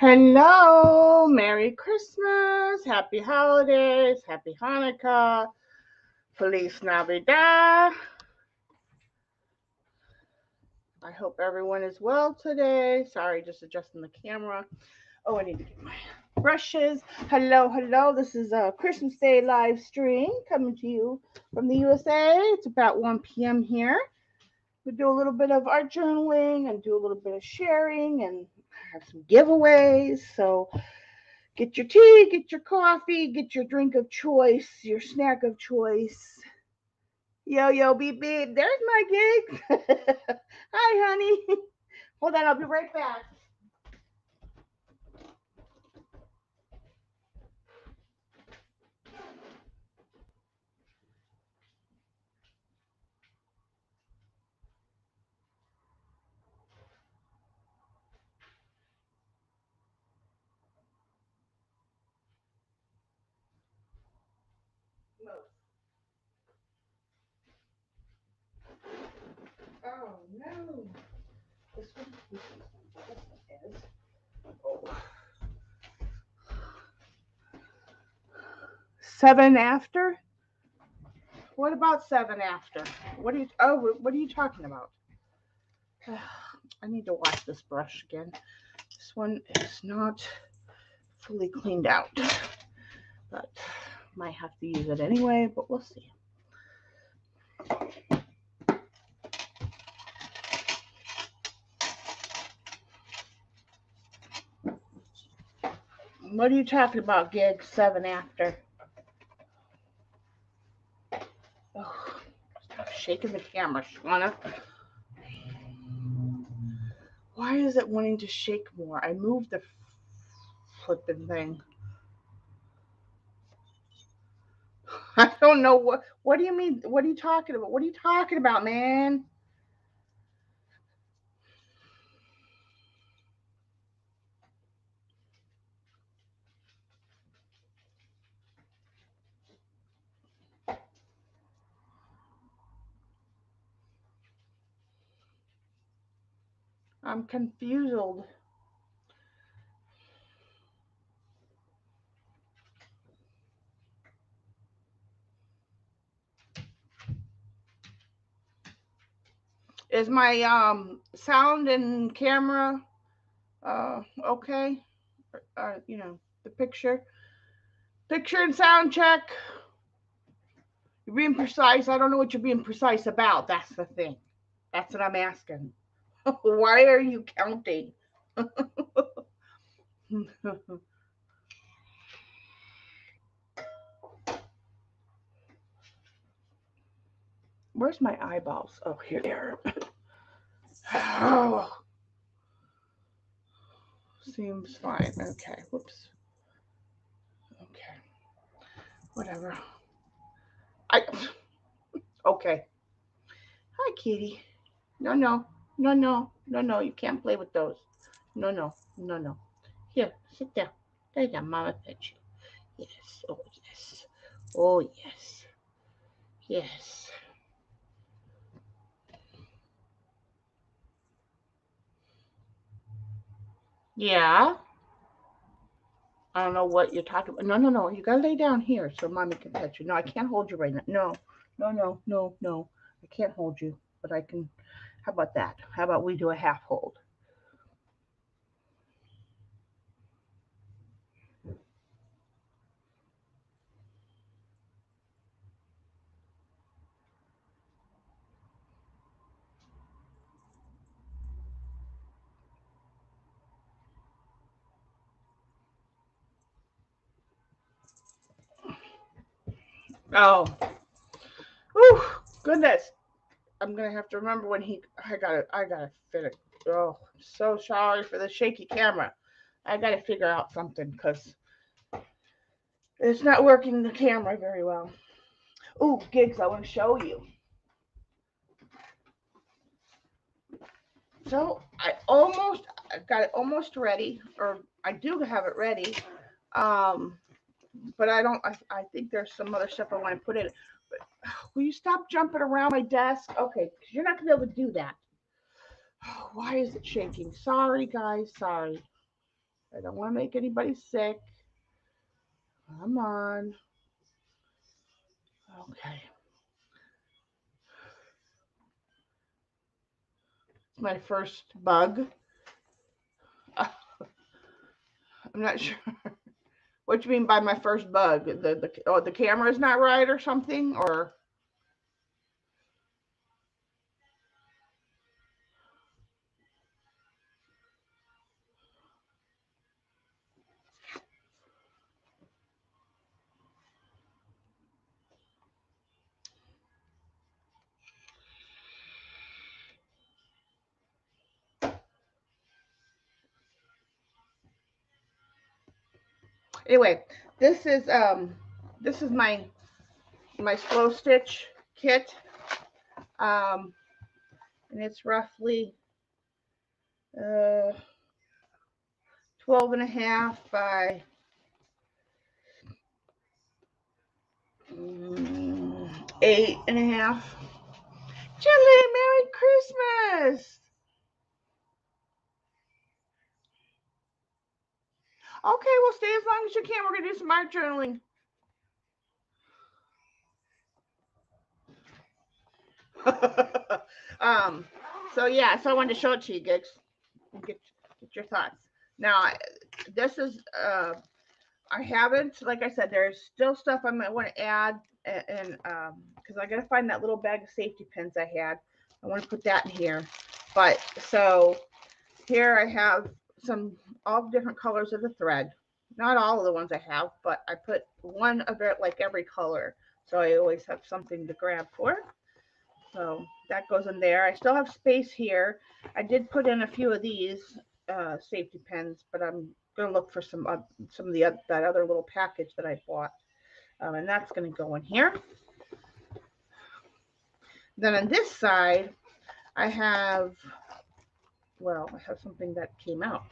Hello, Merry Christmas, Happy Holidays, Happy Hanukkah, Feliz Navidad. I hope everyone is well today. Sorry, just adjusting the camera. Oh, I need to get my brushes. Hello. This is a Christmas Day live stream coming to you from the USA. It's about 1 p.m. here. We do a little bit of art journaling and do a little bit of sharing and have some giveaways. So get your tea, get your coffee, get your drink of choice, your snack of choice. Yo, beep, beep. There's my gig. Hi, honey. Hold on, I'll be right back. Oh, no. This one is. Oh. 7 after? What about 7 after? What are you talking about? I need to wash this brush again. This one is not fully cleaned out, but might have to use it anyway, but we'll see. What are you talking about, gig 7 after? Oh, stop shaking the camera, Shauna. Why is it wanting to shake more? I moved the flipping thing. I don't know what do you mean? What are you talking about? What are you talking about, man? I'm confused. Is my sound and camera okay? The picture and sound check. You're being precise. I don't know what you're being precise about. That's the thing. That's what I'm asking. Why are you counting? Where's my eyeballs? Oh, here they are. Oh, seems fine. Okay. Whoops. Okay. Whatever. I. Okay. Hi, kitty. No. You can't play with those. No. Here, sit down. There you go. Mama fed you. Yes. Oh, yes. Oh, yes. Yes. Yeah. I don't know what you're talking about. No. You gotta lay down here so mommy can pet you. No, I can't hold you right now. No. I can't hold you, but I can. How about that? How about we do a half hold? Oh, whew, goodness. I'm gonna have to remember when he. I gotta fit it. Oh, I'm so sorry for the shaky camera. I gotta figure out something because it's not working the camera very well. Ooh, gigs! I want to show you. So I got it almost ready, or I do have it ready. Um, but I don't. I think there's some other stuff I want to put in. But will you stop jumping around my desk? Okay, because you're not gonna be able to do that. Why is it shaking? Sorry, guys. Sorry. I don't want to make anybody sick. Come on. Okay. It's my first bug. I'm not sure what you mean by my first bug. The camera is not right or something, or anyway. This is my slow stitch kit. Um, and it's roughly uh 12 and a half by 8.5. Chili, Merry Christmas. Okay, well, stay as long as you can. We're gonna do some art journaling. um, so yeah, so I wanted to show it to you, Gigs. Get your thoughts. Now, this is I haven't, like I said, there's still stuff I might want to add, and because I gotta find that little bag of safety pins I had. I want to put that in here. But so here I have some all different colors of the thread. Not all of the ones I have, but I put one of it like every color, so I always have something to grab for. So that goes in there. I still have space here. I did put in a few of these safety pins, but I'm gonna look for some of that other little package that I bought, and that's gonna go in here. Then on this side, I have I have something that came out,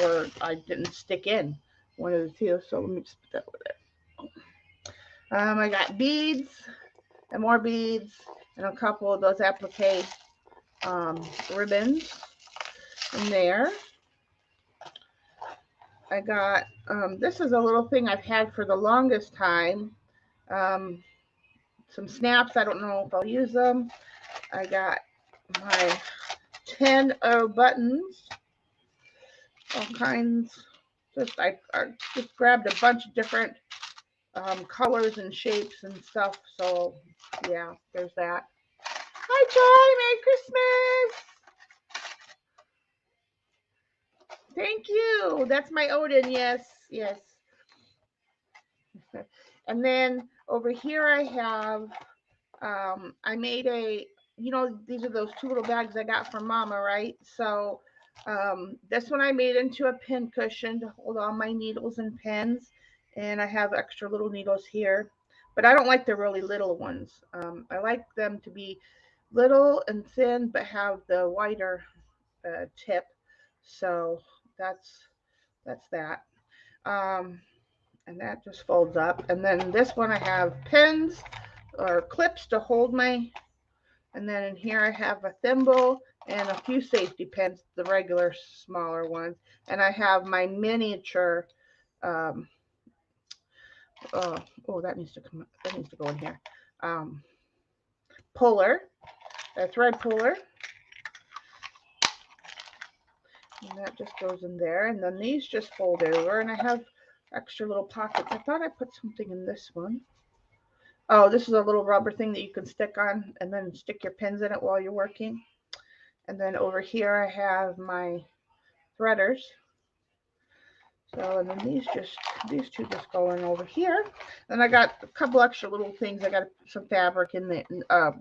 or I didn't stick in, one of the two. So let me just put that over there. I got beads and more beads and a couple of those applique ribbons in there. I got, this is a little thing I've had for the longest time. Some snaps. I don't know if I'll use them. I got my 10 buttons, all kinds. I just grabbed a bunch of different colors and shapes and stuff. So yeah, there's that. Hi, Joy. Merry Christmas. Thank you. That's my Odin. Yes, yes. And then over here I have, I made these are those two little bags I got from Mama, right? So this one I made into a pin cushion to hold all my needles and pins. And I have extra little needles here. But I don't like the really little ones. I like them to be little and thin, but have the wider tip. So that's that. Um, and that just folds up. And then this one I have pins or clips to hold my, and then in here I have a thimble and a few safety pins, the regular smaller ones. And I have my miniature, that needs to go in here. Puller, a thread puller. And that just goes in there. And then these just fold over, and I have extra little pockets. I thought I put something in this one. Oh, this is a little rubber thing that you can stick on and then stick your pins in it while you're working. And then over here I have my threaders. So, and then these two just go in over here. Then I got a couple extra little things. I got some fabric in the,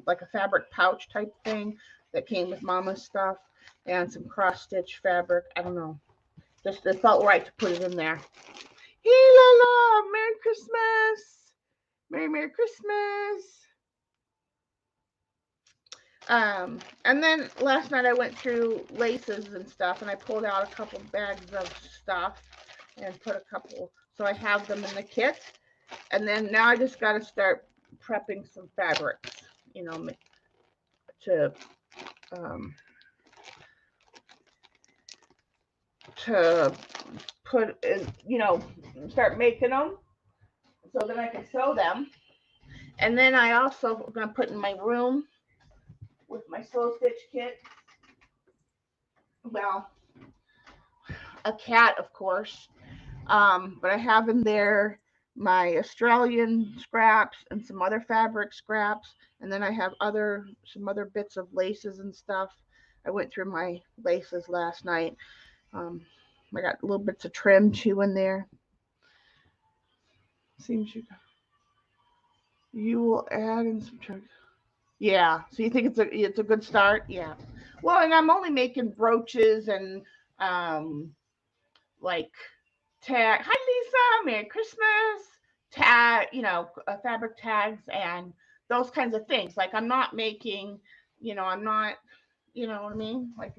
like a fabric pouch type thing that came with Mama's stuff, and some cross stitch fabric. I don't know. Just it felt right to put it in there. Hey, la, Merry Christmas. Merry Christmas. And then last night I went through laces and stuff, and I pulled out a couple bags of stuff and put a couple, so I have them in the kit. And then now I just got to start prepping some fabrics, to put in, start making them so that I can sew them. And then I also gonna put in my room with my slow stitch kit. Well, a cat, of course. But I have in there my Australian scraps and some other fabric scraps, and then I have some other bits of laces and stuff. I went through my laces last night. Um, I got little bits of trim too in there. Seems you will add in some trim. Yeah. So you think it's a good start? Yeah. Well, and I'm only making brooches and um like tag. Hi Lisa, Merry Christmas. Tag, fabric tags and those kinds of things. Like I'm not making, I'm not, you know what I mean? Like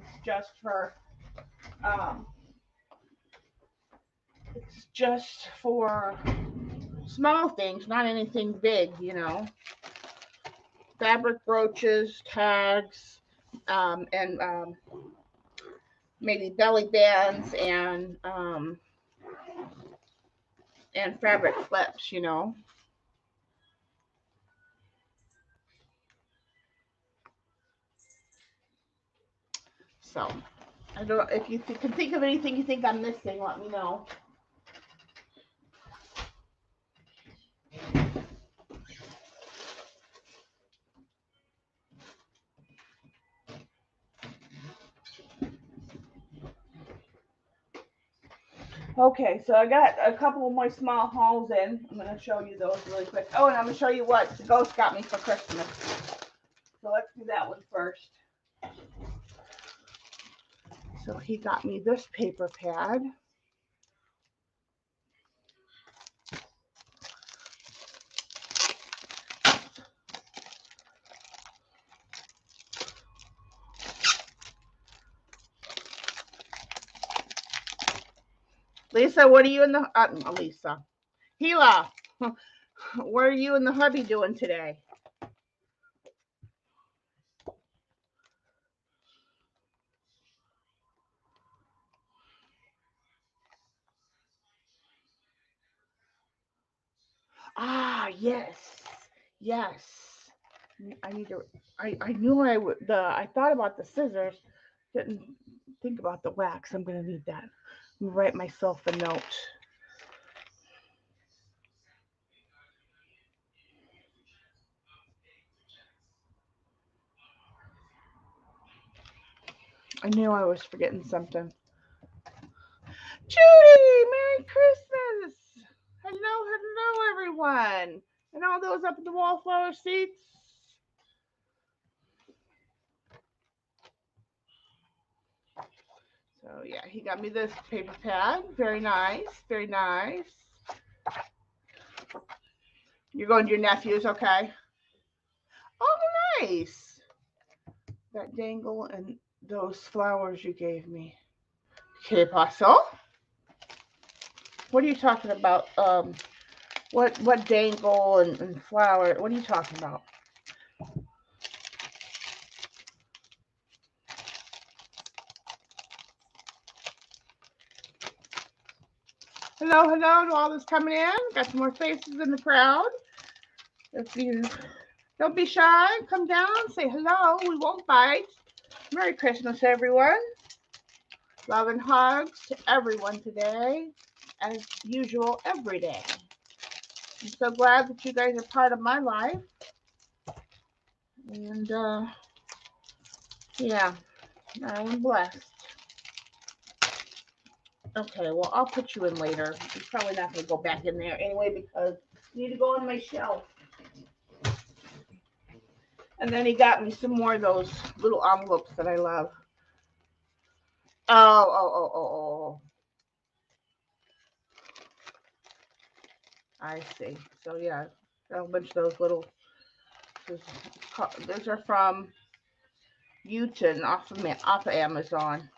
um, it's just for small things, not anything big. Fabric brooches, tags, and maybe belly bands and fabric flips. So I don't. If you can think of anything you think I'm missing, let me know. Okay, so I got a couple of my small hauls in. I'm going to show you those really quick. Oh, and I'm going to show you what the ghost got me for Christmas. So let's do that one first. So he got me this paper pad. Lisa, what are you in the Lisa? Gila, what are you and the hubby doing today? Ah, yes. Yes. I need to I knew I would I thought about the scissors, didn't think about the wax. I'm gonna need that. I'm gonna write myself a note. I knew I was forgetting something. Judy, Merry Christmas! Hello, everyone. And all those up in the wallflower seats. So yeah, he got me this paper pad. Very nice, very nice. You're going to your nephew's, okay? Oh, nice. That dangle and those flowers you gave me. Okay, Apostle. What are you talking about? What dangle and flower? What are you talking about? Hello to all that's coming in. Got some more faces in the crowd. If you don't be shy, come down, say hello. We won't bite. Merry Christmas, everyone. Love and hugs to everyone today, as usual, every day. I'm so glad that you guys are part of my life. And yeah, I am blessed. Okay, well, I'll put you in later. I'm probably not going to go back in there anyway because I need to go on my shelf. And then he got me some more of those little envelopes that I love. Oh. I see. So yeah, got a bunch of those little. Those are from Uton off of Amazon.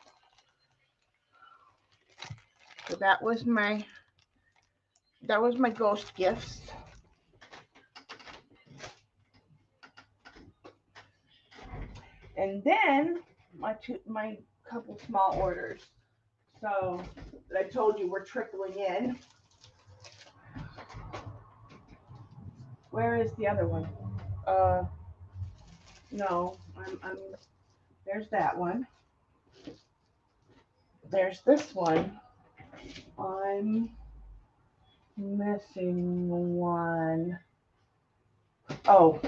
So that was my ghost gifts. And then my couple small orders. So that I told you were trickling in. Where is the other one? Uh, no, I'm. There's that one. There's this one. I'm missing one. Oh,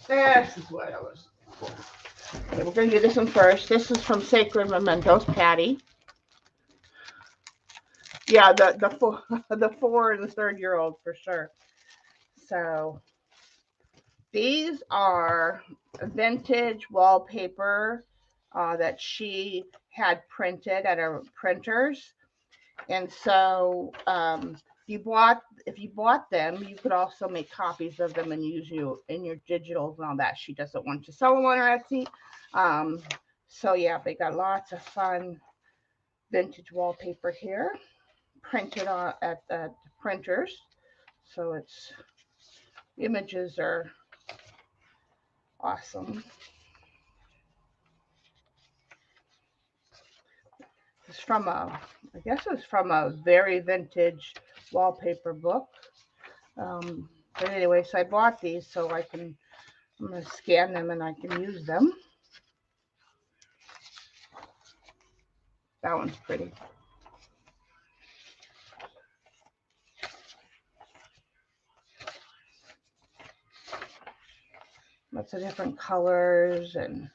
this is what I was. Okay, we're gonna do this one first. This is from Sacred Mementos, Patty. Yeah, the four, the 4 and the 3rd-year-old for sure. So these are vintage wallpaper that she had printed at her printers, and so if you bought them, you could also make copies of them and use you in your digitals and all that. She doesn't want to sell them on her Etsy. So yeah, they got lots of fun vintage wallpaper here, printed on at the printers. So it's images are awesome. It's from I guess it's from a very vintage wallpaper book. But anyway, so I bought these so I'm going to scan them and I can use them. That one's pretty. Lots of different colors and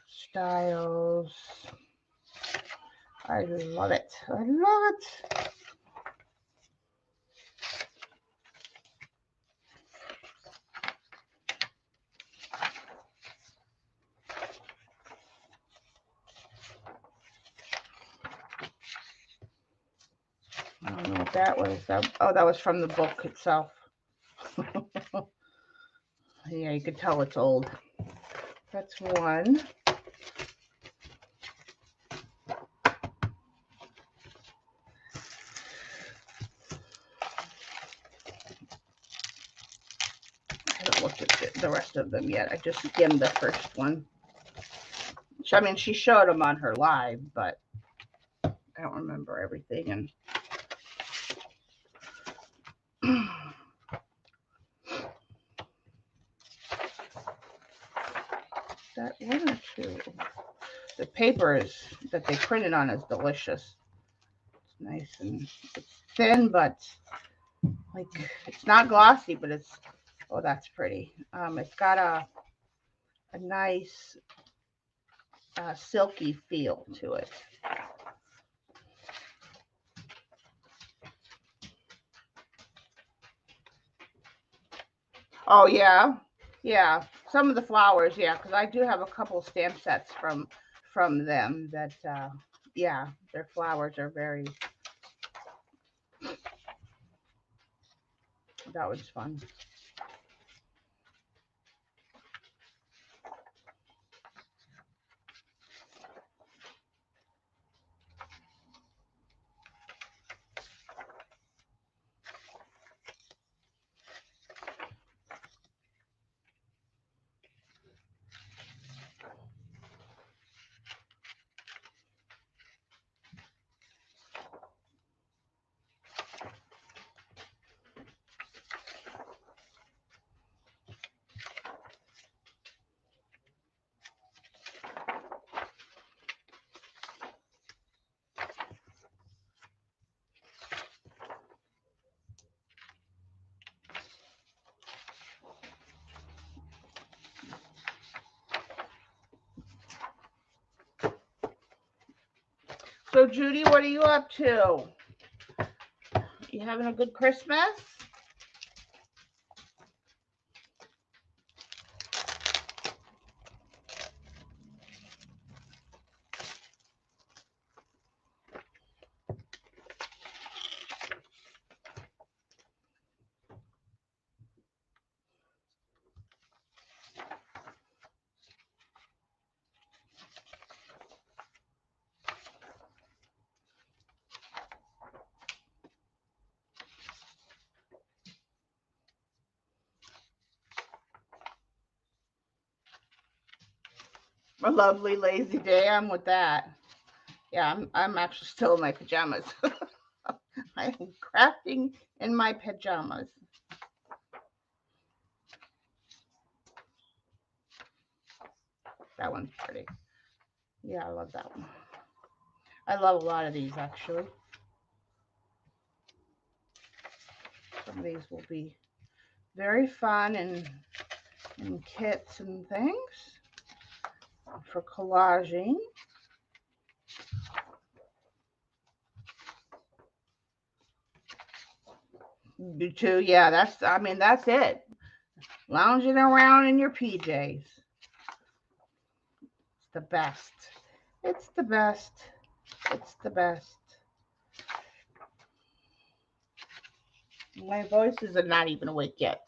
styles. I love it. I love it. I don't know what that was. Oh, that was from the book itself. Yeah, you could tell it's old. That's one. I haven't looked at the rest of them yet. I just skimmed the first one. I mean, she showed them on her live, but I don't remember everything. And that one or two. The paper that they printed on is delicious. It's nice and it's thin, but like it's not glossy, but it's that's pretty. It's got a nice silky feel to it. Oh yeah, yeah. Some of the flowers, yeah, because I do have a couple stamp sets from them that yeah, their flowers are very. That was fun. So Judy, what are you up to? You having a good Christmas? A lovely lazy day. I'm with that. Yeah, I'm actually still in my pajamas. I am crafting in my pajamas. That one's pretty. Yeah, I love that one. I love a lot of these actually. Some of these will be very fun and kits and things for collaging. You too, yeah. I mean, that's it. Lounging around in your PJs. It's the best. It's the best. It's the best. My voices are not even awake yet.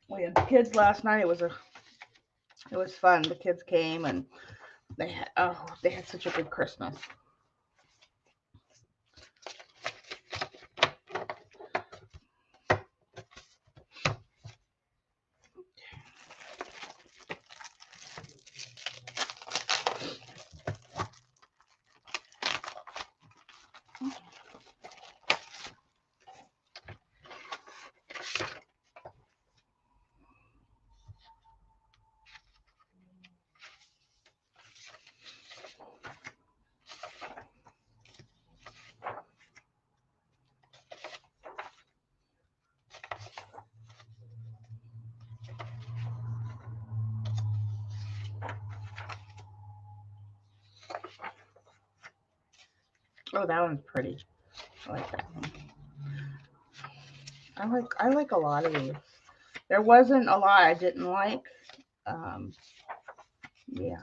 We had the kids last night. It was fun. The kids came and they had such a good Christmas. Oh, that one's pretty. I like that one. I like a lot of these. There wasn't a lot I didn't like. Um, yeah.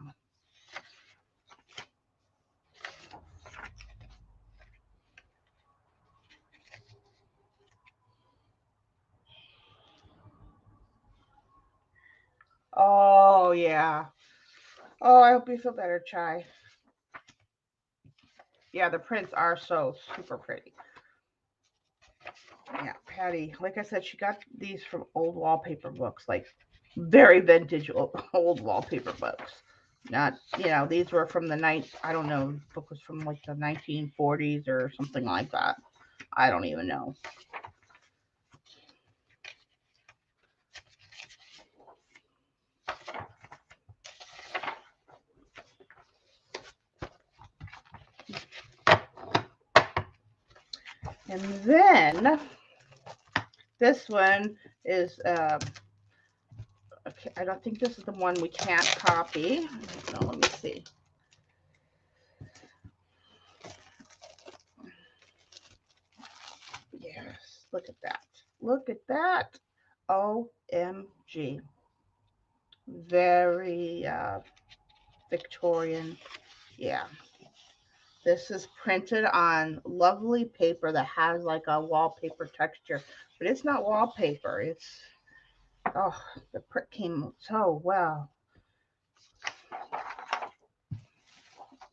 Oh yeah. Oh, I hope you feel better, Chai. Yeah, the prints are so super pretty. Yeah, Patty. Like I said, she got these from old wallpaper books, like very vintage old wallpaper books. Not, these were from the night. I don't know. The book was from like the 1940s or something like that. I don't even know. And then this one is. Okay, I don't think this is the one we can't copy. No, let me see. Yes, look at that. Look at that. OMG. Very Victorian. Yeah. This is printed on lovely paper that has like a wallpaper texture, but it's not wallpaper. Oh, the print came so well.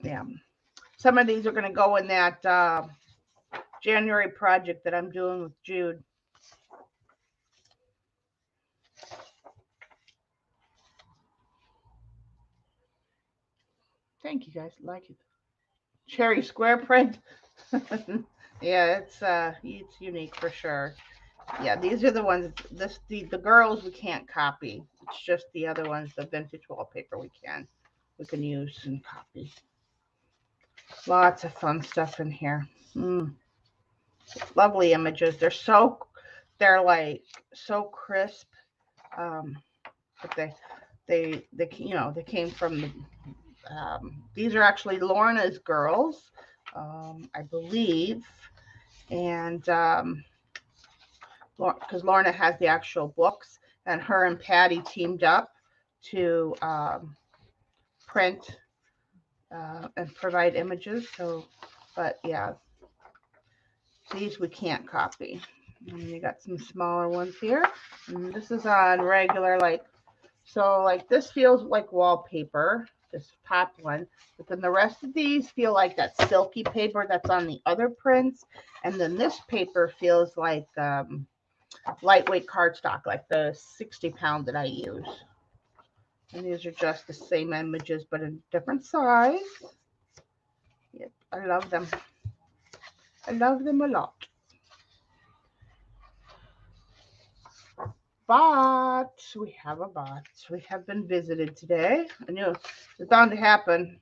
Yeah. Some of these are going to go in that January project that I'm doing with Jude. Thank you guys. Like it. Cherry square print. Yeah, it's unique for sure. Yeah, these are the ones. The girls we can't copy. It's just the other ones, the vintage wallpaper we can use and copy. Lots of fun stuff in here. Lovely images. They're like so crisp. Um, but they came from the. These are actually Lorna's girls, I believe, and because Lorna has the actual books, and her and Patty teamed up to print and provide images. So, but yeah, these we can't copy. And you got some smaller ones here. And this is on regular, like this feels like wallpaper, this top one. But then the rest of these feel like that silky paper that's on the other prints. And then this paper feels like lightweight cardstock, like the 60 pound that I use. And these are just the same images, but in different size. Yep, I love them. I love them a lot. But we have a bot. We have been visited today. I knew it was bound to happen.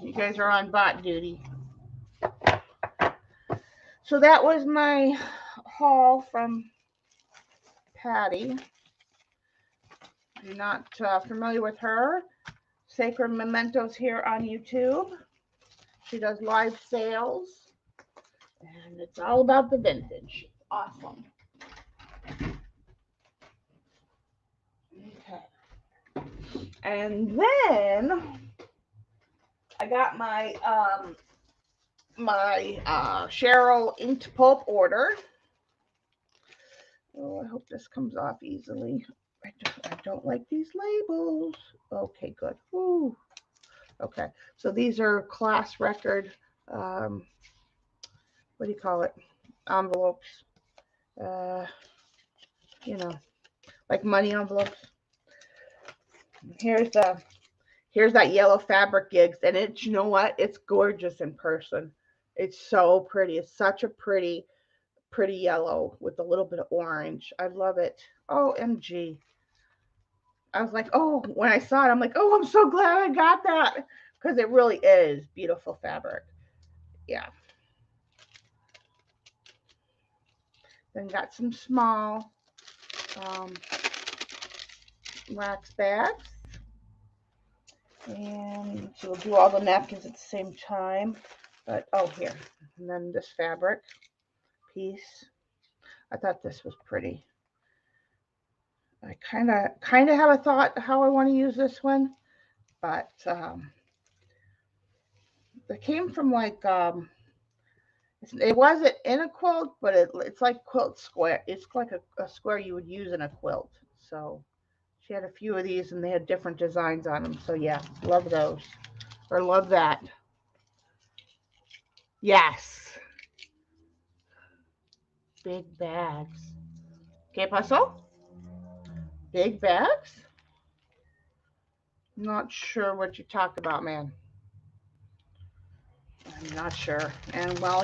You guys are on bot duty. So that was my haul from Patty. If you're not familiar with her, Sacred Mementos here on YouTube. She does live sales, and it's all about the vintage. Awesome. Okay. And then I got my Cheryl inked pulp order. Oh, I hope this comes off easily. I don't like these labels. Okay, good. Ooh. Okay, so these are class record, what do you call it? Envelopes. You know, like money envelopes. Here's that yellow fabric gigs, and you know what? It's gorgeous in person. It's so pretty. It's such a pretty yellow with a little bit of orange. I love it. OMG. I was like, oh, when I saw it, I'm like, oh, I'm so glad I got that because it really is beautiful fabric. Yeah. Then got some small wax bags. And so we'll do all the napkins at the same time. But, oh, here. And then this fabric piece. I thought this was pretty. I kind of have a thought how I want to use this one. But it came from like, it wasn't in a quilt, but it's like quilt square. It's like a square you would use in a quilt. So she had a few of these and they had different designs on them. So yeah, love those. Or love that. Yes. Big bags. ¿Qué pasó? Big bags? Not sure what you talked about, man. I'm not sure. And well,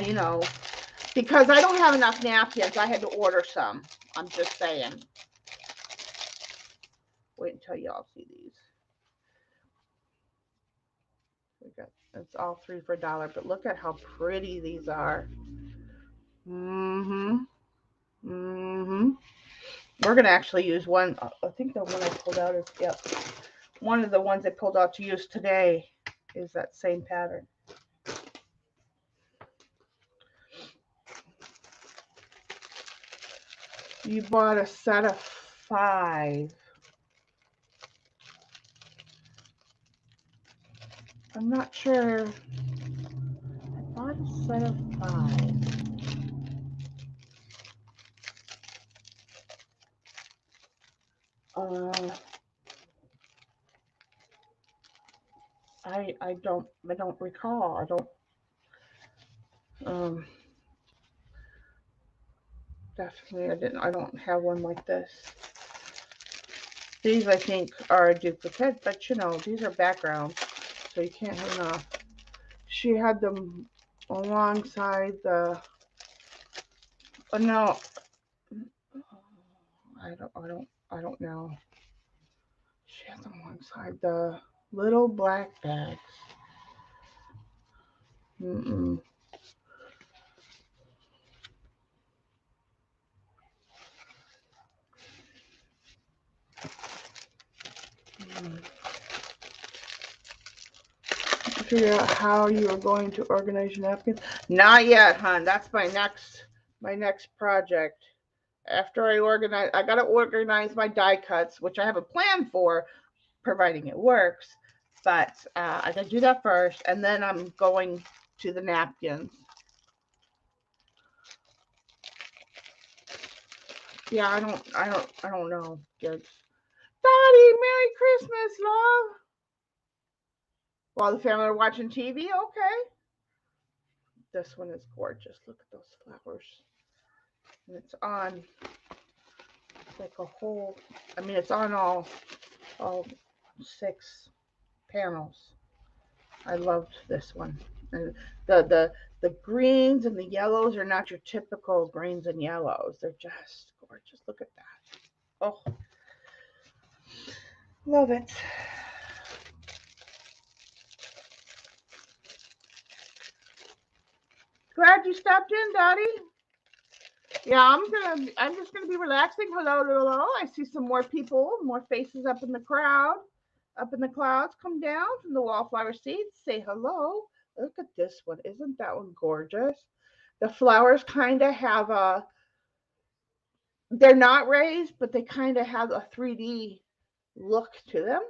because I don't have enough napkins, I had to order some. I'm just saying. Wait until y'all see these. It's all 3 for $1, but look at how pretty these are. Mm-hmm. Mm-hmm. We're gonna actually use one. I think the one I pulled out is, yep. One of the ones I pulled out to use today is that same pattern. You bought a set of 5. I'm not sure. I bought a set of 5. I don't recall. Definitely I don't have one like this. These I think are a duplicate, but these are backgrounds, so you can't have enough. She had them alongside the. Oh no, I don't know. She had them alongside the little black bags. Mm-mm. Figure out how you are going to organize your napkins. Not yet, hon. That's my next project. After I gotta organize my die cuts, which I have a plan for, providing it works. But I gotta do that first, and then I'm going to the napkins. Yeah, I don't know, kids. Daddy, Merry Christmas, love. While the family are watching TV, okay. This one is gorgeous. Look at those flowers. And it's on like a whole. I mean, it's on all 6 panels. I loved this one. And the greens and the yellows are not your typical greens and yellows. They're just gorgeous. Look at that. Oh, love it. Glad you stopped in, Dottie. Yeah, I'm just gonna be relaxing. Hello, hello. I see some more people, more faces up in the crowd, up in the clouds. Come down from the wallflower seeds. Say hello. Look at this one. Isn't that one gorgeous? The flowers kind of have a, they're not raised, but they kind of have a 3D look to them.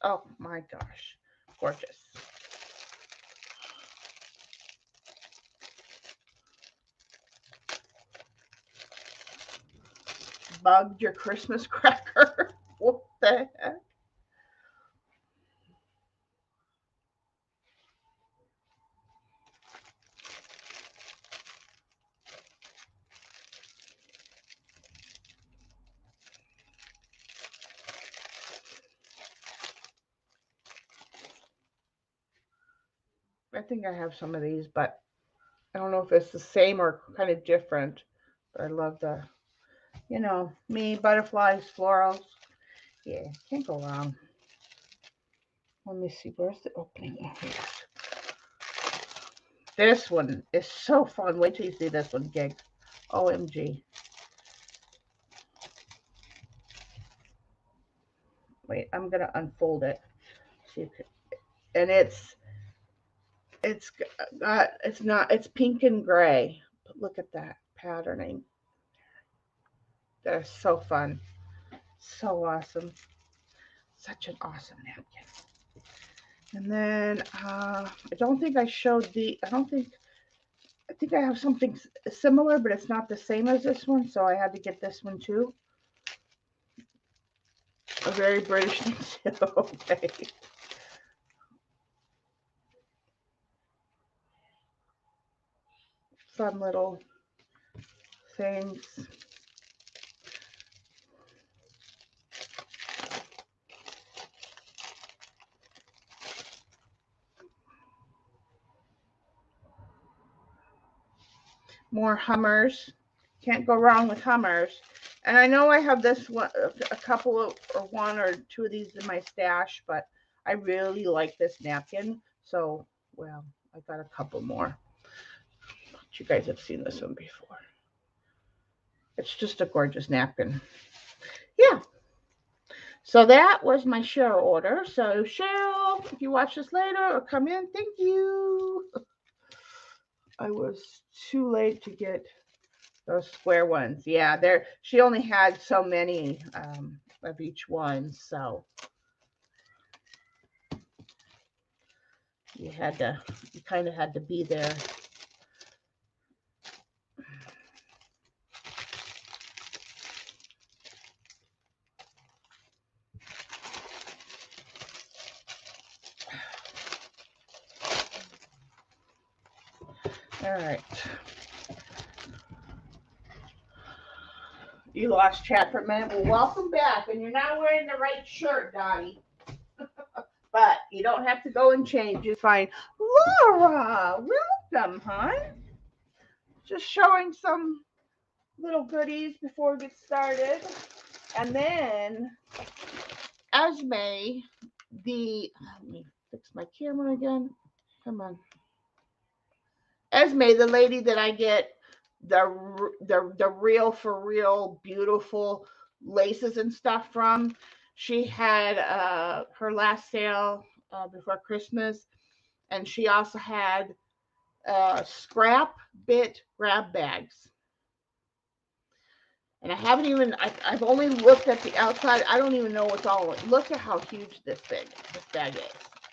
Oh my gosh, gorgeous. Bugged your Christmas cracker. What the heck? I think I have some of these, but I don't know if it's the same or kind of different. But I love the, me, butterflies, florals. Yeah, can't go wrong. Let me see, where's the opening? This one is so fun. Wait till you see this one, Gig. OMG. Wait, I'm gonna unfold it. See if it, and it's pink and gray. But look at that patterning. That is so fun. So awesome. Such an awesome napkin. And then I don't think I showed I think I have something similar, but it's not the same as this one, so I had to get this one too. A very British thing too. Okay. Fun little things. More Hummers. Can't go wrong with Hummers. And I know I have this one, a couple of, or one or two of these in my stash, but I really like this napkin. So, well, I got a couple more. You guys have seen this one before. It's just a gorgeous napkin. Yeah. So that was my Cheryl order. So Cheryl, if you watch this later or come in, thank you. I was too late to get those square ones. Yeah, she only had so many of each one, so you kind of had to be there. All right. You lost chat for a minute. Well, welcome back. And you're not wearing the right shirt, Dottie. But you don't have to go and change. It's fine. Laura, welcome, hon. Just showing some little goodies before we get started. And then Esme, let me fix my camera again. Come on. Esme, the lady that I get the real for real beautiful laces and stuff from, she had her last sale before Christmas, and she also had scrap bit grab bags. And I haven't even, I've only looked at the outside. I don't even know what's all in it. Look at how huge this bag is.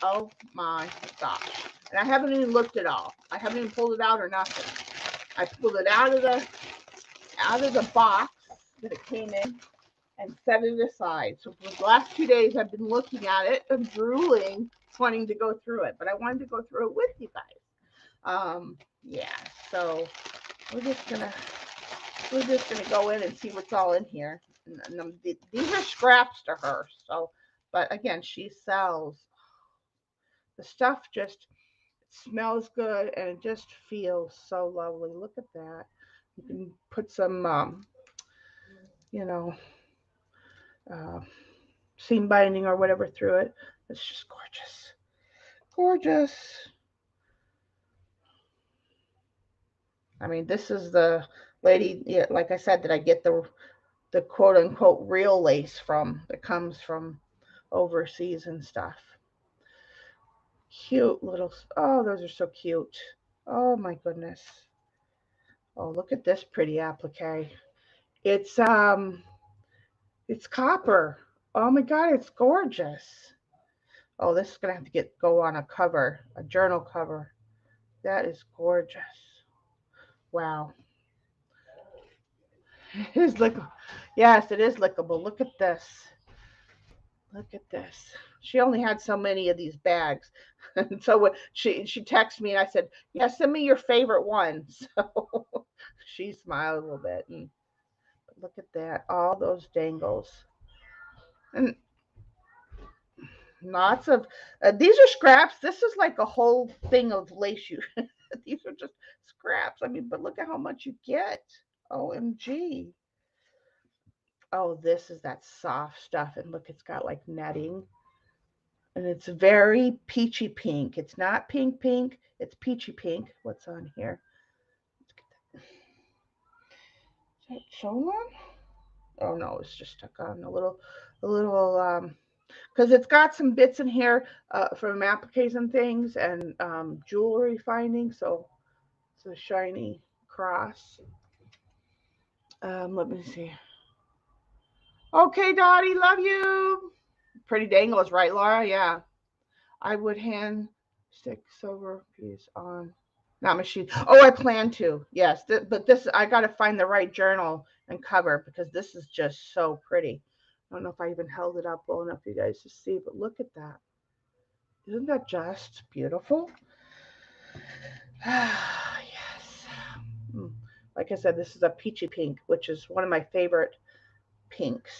Oh my gosh. And I haven't even looked at all. I haven't even pulled it out or nothing. I pulled it out of the box that it came in and set it aside. So for the last 2 days, I've been looking at it and drooling, wanting to go through it. But I wanted to go through it with you guys. Yeah, so we're just gonna go in and see what's all in here. And these are scraps to her, so, But again, she sells the stuff. Just smells good and it just feels so lovely. Look at that. You can put some, you know, uh, seam binding or whatever through it. It's just gorgeous. Gorgeous. I mean, this is the lady, yeah, like I said, that I get the quote unquote real lace from, that comes from overseas and stuff. Cute little, oh, those are so cute. Oh my goodness. Oh, look at this pretty applique. It's it's copper. Oh my god, it's gorgeous. Oh, this is gonna have to go on a cover, a journal cover. That is gorgeous. Wow. It is lick. Yes, it is lickable. Look at this. Look at this. She only had so many of these bags. And so when she texted me and I said, yeah, send me your favorite one. So she smiled a little bit and look at that. All those dangles. And lots of these are scraps. This is like a whole thing of lace. These are just scraps. I mean, but look at how much you get. OMG. Oh, this is that soft stuff. And look, it's got like netting. And it's very peachy pink. It's not pink pink. It's peachy pink. What's on here? Is that sewn on? Oh no, it's just stuck on a little because it's got some bits in here from appliques and things and jewelry finding. So it's a shiny cross. Let me see. Okay, Dottie, love you. Pretty dangles, right, Laura? Yeah. I would hand stick silver piece on. Not machine. Oh, I plan to. Yes, but this I got to find the right journal and cover because this is just so pretty. I don't know if I even held it up well enough for you guys to see, but look at that. Isn't that just beautiful? Yes. Like I said, this is a peachy pink, which is one of my favorite pinks.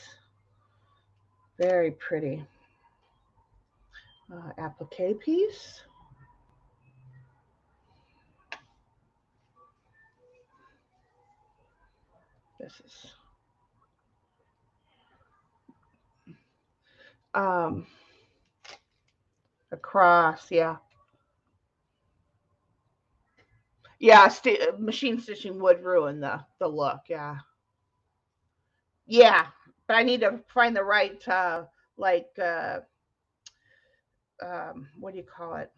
Very pretty. Applique piece. This is um, a cross. Yeah. Yeah, machine stitching would ruin the look. Yeah, yeah, but I need to find the right like what do you call it?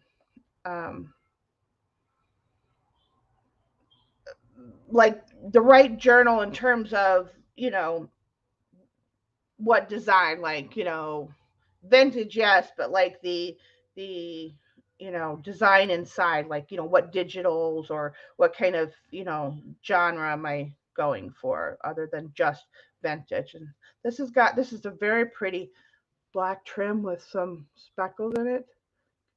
Um, like the right journal in terms of what design, like vintage, yes, but like the design inside, like what digitals or what kind of genre am I going for other than just vintage. And this is a very pretty black trim with some speckles in it.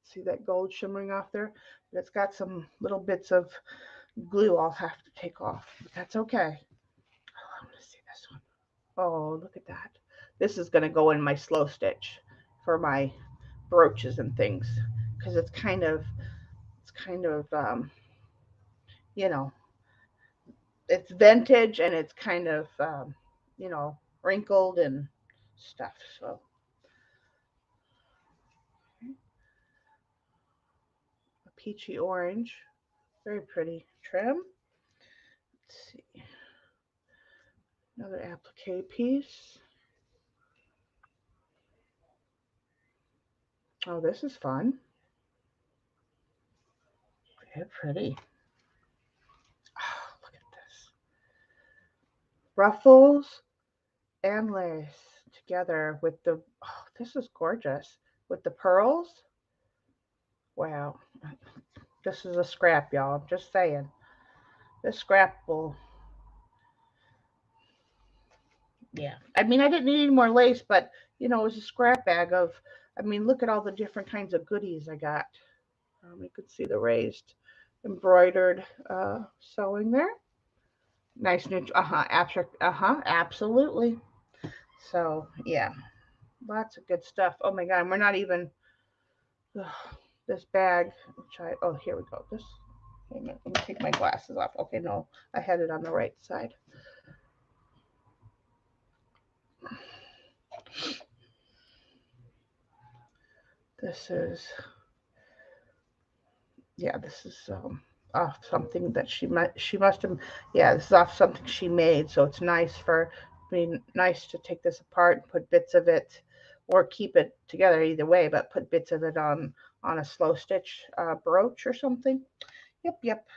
See that gold shimmering off there? But it's got some little bits of glue I'll have to take off, but that's okay. Oh, I want to see this one. Oh, look at that. This is going to go in my slow stitch for my brooches and things because it's kind of you know, it's vintage and it's kind of you know, wrinkled and stuff. So a peachy orange, very pretty trim. Let's see. Another applique piece. Oh, this is fun. Very pretty. Oh, look at this. Ruffles and lace together with the, oh, this is gorgeous. With the pearls. Wow. This is a scrap, y'all. I'm just saying. This scrap will, yeah. I mean, I didn't need any more lace, but, it was a scrap bag of, I mean, look at all the different kinds of goodies I got. You could see the raised embroidered sewing there. Nice new, abstract, absolutely. So, yeah. Lots of good stuff. Oh my God, we're not even ugh, this bag. Oh, here we go. This. Wait a minute. Let me take my glasses off. Okay, no, I had it on the right side. This is, yeah, this is off something that she must have, yeah, this is off something she made. So it's nice for, nice to take this apart and put bits of it, or keep it together either way, but put bits of it on a slow stitch brooch or something. Yep, yep.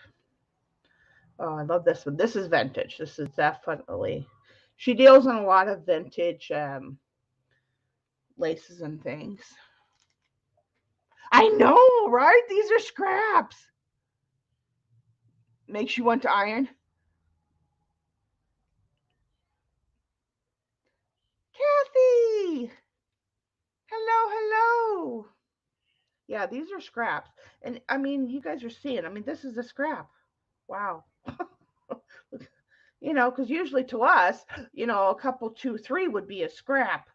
Oh, I love this one. This is vintage. This is definitely. She deals in a lot of vintage laces and things. I know, right? These are scraps. Makes you want to iron. Kathy! Hello, hello. Yeah, these are scraps. And I mean, you guys are seeing. I mean, this is a scrap. Wow. Because usually to us, a couple, two, three would be a scrap.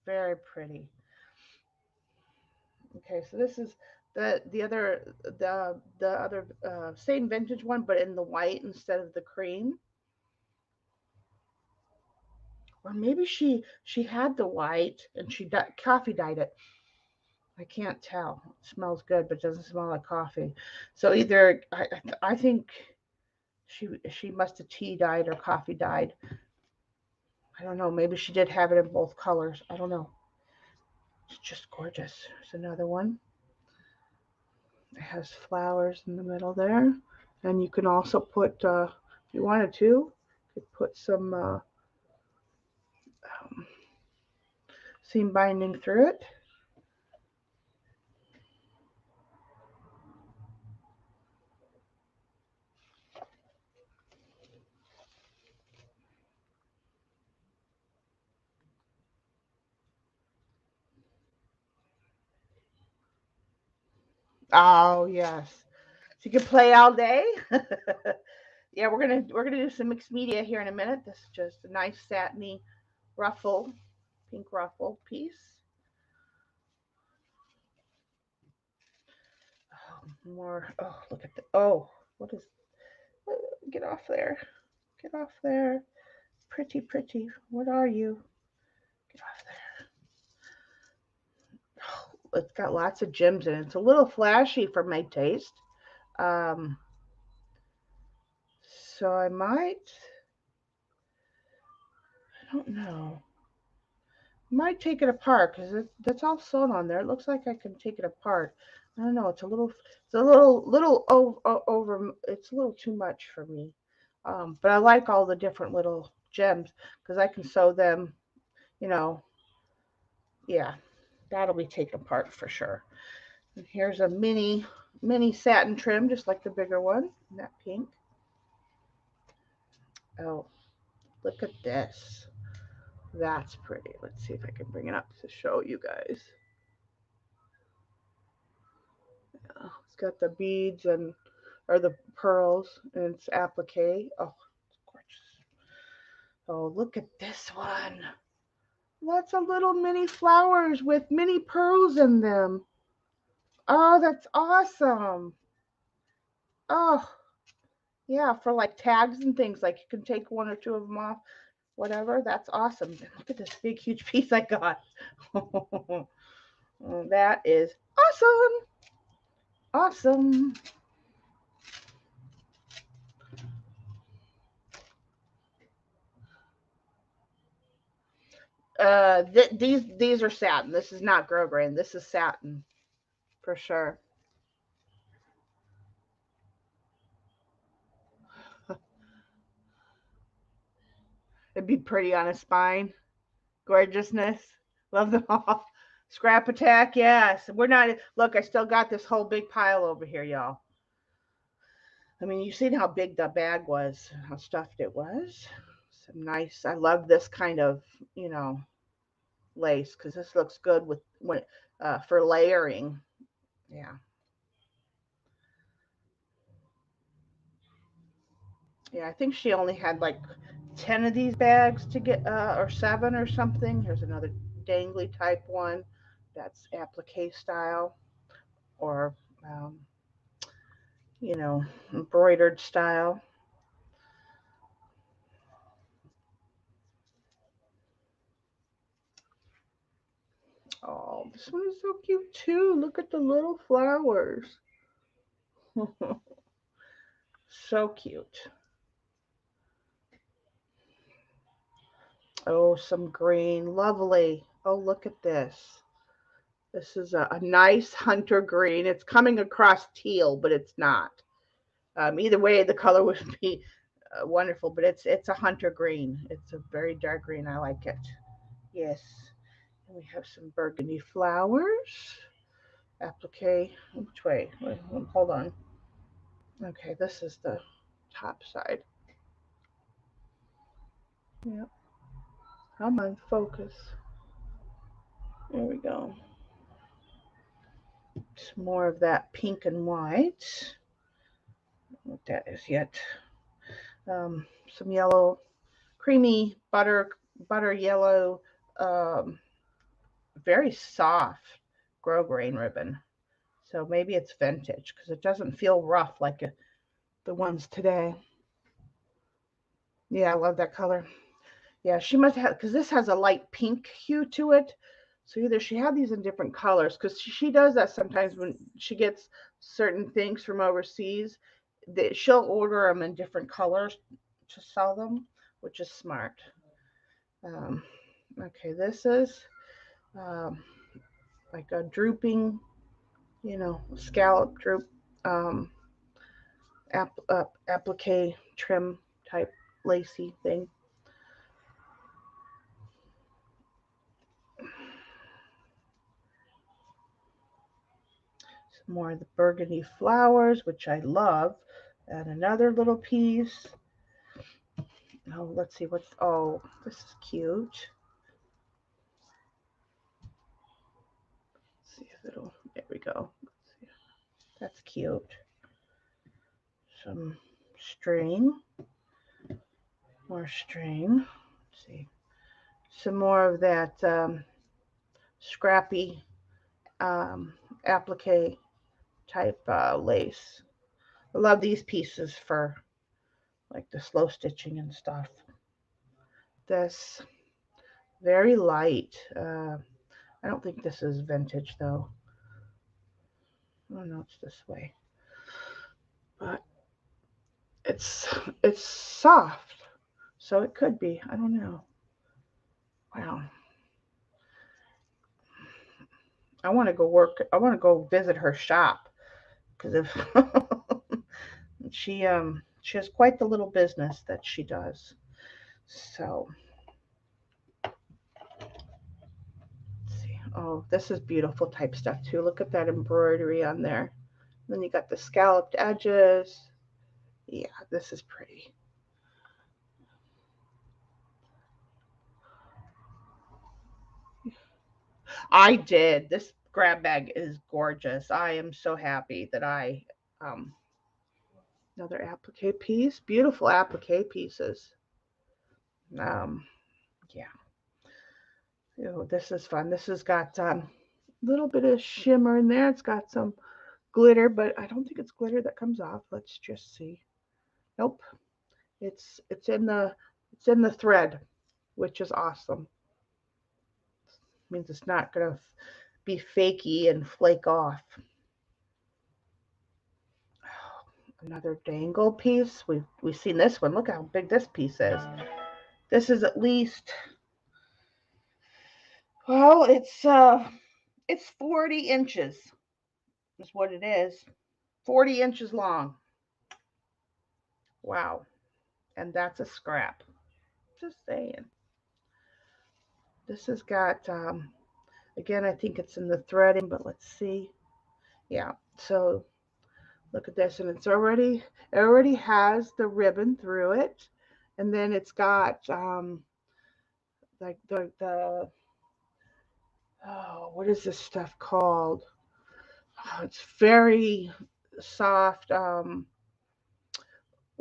Very pretty. Okay, so this is the other same vintage one, but in the white instead of the cream. Or maybe she had the white and she coffee dyed it. I can't tell. It smells good, but it doesn't smell like coffee. So either I think she must have tea dyed or coffee dyed. I don't know. Maybe she did have it in both colors. I don't know. It's just gorgeous. There's another one. It has flowers in the middle there, and you can also put, if you wanted to, you could put some seam binding through it. Oh yes, so you can play all day. Yeah, we're gonna do some mixed media here in a minute. This is just a nice satiny ruffle, pink ruffle piece. More. Oh, look at the. Oh, what is? Get off there. Get off there. Pretty, pretty. What are you? Get off there. Oh, it's got lots of gems in it. It's a little flashy for my taste. Um, so I might. I don't know. Might take it apart because that's all sewn on there. It looks like I can take it apart. I don't know. It's a little over. It's a little too much for me. But I like all the different little gems because I can sew them. You know, yeah, that'll be taken apart for sure. And here's a mini satin trim, just like the bigger one, in that pink. Oh, look at this. That's pretty. Let's see if I can bring it up to show you guys. It's got the beads and or the pearls and it's applique. Oh, it's gorgeous. Oh, look at this one. Lots of little mini flowers with mini pearls in them. Oh, that's awesome. Oh, yeah, for like tags and things, like you can take one or two of them off, whatever. That's awesome. Look at this big, huge piece I got. That is awesome. Awesome. These are satin. This is not grosgrain. This is satin for sure. It'd be pretty on a spine. Gorgeousness. Love them all. Scrap attack, yes. We're not. Look, I still got this whole big pile over here, y'all. I mean, you seen how big the bag was, how stuffed it was. Some nice. I love this kind of, you know, lace because this looks good with when for layering. Yeah. Yeah, I think she only had like 10 of these bags to get, or 7 or something. Here's another dangly type one. That's applique style, or, um, you know, embroidered style. Oh, this one is so cute too. Look at the little flowers. So cute. Oh, some green. Lovely. Oh, look at this. This is a nice hunter green. It's coming across teal, but it's not. Either way, the color would be wonderful, but it's a hunter green. It's a very dark green. I like it. Yes. And we have some burgundy flowers. Applique. Which way? Wait, hold on. Okay, this is the top side. Yep. Come on, focus. There we go. Some more of that pink and white. What that is yet. Some yellow, creamy butter yellow, um, very soft grosgrain ribbon. So maybe it's vintage because it doesn't feel rough like the ones today. Yeah, I love that color. Yeah, she must have, because this has a light pink hue to it. So either she had these in different colors, because she does that sometimes when she gets certain things from overseas. She'll order them in different colors to sell them, which is smart. Um, okay, this is um, like a drooping, scallop droop, um, applique trim type lacy thing. Some more of the burgundy flowers, which I love. And another little piece. Oh, let's see what's. Oh, this is cute. Let's see if it'll. There we go. That's cute. Some string. More string. Let's see. Some more of that scrappy applique type lace. I love these pieces for like the slow stitching and stuff. This very light. I don't think this is vintage though. Oh no, it's this way. But it's soft, so it could be. I don't know. Wow. I want to go work. I want to go visit her shop because if she has quite the little business that she does. So let's see. Oh, this is beautiful type stuff too. Look at that embroidery on there. Then you got the scalloped edges. Yeah, this is pretty. I did. This grab bag is gorgeous. I am so happy that I another applique piece. Beautiful applique pieces. Um yeah. Oh, this is fun. This has got a little bit of shimmer in there. It's got some glitter, but I don't think it's glitter that comes off. Let's just see. Nope. It's in the thread, which is awesome. Means it's not gonna be fakey and flake off. Another dangle piece. We've seen this one. Look how big this piece is. This is at least, well, it's 40 inches is what it is. 40 inches long. Wow. And that's a scrap. Just saying. This has got again, I think it's in the threading, but let's see. Yeah. So look at this, and it already has the ribbon through it, and then it's got like the oh, what is this stuff called? Oh, it's very soft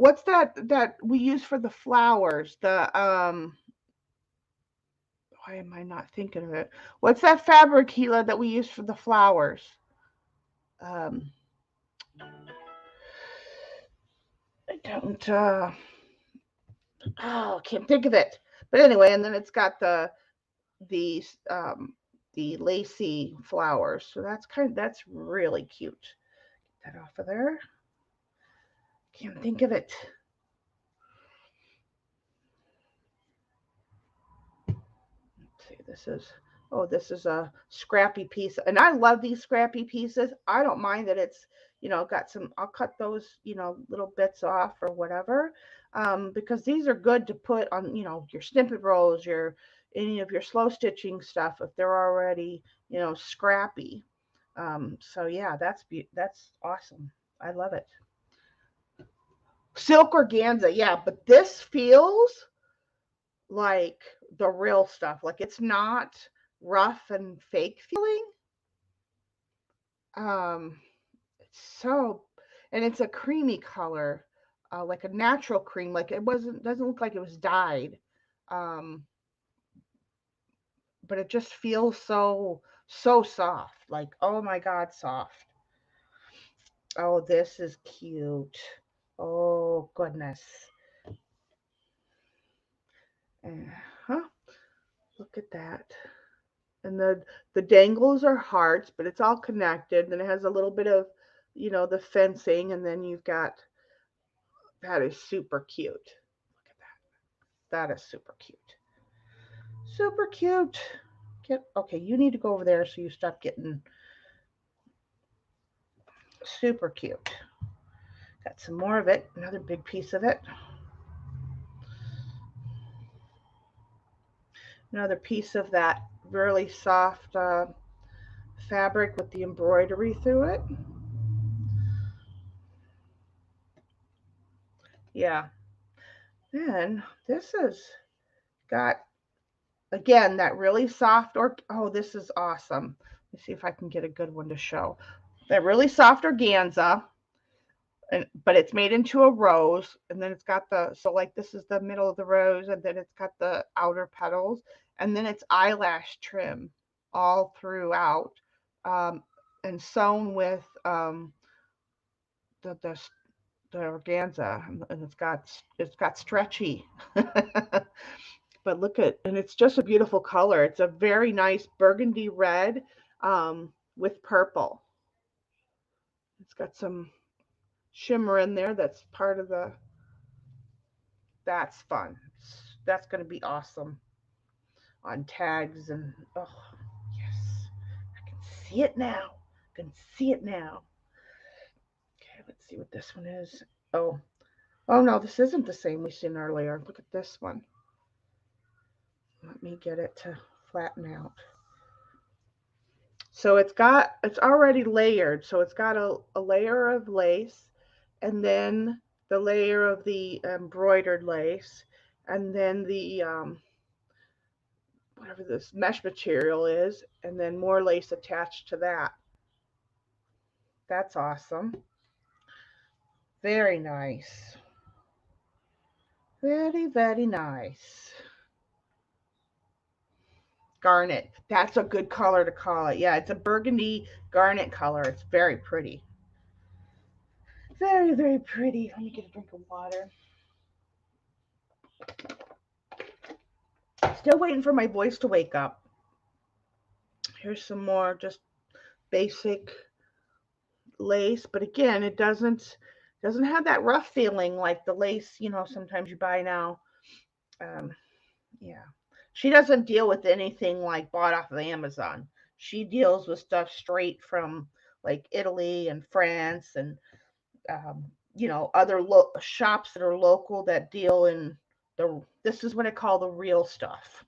what's that we use for the flowers? Why am I not thinking of it? What's that fabric, Gila, that we use for the flowers? Um, I don't. Oh, can't think of it. But anyway, and then it's got the the lacy flowers. So that's really cute. Get that off of there. Can't think of it. Let's see, this is a scrappy piece, and I love these scrappy pieces. I don't mind that it's got some. I'll cut those little bits off or whatever, because these are good to put on your snippet rolls, your any of your slow stitching stuff if they're already scrappy. So yeah, that's awesome. I love it. Silk organza, yeah, but this feels like the real stuff. Like it's not rough and fake feeling. Um, it's so, and it's a creamy color, like a natural cream. Like it wasn't doesn't look like it was dyed. Um, but it just feels so soft. Like oh my god, soft. Oh, this is cute. Oh goodness. Huh? Look at that. And the dangles are hearts, but it's all connected. Then it has a little bit of, the fencing, and then you've got that is super cute. Look at that. That is super cute. Super cute. Okay, you need to go over there so you stop getting super cute. Got some more of it, another big piece of it. Another piece of that really soft fabric with the embroidery through it. Yeah. Then this has got again that really soft oh, this is awesome. Let me see if I can get a good one to show. That really soft organza, but it's made into a rose, and then it's got like this is the middle of the rose, and then it's got the outer petals, and then it's eyelash trim all throughout, um, and sewn with the, the the organza, and it's got stretchy. But look at, and it's just a beautiful color. It's a very nice burgundy red with purple. It's got some shimmer in there. That's part of that's fun. That's going to be awesome on tags. And oh, yes, I can see it now. I can see it now. Okay, let's see what this one is. Oh, oh no, this isn't the same we seen earlier. Look at this one. Let me get it to flatten out. So it's already layered. So it's got a layer of lace, and then the layer of the embroidered lace, and then the whatever this mesh material is, and then more lace attached to that. That's awesome. Very nice. Very, very nice. Garnet. That's a good color to call it. Yeah, it's a burgundy garnet color. It's very pretty. Very, very pretty. Let me get a drink of water. Still waiting for my voice to wake up. Here's some more just basic lace, but again, it doesn't have that rough feeling like the lace, sometimes you buy now. Um, yeah. She doesn't deal with anything like bought off of Amazon. She deals with stuff straight from like Italy and France and um, other shops that are local that deal in this is what I call the real stuff.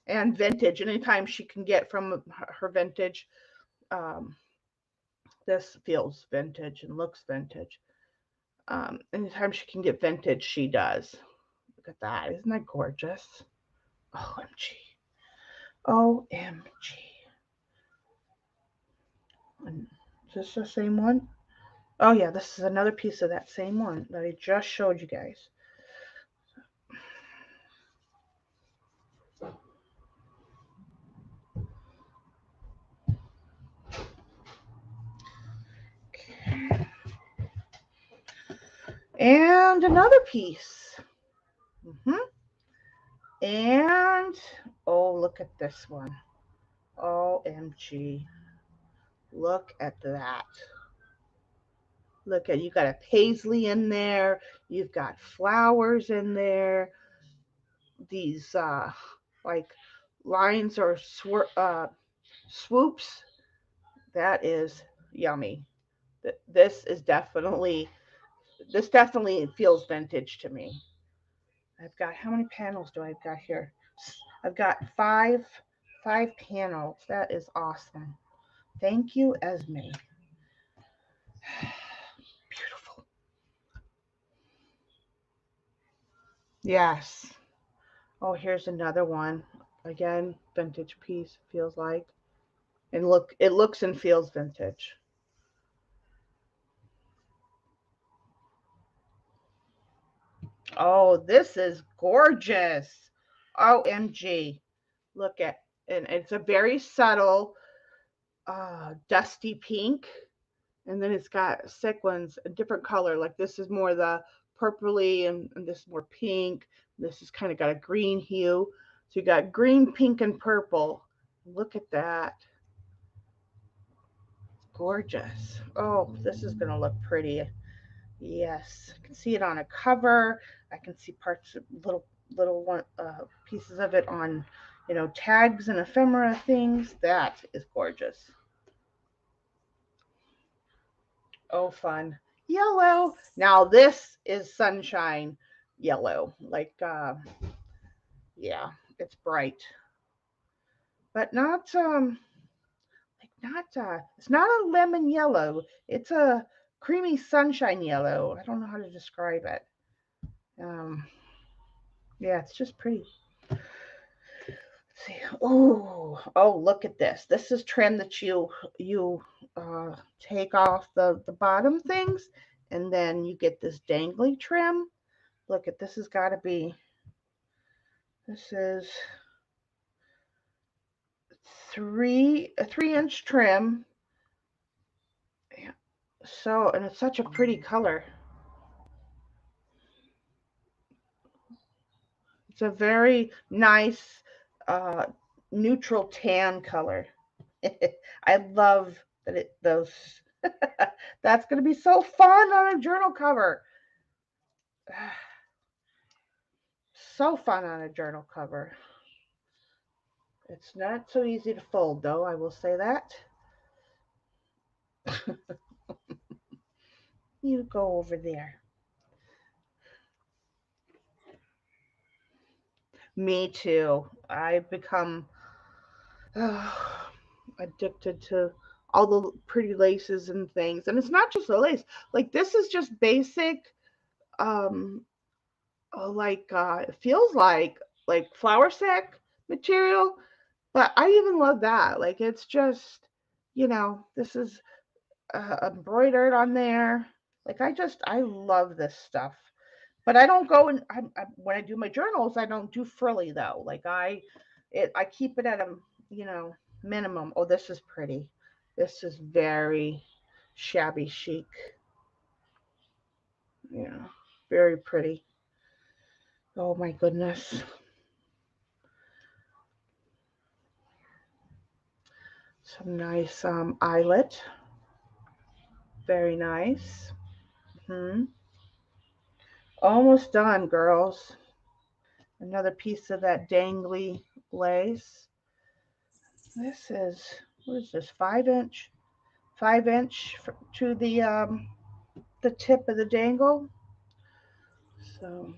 And vintage. Anytime she can get from her vintage, um, this feels vintage and looks vintage. Anytime she can get vintage, she does. Look at that. Isn't that gorgeous? OMG. OMG. And is this the same one? Oh yeah, this is another piece of that same one that I just showed you guys. And another piece. hmm And oh, look at this one. OMG. Look at that. Look at, you got a paisley in there. You've got flowers in there. These like lines or swoops. That is yummy. This is definitely, this definitely feels vintage to me. I've got, how many panels do I've got here? I've got five panels. That is awesome. Thank you, Esme. Beautiful. Yes. Oh, here's another one. Again, vintage piece feels like. And look, it looks and feels vintage. Oh, this is gorgeous. OMG. Look at, and it's a very subtle dusty pink, and then it's got sequins, a different color. Like this is more the purpley, and this is more pink. This is kind of got a green hue. So you got green, pink, and purple. Look at that. Gorgeous. Oh, this is going to look pretty. Yes, I can see it on a cover. I can see parts, little one pieces of it on, tags and ephemera things. That is gorgeous. Oh, fun. Yellow. Now this is sunshine yellow. Like, yeah, it's bright, but not like not it's not a lemon yellow. It's a creamy sunshine yellow. I don't know how to describe it. Um, yeah, it's just pretty. Let's see. Oh, look at this. This is trim that you take off the bottom things, and then you get this dangly trim. Look at this. Has got to be. This is a 3-inch trim. Yeah. So, and it's such a pretty color. It's a very nice uh, neutral tan color. I love that it those. That's gonna be so fun on a journal cover. So fun on a journal cover. It's not so easy to fold, though. I will say that. You go over there. Me too. I've become addicted to all the pretty laces and things. And it's not just the lace. Like this is just basic um it feels like flour sack material, but I even love that. Like it's just, this is embroidered on there. Like I love this stuff. But I don't go and when I do my journals, I don't do frilly though. Like I keep it at a you know minimum. Oh, this is pretty. This is very shabby chic. Yeah, very pretty. Oh my goodness. Some nice eyelet. Very nice. Hmm. Almost done, girls. Another piece of that dangly lace. This is, what is this? 5 inch, 5 inch to the tip of the dangle. So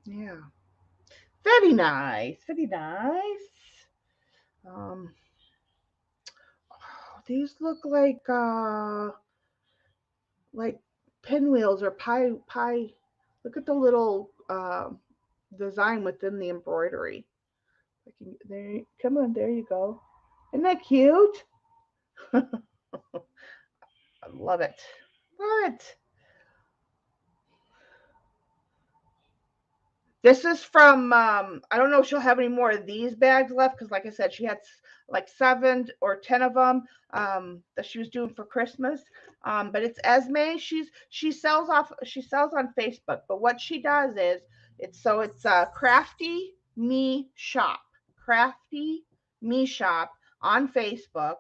yeah, very nice, very nice. Um, oh, these look like pinwheels or pie. Look at the little design within the embroidery. There, come on, there you go. Isn't that cute? I love it. What? This is from, I don't know if she'll have any more of these bags left because, like I said, she had like 7 or 10 of them that she was doing for Christmas. But it's Esme. She sells on Facebook. But what she does is it's Crafty Me Shop, Crafty Me Shop on Facebook,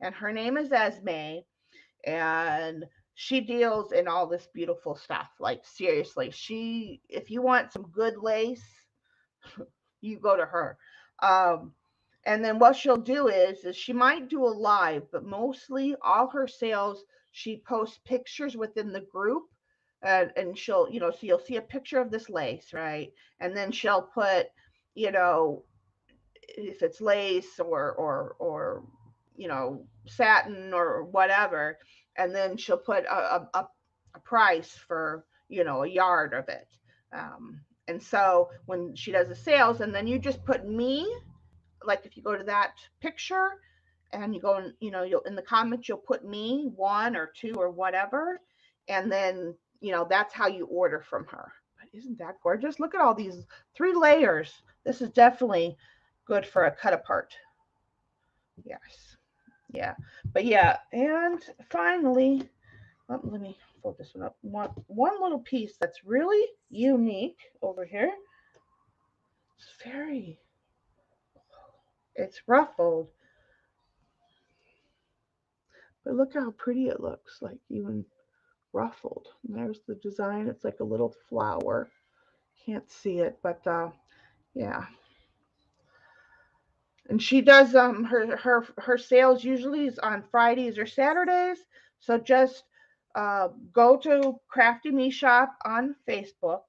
and her name is Esme, and she deals in all this beautiful stuff. Like seriously, if you want some good lace, you go to her. Um, and then what she'll do is she might do a live, but mostly all her sales, she posts pictures within the group. And she'll, so you'll see a picture of this lace, right? And then she'll put, you know, if it's lace or satin or whatever, and then she'll put a price for a yard of it. And so when she does the sales, and then you just put me, like if you go to that picture and you go and you'll in the comments you'll put me, one or two or whatever, and then that's how you order from her. But isn't that gorgeous? Look at all these 3 layers. This is definitely good for a cut apart. Yes. Yeah. But yeah, and finally, let me fold this one up. One little piece that's really unique over here. It's ruffled, but look how pretty it looks, like even ruffled. And there's the design. It's like a little flower. Can't see it, but yeah. And she does her sales usually is on Fridays or Saturdays. So just go to Crafty Me Shop on Facebook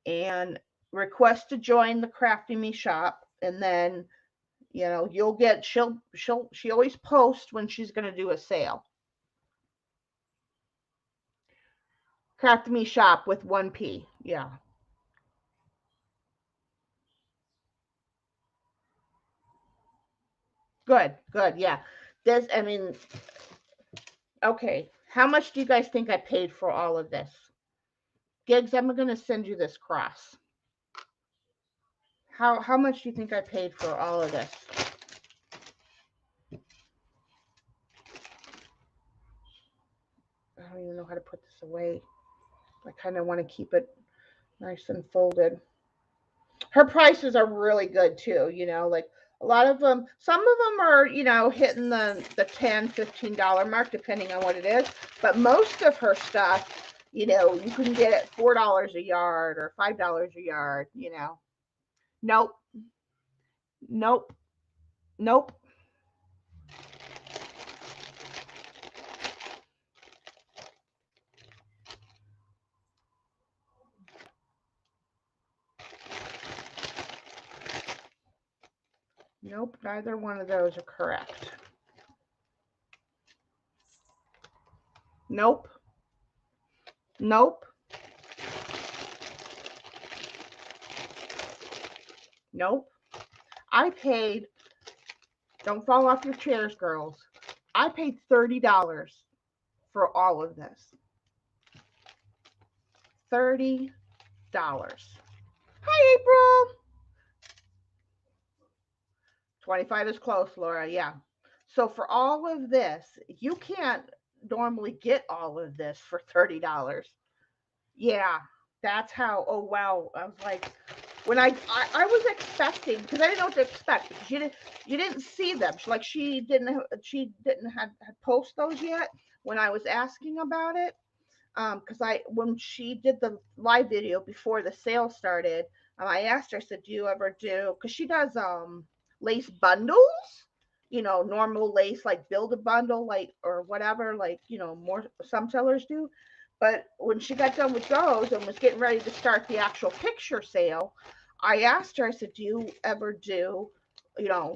and request to join the Crafty Me Shop, and then you'll get she always posts when she's going to do a sale. Crafty Me Shop with 1P. Yeah. Good, good. Yeah. I mean, okay. How much do you guys think I paid for all of this? Gigs, I'm going to send you this cross. How much do you think I paid for all of this? I don't even know how to put this away. I kind of want to keep it nice and folded. Her prices are really good too, like a lot of them, some of them are, hitting the $10-15 mark depending on what it is, but most of her stuff, you can get it $4 a yard or $5 a yard. Nope. Nope. Nope. Nope, neither one of those are correct. Nope. Nope. Nope. I paid, don't fall off your chairs, girls. I paid $30 for all of this. $30. Hi, April. 25 is close, Laura. Yeah. So for all of this, you can't normally get all of this for $30. Yeah, that's how. Oh wow, I was like, when I was expecting, because I didn't know what to expect, because you didn't see them. She didn't have post those yet when I was asking about it. Because when she did the live video before the sale started, I asked her, I said, do you ever do, because she does lace bundles, normal lace, like build a bundle, like, or whatever, like, more, some sellers do. But when she got done with those and was getting ready to start the actual picture sale, I asked her, I said, do you ever do,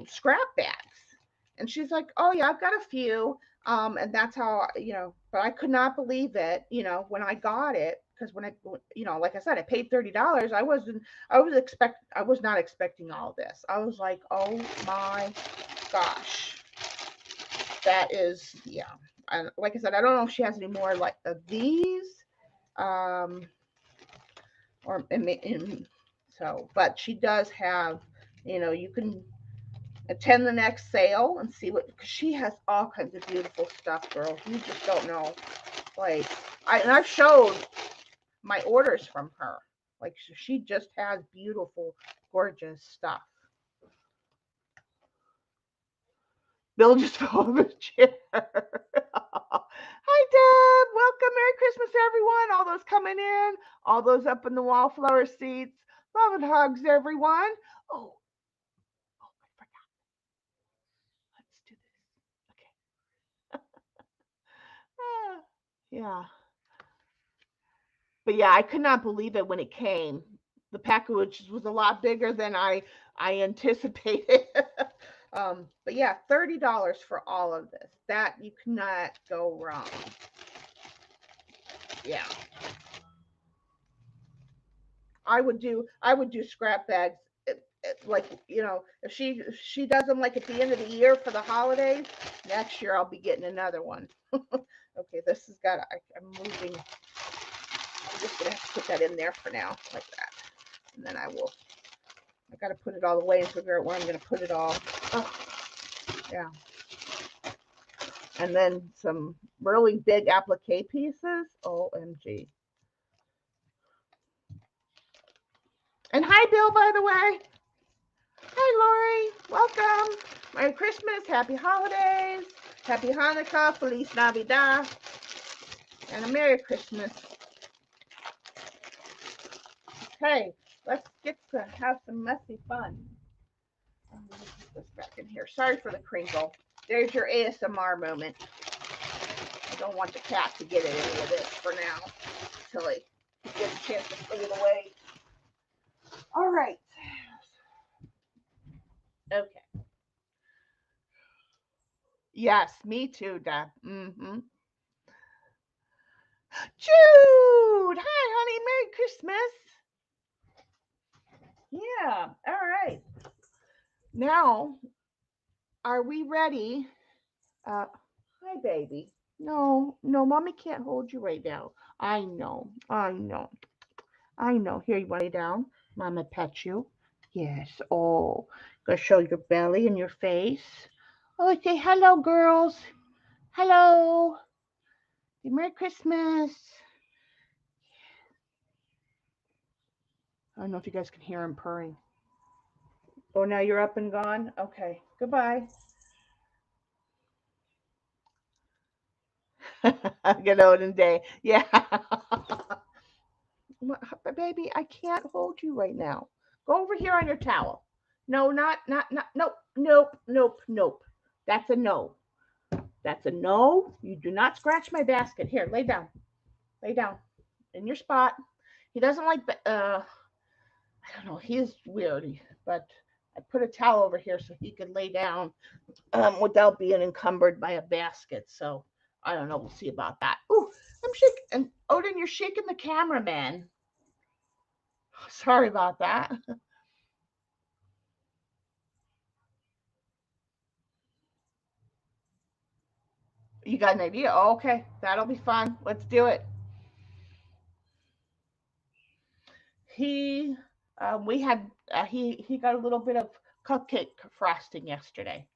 scrap bags? And she's like, oh yeah, I've got a few. And that's how, but I could not believe it, when I got it, because when like I said, I paid $30. I was not expecting all this. I was like, oh my gosh, that is, yeah. like I said, I don't know if she has any more like of these, um, or so, but she does have. You can attend the next sale and see what, because she has all kinds of beautiful stuff, girls. You just don't know. Like, I've showed my orders from her. Like, she just has beautiful, gorgeous stuff. Bill just fell off a chair. Hi, Deb. Welcome. Merry Christmas, everyone. All those coming in, all those up in the wallflower seats. Love and hugs, everyone. Oh, I forgot. Let's do this. Okay. Yeah. But yeah, I could not believe it when it came. The package was a lot bigger than I anticipated. But yeah, $30 for all of this. That you cannot go wrong. Yeah. I would do scrap bags. Like, if she does them like at the end of the year for the holidays, next year I'll be getting another one. Okay, this has got. I'm moving. I'm just gonna have to put that in there for now, like that, and then I will. I got to put it all away and figure out where I'm gonna put it all. Oh, yeah. And then some really big applique pieces. OMG. And hi, Bill, by the way. Hi, Lori. Welcome. Merry Christmas. Happy holidays. Happy Hanukkah. Feliz Navidad. And a Merry Christmas. Okay, let's get to have some messy fun. I'm going to put this back in here. Sorry for the crinkle. There's your ASMR moment. I don't want the cat to get any of this for now until he gets a chance to put it away. All right. Okay. Yes, me too, Deb. Mm-hmm. Jude! Hi, honey. Merry Christmas. Yeah. All right. Now, are we ready? Hi, baby. No, no, mommy can't hold you right now. I know. I know. I know. Here, you want to lay down? Mama pet you. Yes. Oh, gonna show your belly and your face. Oh, say hello, girls. Hello. Merry Christmas. I don't know if you guys can hear him purring. Oh, now you're up and gone? Okay. Goodbye. Good olden day. Yeah. Baby, I can't hold you right now. Go over here on your towel. No, not, nope, nope, nope, nope. That's a no. That's a no. You do not scratch my basket. Here, lay down in your spot. He doesn't like the, I don't know, he's weird, but I put a towel over here so he could lay down without being encumbered by a basket. So I don't know. We'll see about that. Ooh, I'm shaking. And Odin, you're shaking the camera, man. Sorry about that. You got an idea? Oh, okay, that'll be fun. Let's do it. He, we had he got a little bit of cupcake frosting yesterday.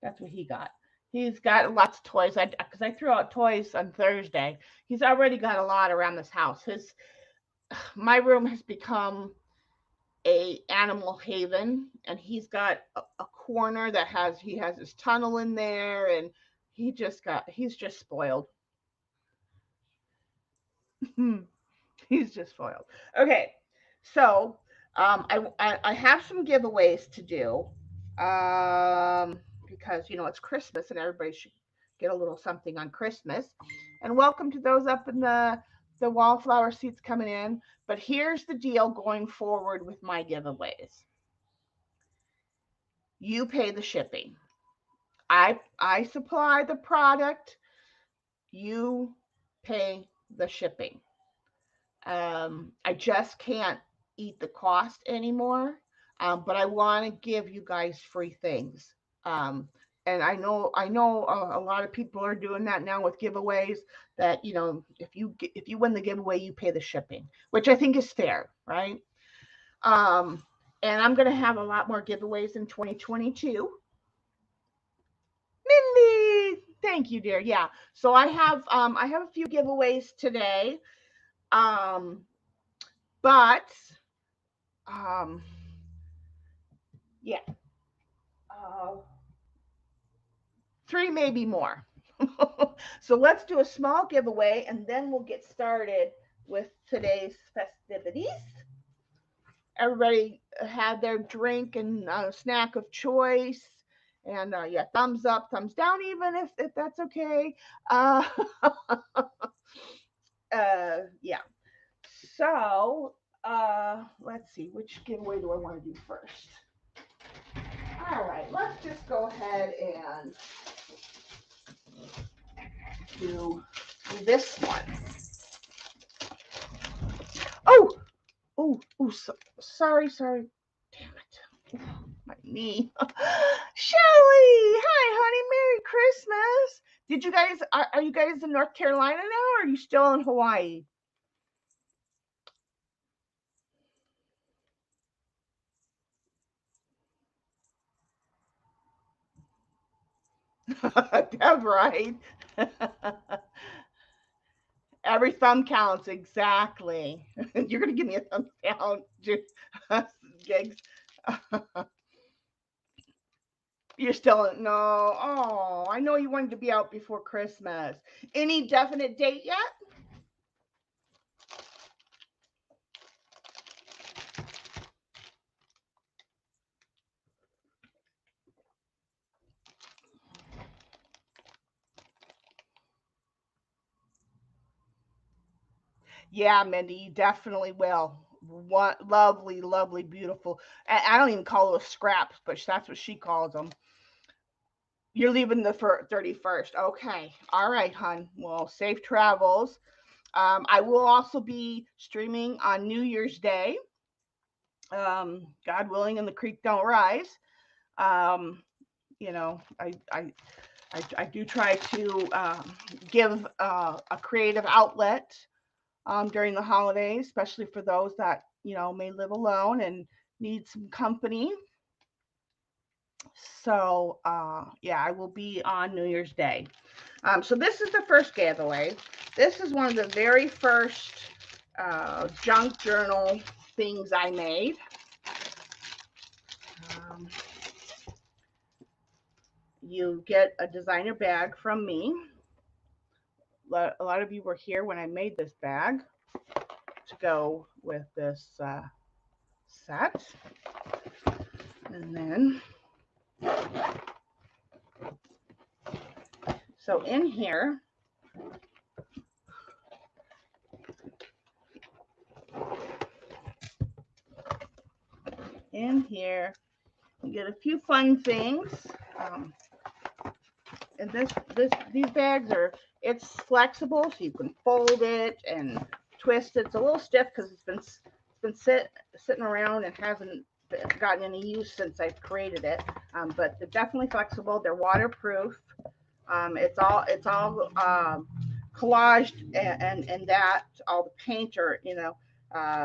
That's what he got. He's got lots of toys. Because I threw out toys on Thursday. He's already got a lot around this house. His My room has become a animal haven, and he's got a corner that he has his tunnel in there, and he's just spoiled. He's just spoiled. Okay, so I have some giveaways to do, because it's Christmas and everybody should get a little something on Christmas. And welcome to those up in the wallflower seats coming in. But here's the deal going forward with my giveaways. You pay the shipping. I supply the product. You pay the shipping. I just can't eat the cost anymore. But I want to give you guys free things. Um, And I know a lot of people are doing that now with giveaways. That if you win the giveaway, you pay the shipping, which I think is fair, right? Um, and I'm gonna have a lot more giveaways in 2022. Mindy, thank you, dear. Yeah, so I have a few giveaways today, um, but um, yeah, uh, three, maybe more. So let's do a small giveaway and then we'll get started with today's festivities. Everybody had their drink and snack of choice. And yeah, thumbs up, thumbs down, even if that's okay. Uh, yeah. So let's see, which giveaway do I want to do first? All right, let's just go ahead and do this one. Oh, sorry. Damn it. My knee. Shelly! Hi, honey. Merry Christmas. Did you guys, are you guys in North Carolina now or are you still in Hawaii? Deb, right? Every thumb counts, exactly. You're going to give me a thumbs down, gigs. You're still no. Oh, I know you wanted to be out before Christmas. Any definite date yet? Yeah, Mindy, you definitely will. What lovely, lovely, beautiful. I don't even call those scraps, but that's what she calls them. You're leaving the 31st. Okay. All right, hun. Well, safe travels. I will also be streaming on New Year's Day. God willing, and the creek don't rise. Um, you know, I do try to give a creative outlet during the holidays, especially for those that may live alone and need some company. So yeah, I will be on New Year's Day. So this is the first giveaway. This is one of the very first junk journal things I made. Um, you get a designer bag from me. A lot of you were here when I made this bag to go with this set. And then, so in here, you get a few fun things. Um, and these bags it's flexible, so you can fold it and twist it. It's a little stiff because it's been sitting around and hasn't gotten any use since I've created it. But they're definitely flexible. They're waterproof. It's all collaged and that all the paint are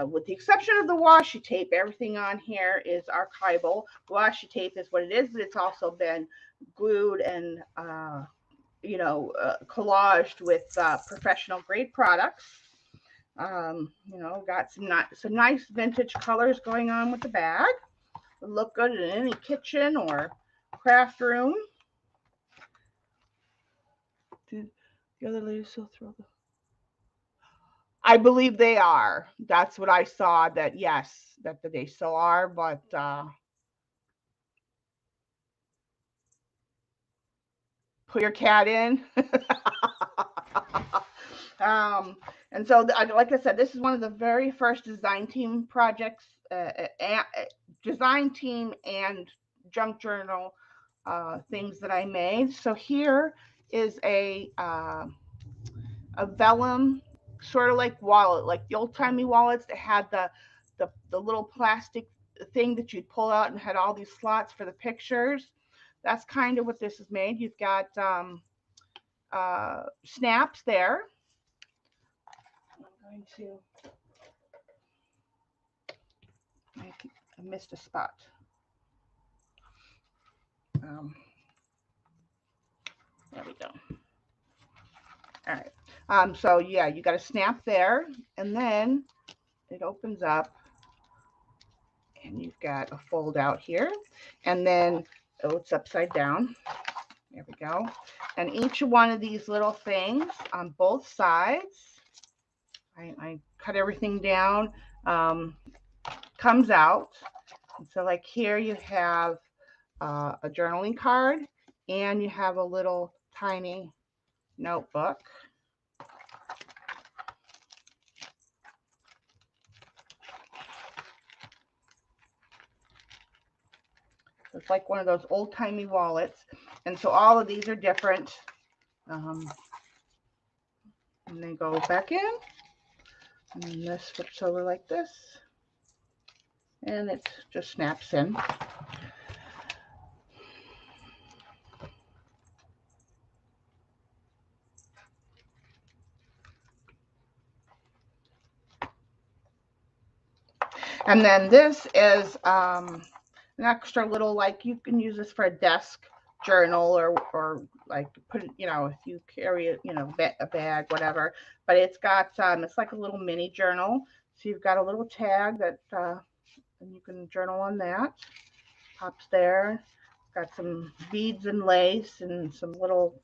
with the exception of the washi tape, everything on here is archival. Washi tape is what it is, but it's also been glued and collaged with professional grade products. Got some nice vintage colors going on with the bag. Would look good in any kitchen or craft room. Do the other ladies still throw the? I believe they are. That's what I saw. That yes, that they still are. But put your cat in. um, and so, like I said, this is one of the very first design team projects, design team and junk journal things that I made. So here is a vellum, sort of like wallet, like the old timey wallets that had the little plastic thing that you'd pull out and had all these slots for the pictures. that's kind of what this is made. You've got snaps there. I'm going to, I missed a spot. Um, there we go. All right. So yeah, you got a snap there, and then it opens up, and you've got a fold out here, and then oh, it's upside down. There we go. And each one of these little things on both sides, I cut everything down, comes out. And so like here you have a journaling card, and you have a little tiny notebook. It's like one of those old-timey wallets. And so all of these are different. And they go back in. And then this flips over like this. And it just snaps in. And then this is an extra little, like you can use this for a desk journal or like put it, you know, if you carry it, you know, a bag, whatever. But it's got, it's like a little mini journal. So you've got a little tag that, and you can journal on that. Pops there. Got some beads and lace and some little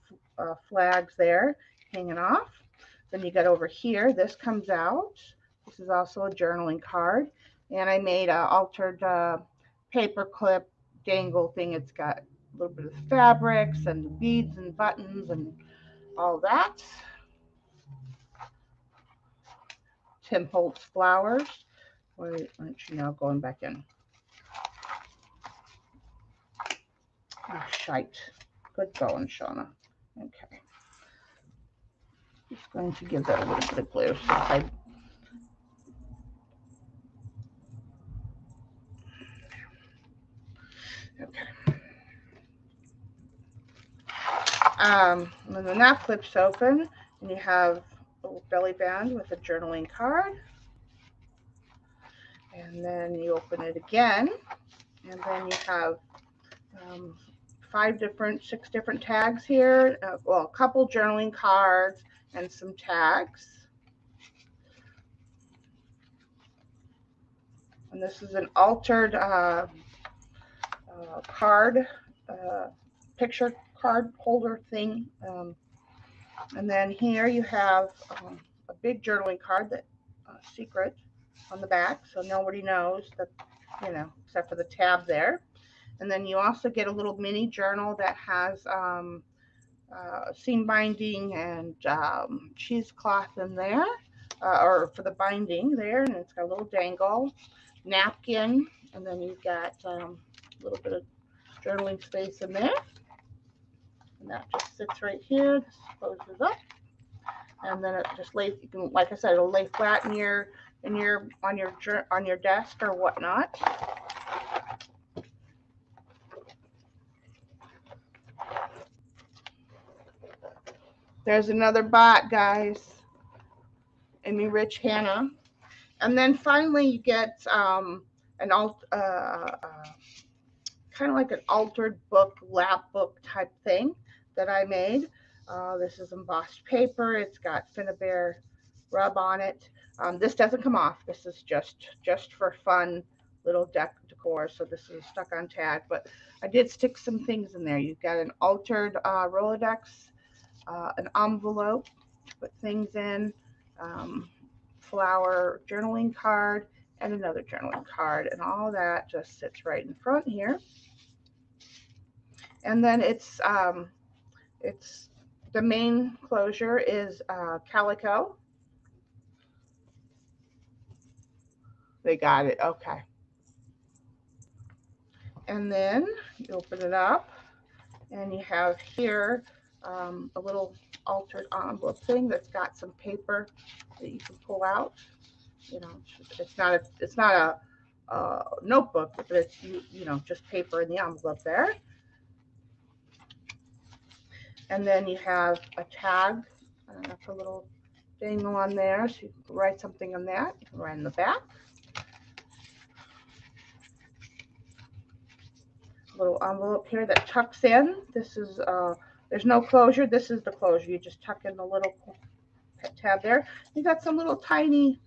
flags there hanging off. Then you got over here, this comes out. This is also a journaling card. And I made an altered paper clip dangle thing. It's got a little bit of fabrics and beads and buttons and all that. Tim Holtz flowers. Wait, aren't you now going back in? Oh, shite. Good going, Shauna. Okay. Just going to give that a little bit of glue. Okay. And then that flips open, and you have a little belly band with a journaling card. And then you open it again, and then you have 6 different tags here. Well, a couple journaling cards and some tags. And this is an altered card, picture card holder thing. And then here you have a big journaling card that secret on the back, so nobody knows that, you know, except for the tab there. And then you also get a little mini journal that has seam binding and cheesecloth in there, or for the binding there, and it's got a little dangle, napkin, and then you've got a little bit of journaling space in there. And that just sits right here, just closes up. And then it just lays, you can, like I said, it'll lay flat on your desk or whatnot. There's another bot, guys. Amy Rich Hannah. And then finally you get an kind of like an altered book, lap book type thing that I made. This is embossed paper. It's got Finnabair rub on it. This doesn't come off. This is just for fun, little decor. So this is stuck on tag, but I did stick some things in there. You've got an altered Rolodex, an envelope to put things in, flower journaling card, and another journaling card, and all that just sits right in front here. And then it's the main closure is calico. They got it. Okay. And then you open it up, and you have here a little altered envelope thing that's got some paper that you can pull out. You know, it's not a notebook, but it's you know, just paper in the envelope there. And then you have a tag, a little dangle on there, so you can write something on that. You can write in the back. A little envelope here that tucks in. This is there's no closure. This is the closure. You just tuck in the little tab there. You got some little tiny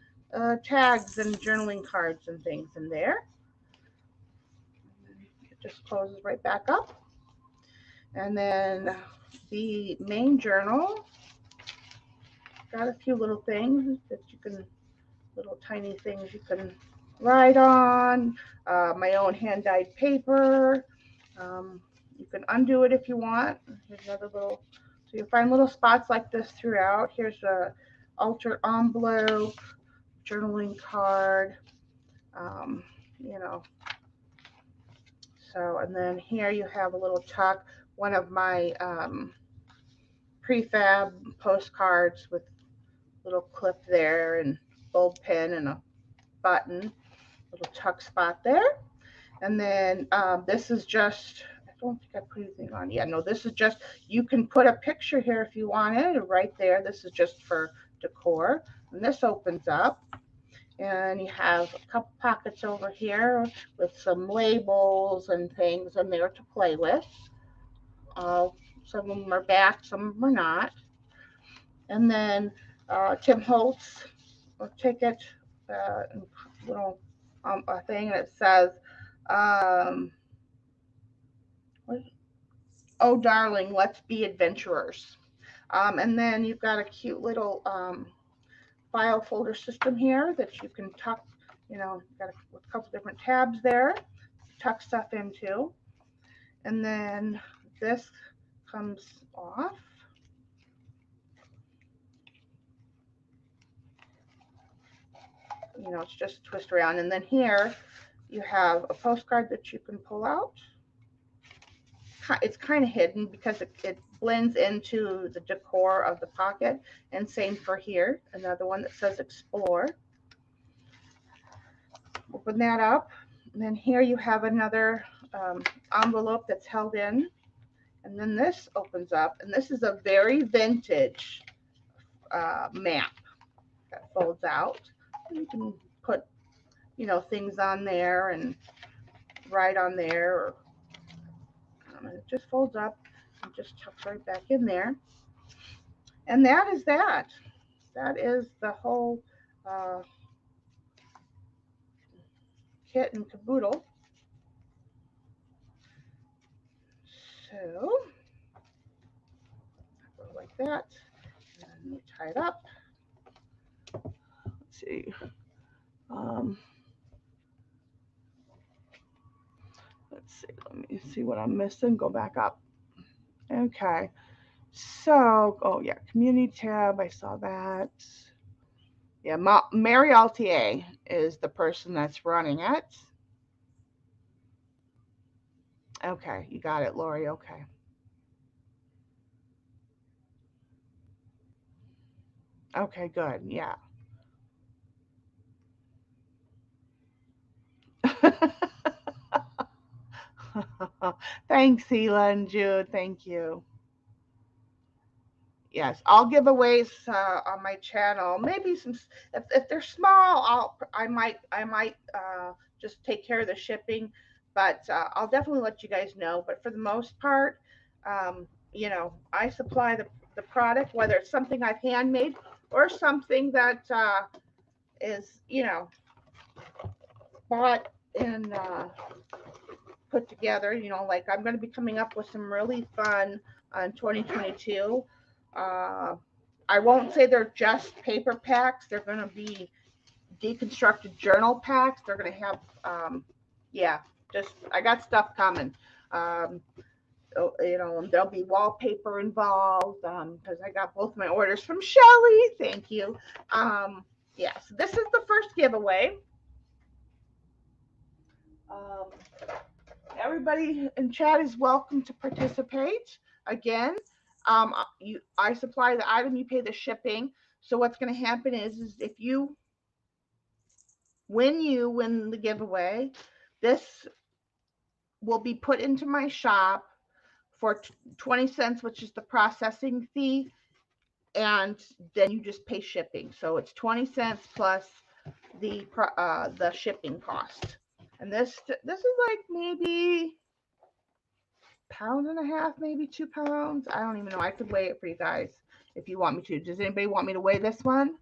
tags and journaling cards and things in there. It just closes right back up. And then the main journal got a few little things that you can, little tiny things you can write on. My own hand-dyed paper. You can undo it if you want. Here's another little, so you'll find little spots like this throughout. Here's a altered envelope, journaling card, you know. So, and then here you have a little tuck, one of my prefab postcards with little clip there and gold pin and a button, little tuck spot there. And then this is just, I don't think I put anything on yet. No, this is just, you can put a picture here if you wanted, right there. This is just for decor. And this opens up. And you have a couple pockets over here with some labels and things in there to play with. Some of them are back, some of them are not. And then Tim Holtz ticket, little a thing that says, "Oh darling, let's be adventurers." And then you've got a cute little file folder system here that you can tuck. You know, got a couple different tabs there, tuck stuff into. And then this comes off. You know, it's just twist around. And then here you have a postcard that you can pull out. It's kind of hidden because it blends into the decor of the pocket. And same for here, another one that says explore. Open that up. And then here you have another envelope that's held in. And then this opens up. And this is a very vintage map that folds out. You can put, you know, things on there and write on there. Or, it just folds up and just tucks right back in there. And that is that. That is the whole kit and caboodle. So, go like that. And we tie it up. Let's see. Let's see. Let me see what I'm missing. Go back up. Okay. So, oh yeah, community tab. I saw that. Yeah, Mary Altier is the person that's running it. Okay, you got it, Lori. Okay. Okay, good. Yeah. Thanks, Hila and Jude. Thank you. Yes, I'll giveaways on my channel. Maybe some, if they're small, I might just take care of the shipping, but I'll definitely let you guys know. But for the most part, you know, I supply the product, whether it's something I've handmade or something that is, you know, bought and put together. You know, like I'm going to be coming up with some really fun on 2022. I won't say they're just paper packs. They're going to be deconstructed journal packs. They're going to have, yeah, just I got stuff coming. You know, there'll be wallpaper involved because I got both my orders from Shelly. Thank you. Yeah, so this is the first giveaway. Everybody in chat is welcome to participate. Again, I supply the item, you pay the shipping. So what's going to happen is if you win the giveaway, this will be put into my shop for 20 cents, which is the processing fee, and then you just pay shipping. So it's 20 cents plus the shipping cost. And this is like maybe pound and a half, maybe 2 pounds. I don't even know. I could weigh it for you guys if you want me to. Does anybody want me to weigh this one?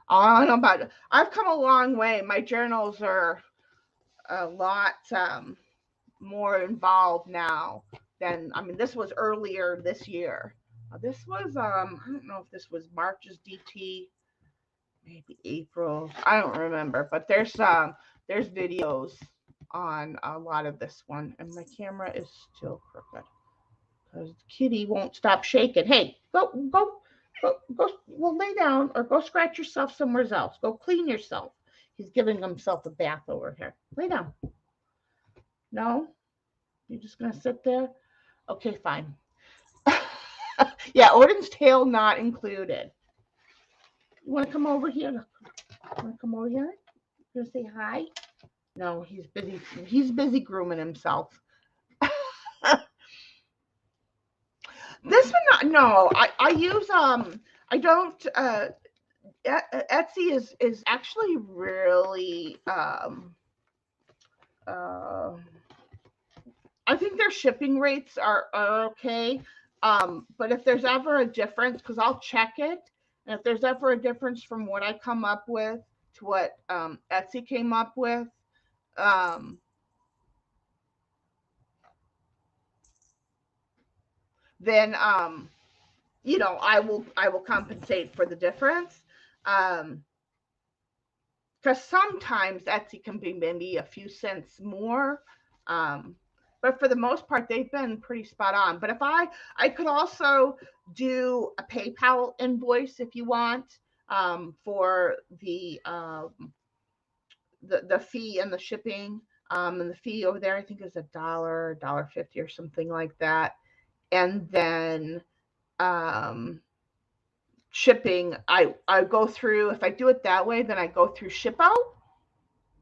I don't know about it. I've come a long way. My journals are a lot more involved now than, I mean, this was earlier this year. This was I don't know if this was March's DT, maybe April. I don't remember, but there's videos on a lot of this one, and my camera is still crooked because Kitty won't stop shaking. Hey, go, well, lay down or go scratch yourself somewhere else. Go clean yourself. He's giving himself a bath over here. Lay down. No? You're just going to sit there? Okay, fine. Yeah, Odin's tail not included. You want to come over here? You want to come over here? You want to say hi? No, he's busy. He's busy grooming himself. This one, no. I use I don't. Etsy is actually really I think their shipping rates are okay. But if there's ever a difference, because I'll check it, and if there's ever a difference from what I come up with to what Etsy came up with, then you know, I will compensate for the difference. Because sometimes Etsy can be maybe a few cents more. But for the most part, they've been pretty spot on. But if I could also do a PayPal invoice if you want, for the fee and the shipping. And the fee over there, I think, is $1.50 or something like that. And then shipping, I go through, if I do it that way, then I go through Shippo.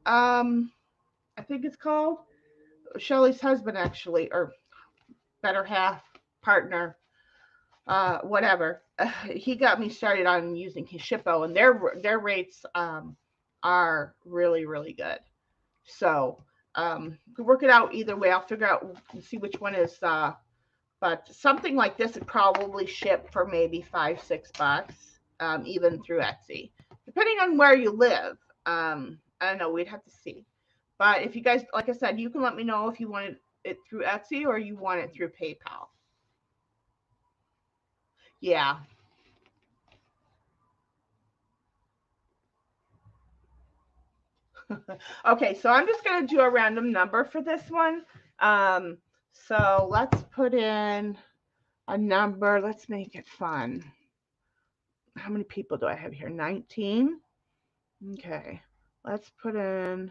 I think it's called. Shelly's husband, actually, or better half, partner, whatever. He got me started on using his Shippo, and their rates are really, really good. So could work it out either way. I'll figure out and see which one is. But something like this would probably ship for maybe $5-6, even through Etsy, depending on where you live. I don't know. We'd have to see. But if you guys, like I said, you can let me know if you want it through Etsy or you want it through PayPal. Yeah. Okay, so I'm just going to do a random number for this one. So let's put in a number. Let's make it fun. How many people do I have here? 19. Okay, let's put in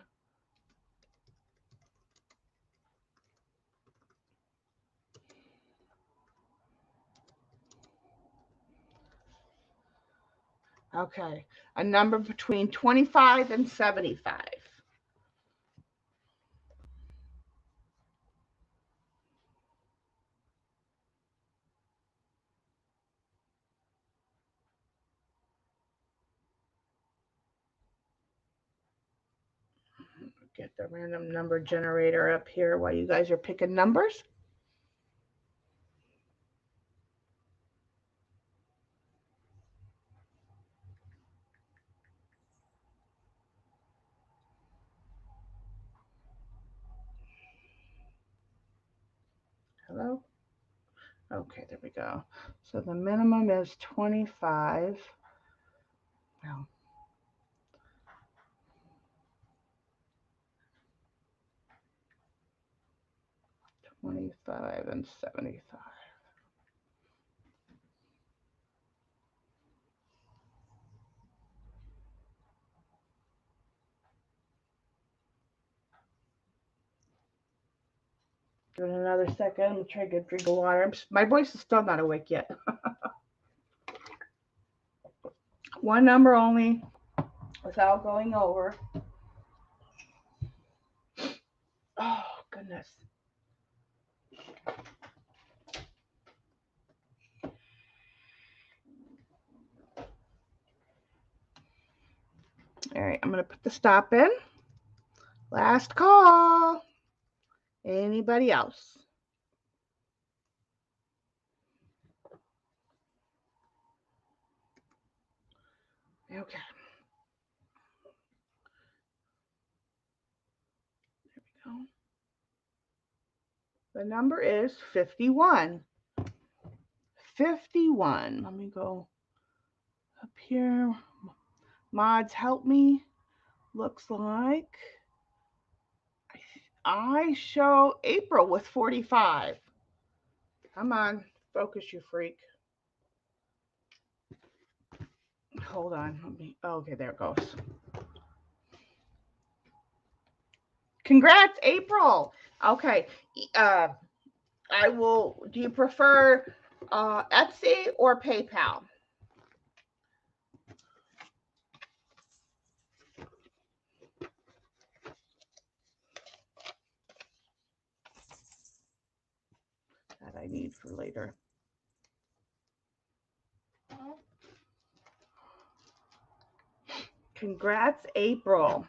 okay, a number between 25 and 75. Get the random number generator up here while you guys are picking numbers. Hello? Okay, there we go. So the minimum is 25. Well, 25 and 75. Give it another second. I'm going to try to get a drink of water. My voice is still not awake yet. One number only without going over. Oh, goodness. All right, I'm going to put the stop in. Last call. Anybody else? Okay. There we go. The number is 51. 51. Let me go up here. Mods, help me. Looks like I show April with 45. Come on, focus, you freak. Hold on. Let me. Oh, okay, there it goes. Congrats, April. Okay. I will. Do you prefer Etsy or PayPal? That I need for later. Congrats, April.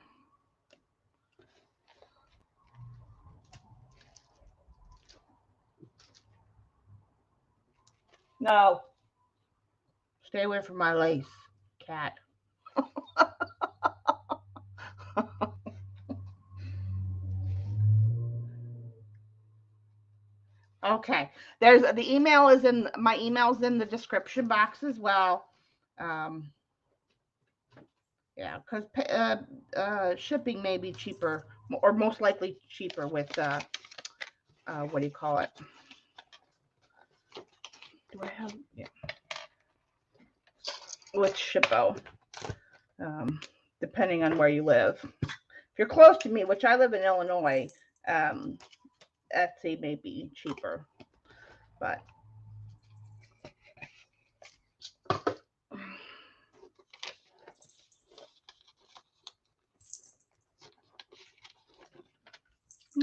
No. Stay away from my lace, cat. Okay. There's the email is in my email's in the description box as well. Yeah, because shipping may be cheaper, or most likely cheaper with what do you call it? Do I have with Shippo? Depending on where you live. If you're close to me, which I live in Illinois, Etsy may be cheaper, but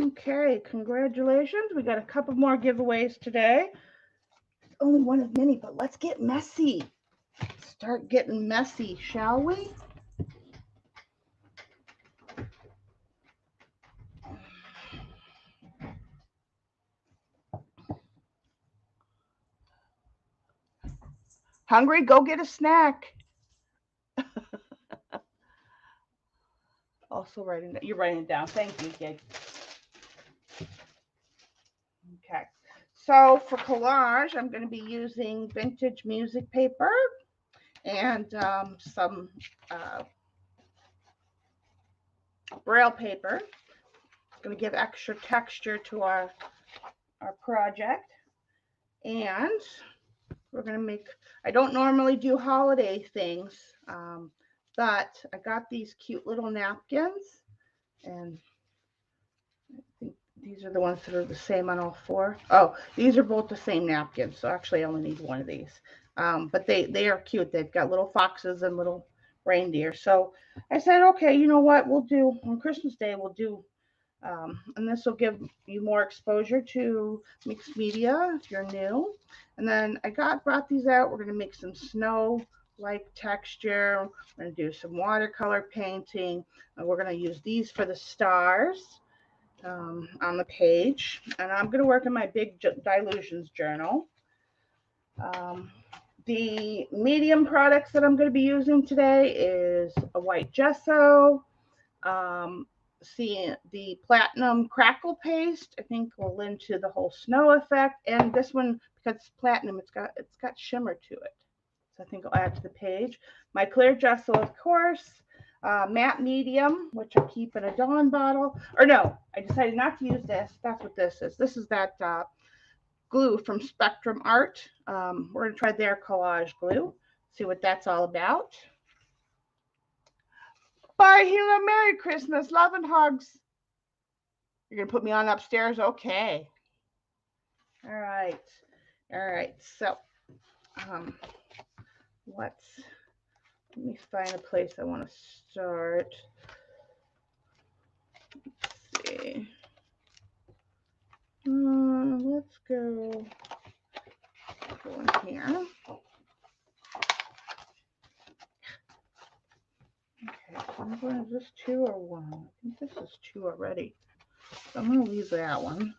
okay, congratulations. We got a couple more giveaways today. It's only one of many, but let's get messy. Start getting messy, shall we? Hungry? Go get a snack. Also writing that. You're writing it down. Thank you, Gig. Okay. So for collage, I'm going to be using vintage music paper and some braille paper. It's going to give extra texture to our project. And we're going to make, I don't normally do holiday things, but I got these cute little napkins, and I think these are the ones that are the same on all four. Oh, these are both the same napkins, so actually I only need one of these. But they are cute. They've got little foxes and little reindeer. So I said, okay, you know what? We'll do, on Christmas Day, we'll do, and this will give you more exposure to mixed media if you're new. And then I brought these out. We're going to make some snow-like texture. We're going to do some watercolor painting. And we're going to use these for the stars on the page. And I'm going to work in my big Dilutions journal. The medium products that I'm going to be using today is a white gesso, see the platinum crackle paste. I think will lend to the whole snow effect, and this one, because it's platinum, it's got shimmer to it, so I think I'll add to the page. My clear gesso, of course, matte medium, which I keep in a Dawn bottle, or no, I decided not to use this. That's what this is. This is that glue from Spectrum Art. We're going to try their collage glue, see what that's all about. Bye, Hila. Merry Christmas. Love and hugs. You're going to put me on upstairs? Okay. All right. All right. So, let me find a place I want to start. Let's see. let's go in here. Okay, so I'm going, is this 2 or 1? I think this is 2 already. So I'm going to leave that one.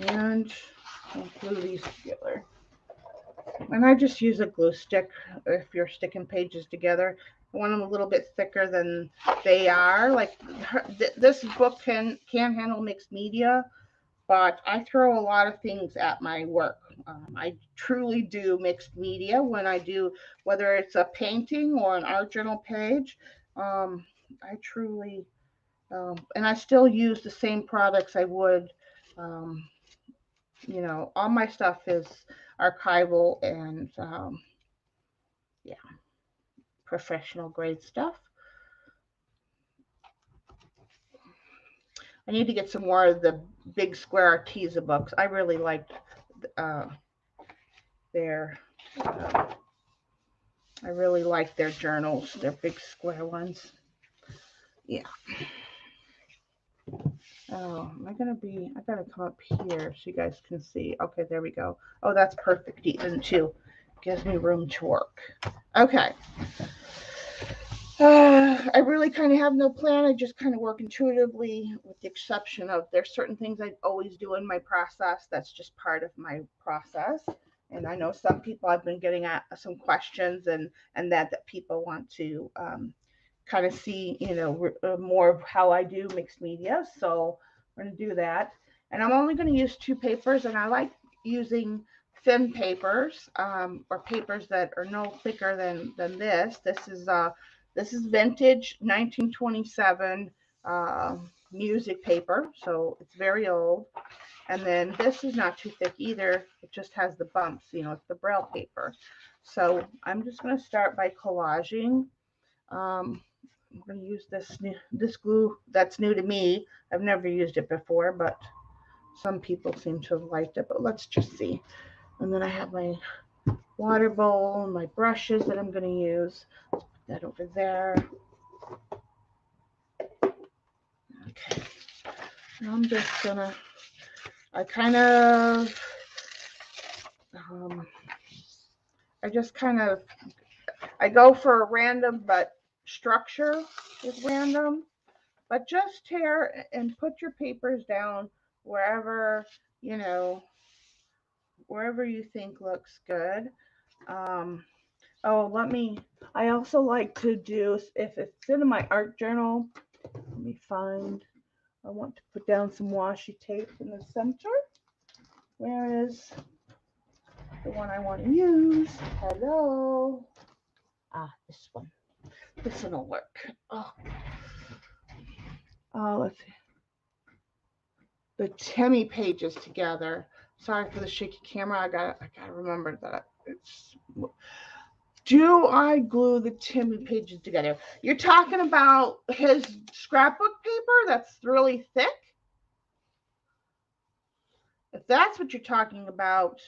And I'll glue these together. And I just use a glue stick if you're sticking pages together. I want them a little bit thicker than they are. Like this book can handle mixed media, but I throw a lot of things at my work. I truly do mixed media when I do, whether it's a painting or an art journal page. I truly, and I still use the same products I would. You know, all my stuff is archival and yeah, professional grade stuff. I need to get some more of the big square Arteza books. I really liked their I really like their journals, their big square ones. Yeah. Oh, am I gonna be? I gotta come up here so you guys can see. Okay, there we go. Oh, that's perfect even too. Gives me room to work. Okay. I really kind of have no plan. I just kind of work intuitively, with the exception of there's certain things I always do in my process. That's just part of my process. And I know some people I've been getting at some questions and that people want to kind of see, you know, more of how I do mixed media. So I'm going to do that. And I'm only going to use 2 papers, and I like using thin papers or papers that are no thicker than this. This is vintage 1927 music paper, so it's very old. And then this is not too thick either. It just has the bumps, you know, it's the Braille paper. So I'm just going to start by collaging. I'm going to use this glue that's new to me. I've never used it before, but some people seem to have liked it. But let's just see. And then I have my water bowl and my brushes that I'm going to use. Let's put that over there. Okay. And I'm just going to, I kind of, I go for a random, but structure is random. But just tear and put your papers down wherever, you know, wherever you think looks good. I also like to do, if it's in my art journal, let me find, I want to put down some washi tape in the center. Where is the one I want to use? Hello. This one. This one will work. Let's see. The Timmy pages together. Sorry for the shaky camera. I gotta remember that it's. Do I glue the Timmy pages together? You're talking about his scrapbook paper that's really thick? If that's what you're talking about,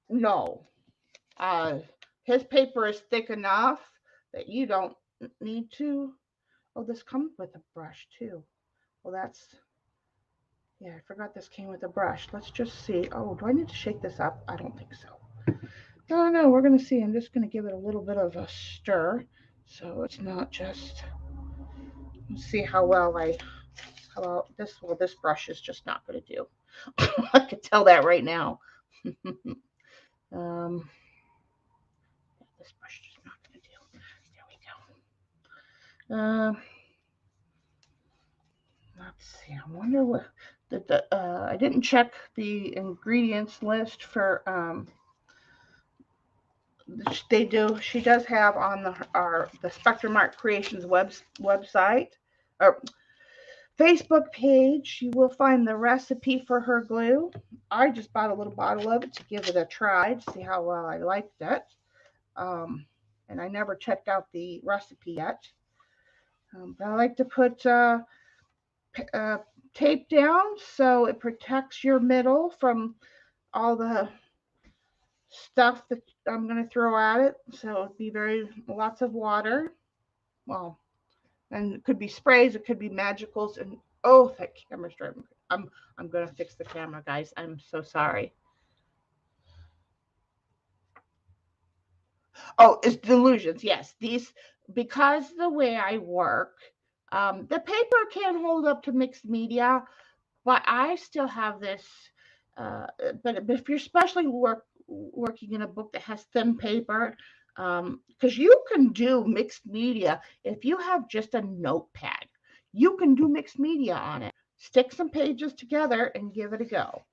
no. His paper is thick enough that you don't need to. Oh, this comes with a brush too. Well, yeah, I forgot this came with a brush. Let's just see. Oh, do I need to shake this up? I don't think so. No, we're going to see. I'm just going to give it a little bit of a stir so it's not just, let's see how well this brush is just not going to do. I can tell that right now. This brush is not going to do. There we go. Let's see. I wonder what I didn't check the ingredients list for they do. She does have on the Spectrum Art Creations website or Facebook page. You will find the recipe for her glue. I just bought a little bottle of it to give it a try to see how well I liked it. And I never checked out the recipe yet. But I like to put tape down so it protects your middle from all the stuff that I'm going to throw at it. So it'd be lots of water. Well, and it could be sprays, it could be magicals, and oh, that camera's driving me. I'm gonna fix the camera, guys. I'm so sorry. Oh, it's delusions. Yes, these, because the way I work, the paper can hold up to mixed media, but I still have this. But if you're especially working in a book that has thin paper, because you can do mixed media if you have just a notepad, you can do mixed media on it. Stick some pages together and give it a go.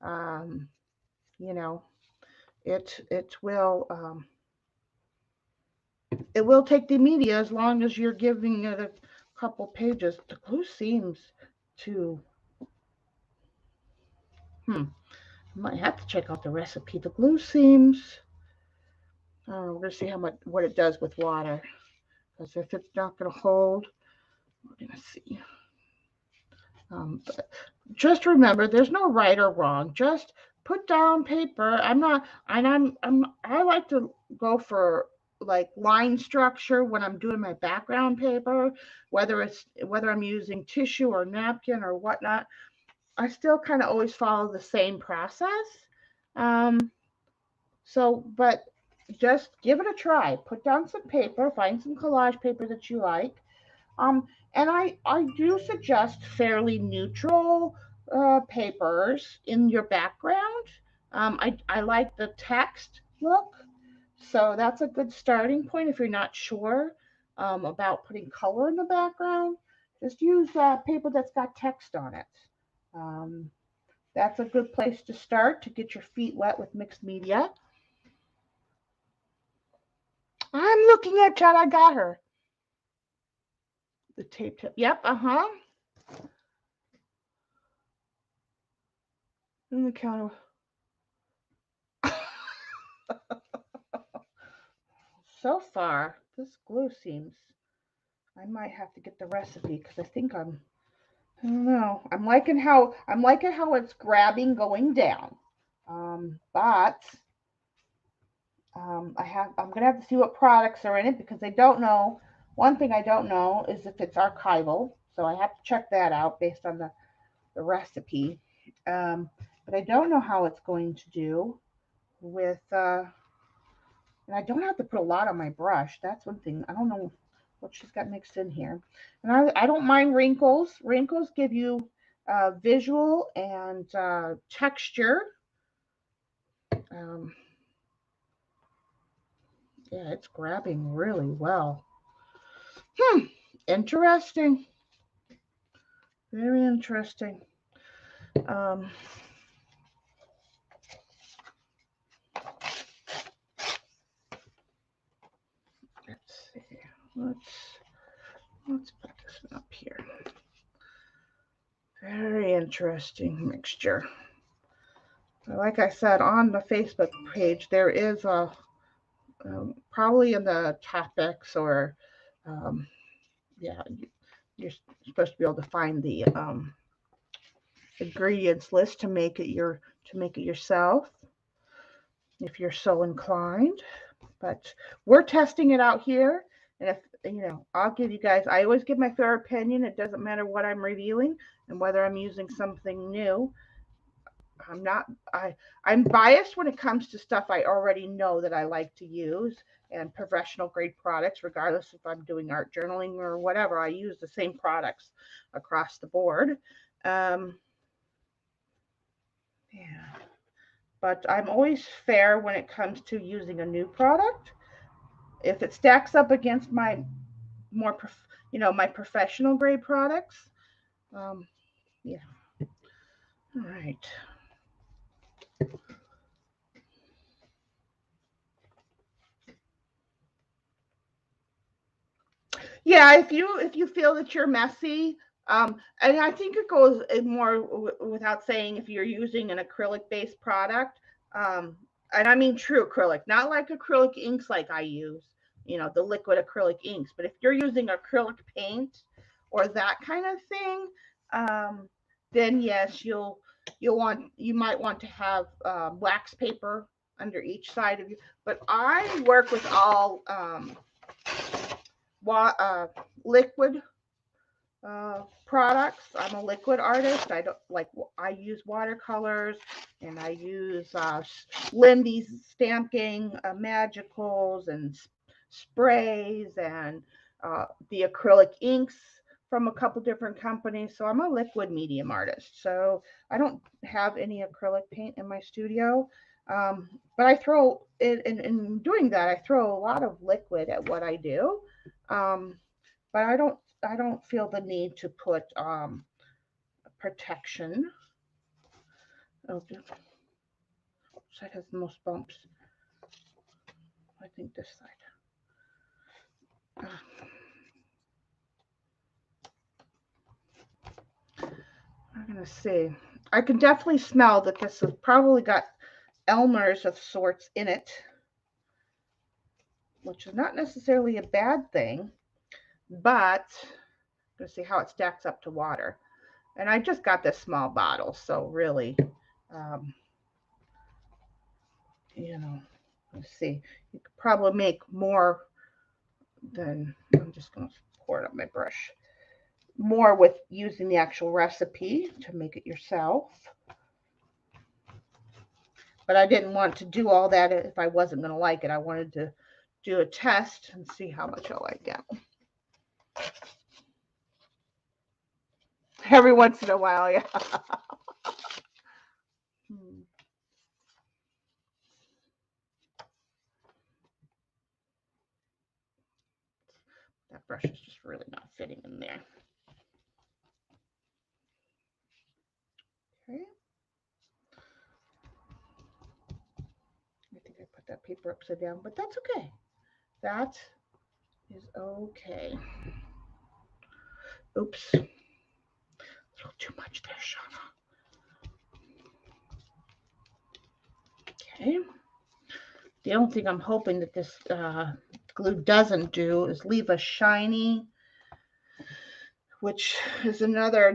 Um, you know, it will take the media as long as you're giving it a couple pages. The glue seems to. Might have to check out the recipe. The glue seems. We're gonna see how much what it does with water. Because if it's not gonna hold, we're gonna see. But just remember, there's no right or wrong. Just put down paper. I'm not, and I like to go for like line structure when I'm doing my background paper, whether I'm using tissue or napkin or whatnot. I still kind of always follow the same process. Um, but just give it a try. Put down some paper, find some collage paper that you like. And I do suggest fairly neutral papers in your background. I like the text look, so that's a good starting point if you're not sure about putting color in the background. Just use paper that's got text on it. Um, that's a good place to start to get your feet wet with mixed media. I'm looking at Chad. I got her. The tape tip. Yep. Uh huh. In the counter. So far, this glue seems. I might have to get the recipe because I think I don't know. I'm liking how it's grabbing going down. But I'm gonna have to see what products are in it because I don't know. One thing I don't know is if it's archival, so I have to check that out based on the recipe. But I don't know how it's going to do with and I don't have to put a lot on my brush. That's one thing. I don't know what she's got mixed in here. And I don't mind wrinkles. Wrinkles give you visual and texture. Um, yeah, it's grabbing really well. Interesting. Very interesting. Um, let's see. Let's put this one up here. Very interesting mixture. Like I said on the Facebook page, there is a probably in the topics or um, yeah, you're supposed to be able to find the ingredients list to make it yourself if you're so inclined. But we're testing it out here, and if I'll give you guys. I always give my fair opinion. It doesn't matter what I'm reviewing and whether I'm using something new. I'm not I'm biased when it comes to stuff I already know that I like to use and professional grade products, regardless if I'm doing art journaling or whatever. I use the same products across the board. Um, yeah, but I'm always fair when it comes to using a new product. If it stacks up against my more, my professional grade products, um, yeah. All right. Yeah, if you feel that you're messy, and I think it goes more without saying if you're using an acrylic based product, um, and I mean true acrylic, not like acrylic inks like I use, the liquid acrylic inks. But if you're using acrylic paint or that kind of thing, um, then yes, you might want to have wax paper under each side of you. But I work with all wa- uh, liquid products. I'm a liquid artist. I don't like. I use watercolors, and I use Lindy's stamping, magicals, and sprays, and the acrylic inks from a couple different companies. So I'm a liquid medium artist. So I don't have any acrylic paint in my studio. But I throw in doing that. I throw a lot of liquid at what I do. Um, but I don't feel the need to put protection. Oh, this side has the most bumps. I think this side. I'm gonna see. I can definitely smell that this has probably got Elmer's of sorts in it, which is not necessarily a bad thing, but I'm gonna see how it stacks up to water. And I just got this small bottle, so really, um, let's see. You could probably make more than, I'm just gonna pour it up my brush. More with using the actual recipe to make it yourself. But I didn't want to do all that if I wasn't going to like it. I wanted to do a test and see how much I like it. Every once in a while, yeah. That brush is just really not fitting in there. Okay. I think I put that paper upside down, but that's okay. That is okay. Oops. A little too much there, Shauna. Okay. The only thing I'm hoping that this glue doesn't do is leave a shiny, which is another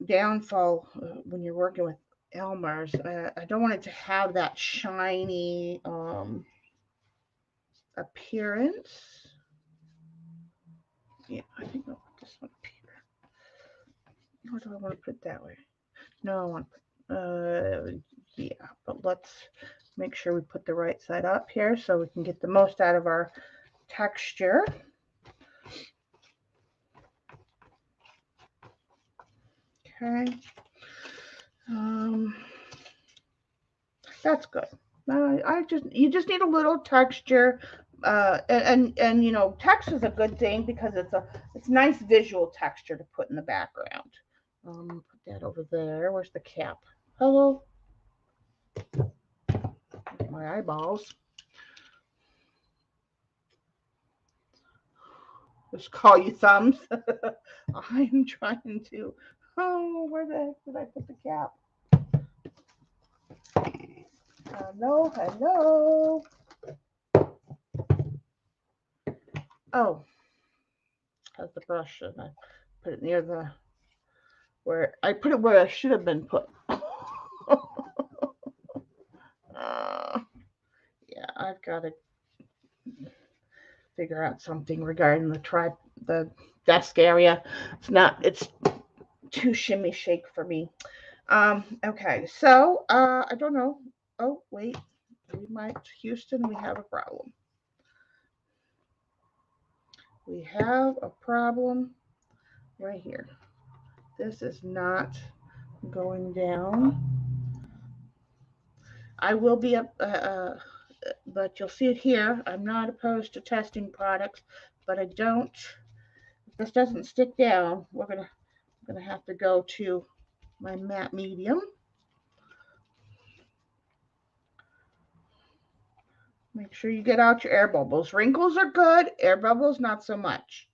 downfall when you're working with Elmer's. I don't want it to have that shiny appearance. Yeah, I think I'll put this one up here. Or do I want to put it that way? No, I want to yeah, but let's make sure we put the right side up here so we can get the most out of our texture. Okay. That's good. You just need a little texture, and text is a good thing because it's nice visual texture to put in the background. Put that over there. Where's the cap? Hello, my eyeballs. Just call you thumbs. I'm trying to. Oh, where the heck did I put the cap? Hello, hello. Oh, has the brush and I put it near the where I put it where I should have been put. Yeah, I've got to figure out something regarding the desk area. It's too shimmy shake for me. Okay, so I don't know. Oh wait, Houston, we have a problem. We have a problem right here. This is not going down. I will be up, but you'll see it here. I'm not opposed to testing products, but I don't. If this doesn't stick down, we're gonna have to go to my matte medium. Make sure you get out your air bubbles. Wrinkles are good, air bubbles not so much.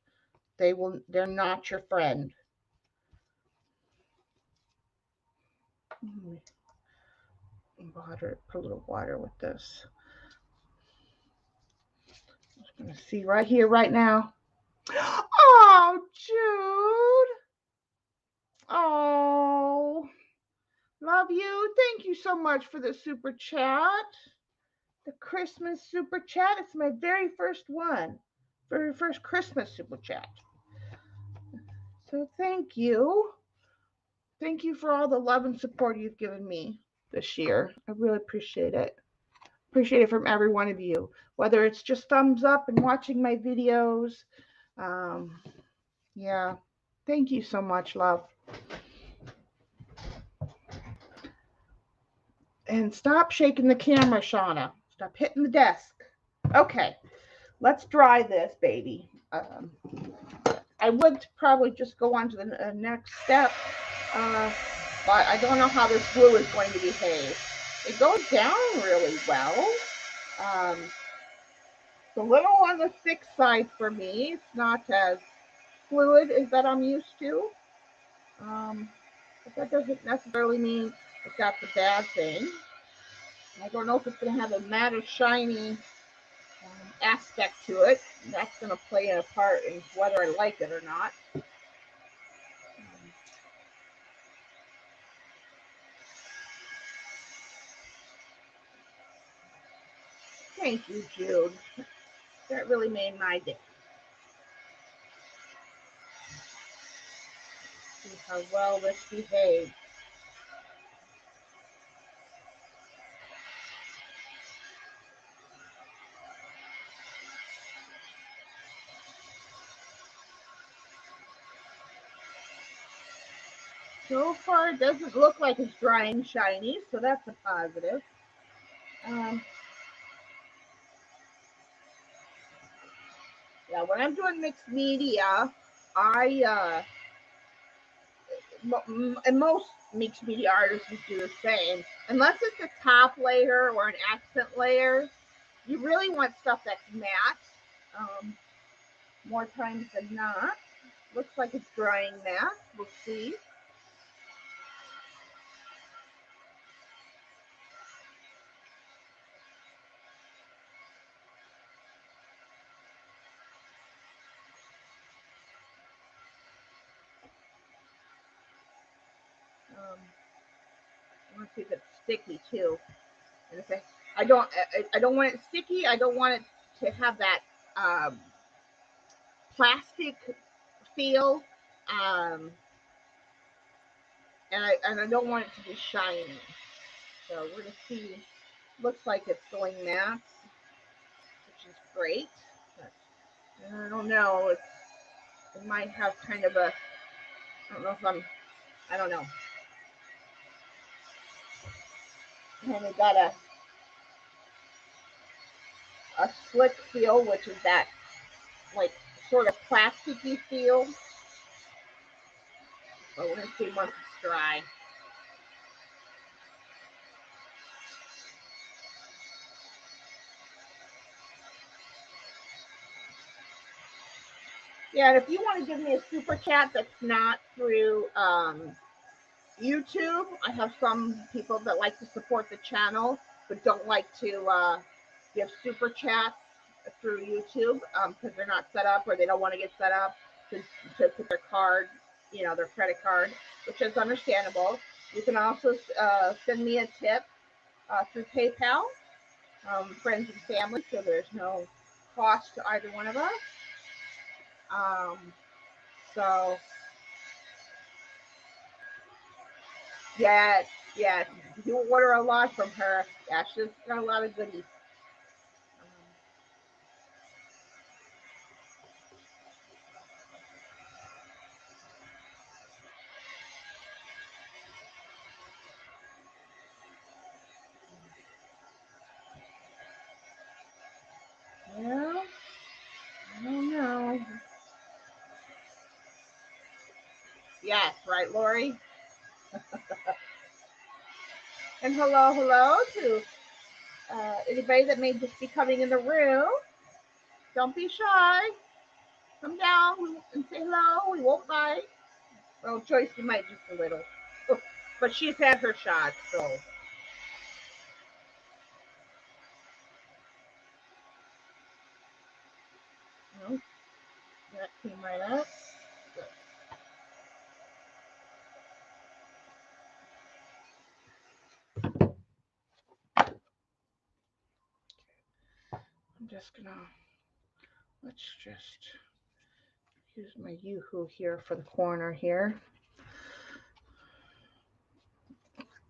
They're not your friend. Water, put a little water with this. I'm just gonna see right here, right now. Oh, Jude. Oh, love you. Thank you so much for the super chat. The Christmas super chat. It's my very first one. Very first Christmas super chat. So thank you. Thank you for all the love and support you've given me this year. I really appreciate it. Appreciate it from every one of you. Whether it's just thumbs up and watching my videos. Um, yeah. Thank you so much, love. And stop shaking the camera, Shauna. Stop hitting the desk. Okay, let's dry this, baby. I would probably just go on to the next step, but I don't know how this glue is going to behave. It goes down really well. Um, it's a little on the thick side for me. It's not as fluid as that I'm used to. But that doesn't necessarily mean that that's a bad thing. I don't know if it's going to have a matte shiny aspect to it. That's going to play a part in whether I like it or not. Thank you, Jude. That really made my day. See how well this behaves. So far, it doesn't look like it's dry and shiny, so that's a positive. Yeah, when I'm doing mixed media, I and most mixed media artists do the same. Unless it's a top layer or an accent layer, you really want stuff that's matte. More times than not. Looks like it's drying matte. We'll see. I want to see if it's sticky too. And if I don't want it sticky. I don't want it to have that um, plastic feel, um, and I don't want it to be shiny. So we're gonna see. Looks like it's going matte, which is great. But I don't know. It might have kind of a. I don't know if I'm. I don't know. Kind of got a slick feel, which is that like sort of plasticky feel. But we're gonna see once it's dry. Yeah, and if you want to give me a super chat that's not through YouTube, I have some people that like to support the channel but don't like to give super chats through YouTube because they're not set up or they don't want to get set up to put their card, their credit card, which is understandable. You can also send me a tip through PayPal, friends and family, so there's no cost to either one of us. Um, so yes, yes, you order a lot from her. Yeah, she's got a lot of goodies. Well, I don't know. Yes, right, Lori. And hello to anybody that may just be coming in the room. Don't be shy. Come down and say hello. We won't bite. Well, Joyce, you might just a little, but she's had her shot, so. No, that came right up. I'm just gonna let's just use my Yoo-hoo here for the corner here.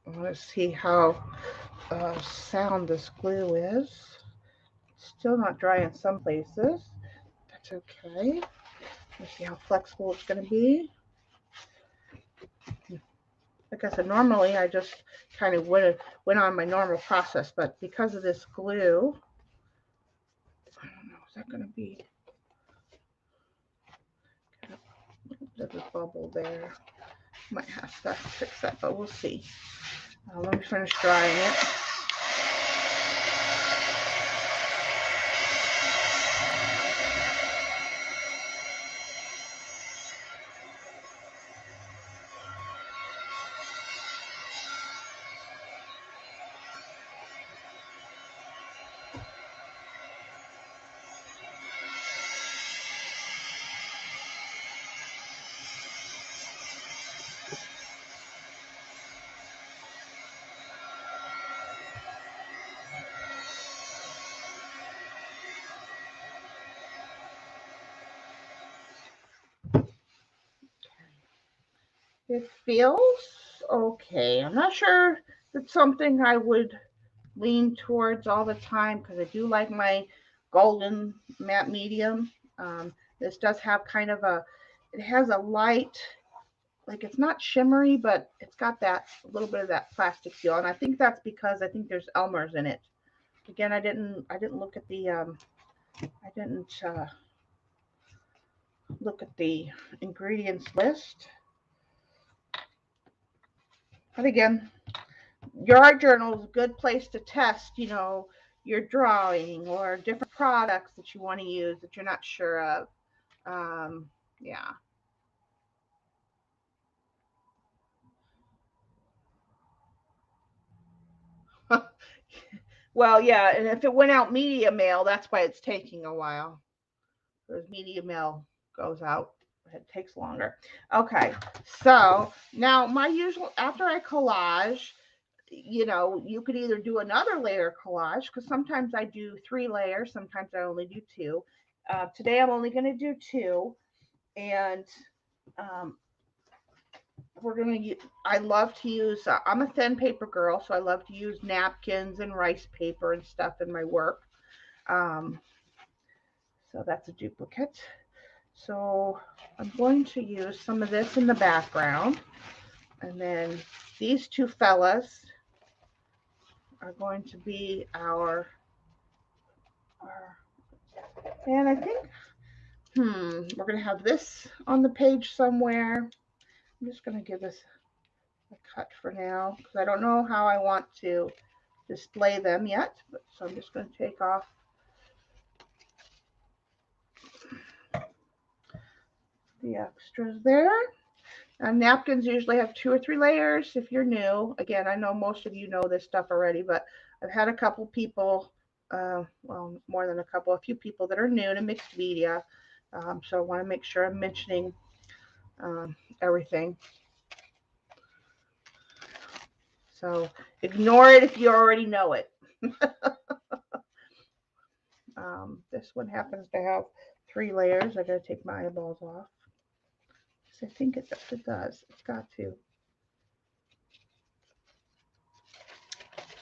I want to see how sound this glue is. Still not dry in some places. That's okay. Let's see how flexible it's going to be. Like I said, normally I just kind of went on my normal process, but because of this glue, I don't know, is that going to be there's a bubble there. Might have to fix that, but we'll see. Let me finish drying it. It feels okay. I'm not sure it's something I would lean towards all the time because I do like my golden matte medium. This does have kind of it has a light, like it's not shimmery, but it's got that a little bit of that plastic feel, and I think that's because I think there's Elmer's in it. Again, I didn't look at the look at the ingredients list. But again, your art journal is a good place to test, your drawing or different products that you want to use that you're not sure of. Yeah. Well, yeah, and if it went out media mail, that's why it's taking a while. Because media mail goes out, it takes longer. Okay, so now my usual, after I collage, you could either do another layer collage, because sometimes I do 3 layers, sometimes I only do 2. Today I'm only going to do 2, and um, we're going to I love to use, I'm a thin paper girl, so I love to use napkins and rice paper and stuff in my work. Um, so that's a duplicate. So I'm going to use some of this in the background, and then these 2 fellas are going to be our and I think, we're going to have this on the page somewhere. I'm just going to give this a cut for now because I don't know how I want to display them yet. So I'm just going to take off the extras there. And napkins usually have 2 or 3 layers if you're new. Again, I know most of you know this stuff already, but I've had a couple people, well, more than a few people that are new to mixed media. So I want to make sure I'm mentioning everything. So ignore it if you already know it. This one happens to have 3 layers. I gotta take my eyeballs off. I think it does. It's got to.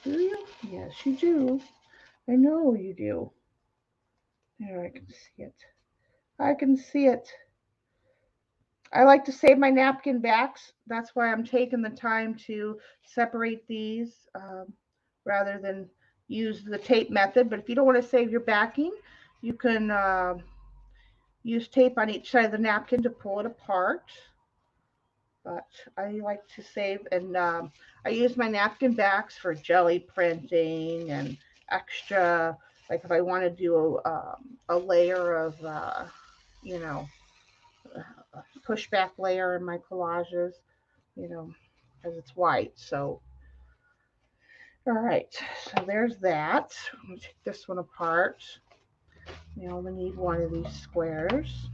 Do you? Yes, you do. I know you do. There, I can see it. I can see it. I like to save my napkin backs. That's why I'm taking the time to separate these rather than use the tape method. But if you don't want to save your backing, you can use tape on each side of the napkin to pull it apart. But I like to save, and I use my napkin backs for jelly printing and extra, like if I want to do a layer of, you know, a pushback layer in my collages, because it's white. So, all right, so there's that. I'm going to take this one apart. You only need one of these squares.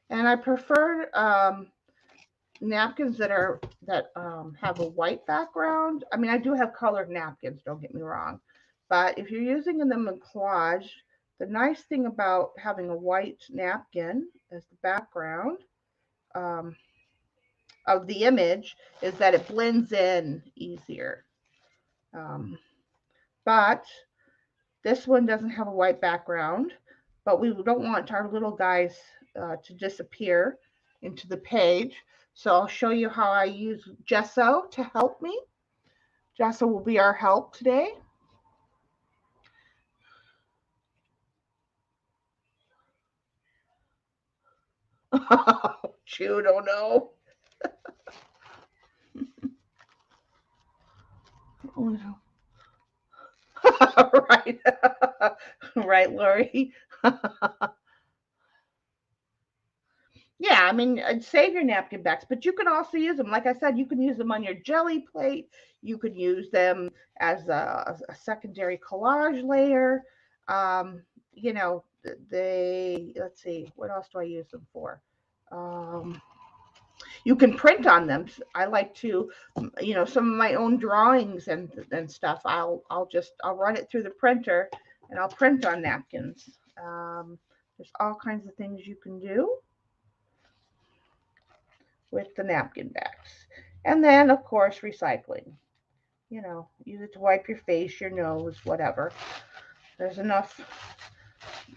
And I prefer napkins that have a white background. I mean, I do have colored napkins, don't get me wrong. But if you're using them in collage, the nice thing about having a white napkin as the background um, of the image is that it blends in easier. Um, but this one doesn't have a white background, but we don't want our little guys to disappear into the page. So I'll show you how I use gesso to help me. Gesso will be our help today. Shoot, oh no. Right. Right, Lori. Yeah, I mean, save your napkin backs, but you can also use them. Like I said, you can use them on your jelly plate. You could use them as a secondary collage layer. Um, you know, let's see, what else do I use them for? Um, you can print on them. I like to, some of my own drawings and stuff. I'll run it through the printer and I'll print on napkins. There's all kinds of things you can do with the napkin backs. And then, of course, recycling. Use it to wipe your face, your nose, whatever. There's enough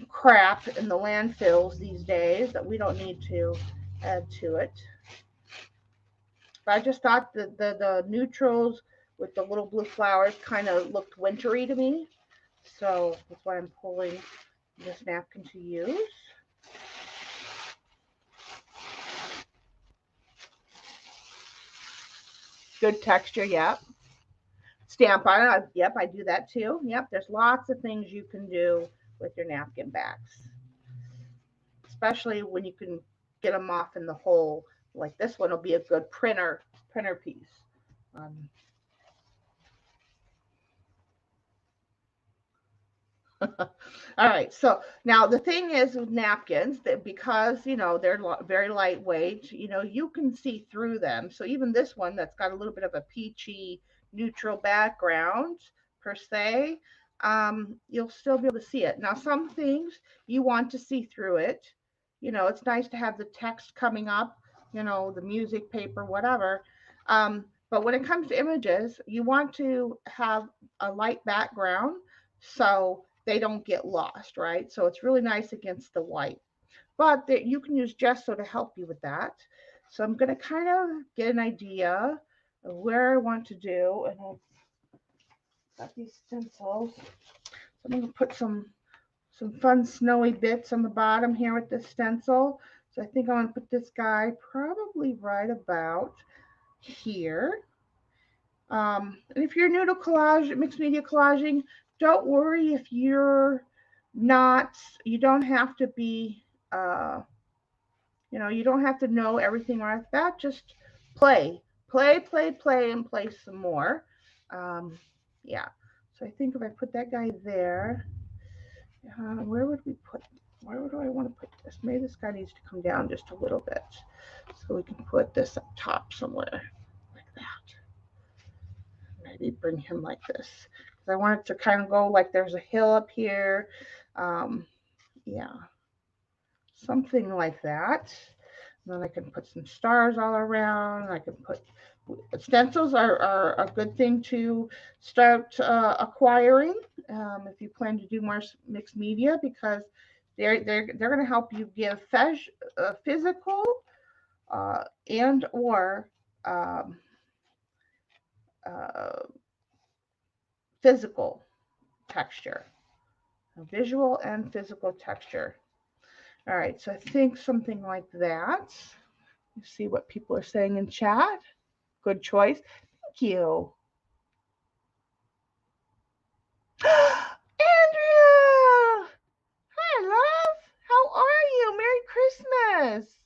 crap in the landfills these days that we don't need to add to it. But I just thought the neutrals with the little blue flowers kind of looked wintry to me. So that's why I'm pulling this napkin to use. Good texture, yep. Stamp on it. Yep, I do that too. Yep, there's lots of things you can do with your napkin backs, especially when you can get them off in the hole. Like this one will be a good printer piece. Um, All right. So now the thing is with napkins that because they're very lightweight, you can see through them. So even this one that's got a little bit of a peachy neutral background per se, you'll still be able to see it. Now some things you want to see through it. It's nice to have the text coming up, the music paper, whatever. But when it comes to images, you want to have a light background. So they don't get lost, right? So it's really nice against the white. But you can use gesso to help you with that. So I'm going to kind of get an idea of where I want to do. And I've got these stencils. So I'm going to put some fun snowy bits on the bottom here with this stencil. So I think I want to put this guy probably right about here. And if you're new to collage, mixed media collaging, don't worry if you're not, you don't have to be, you don't have to know everything right off the bat. Just play, and play some more. Um, yeah. So I think if I put that guy there, where would we put, where would I want to put this? Maybe this guy needs to come down just a little bit. So we can put this up top somewhere like that. Maybe bring him like this. I want it to kind of go like there's a hill up here. Um, yeah, something like that. And then I can put some stars all around. I can put stencils are a good thing to start acquiring if you plan to do more mixed media because they're going to help you give physical and or um, uh, physical texture, visual and physical texture. All right, so I think something like that. Let's see what people are saying in chat. Good choice. Thank you. Andrea! Hi, love. How are you? Merry Christmas.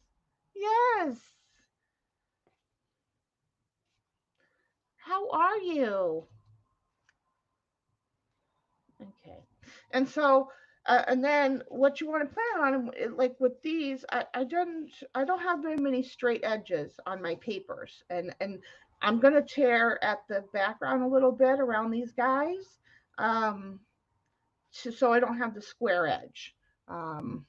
Yes. How are you? Okay. And so And then what you want to plan on, like with these, I don't have very many straight edges on my papers, and I'm gonna tear at the background a little bit around these guys, um, so I don't have the square edge. Um,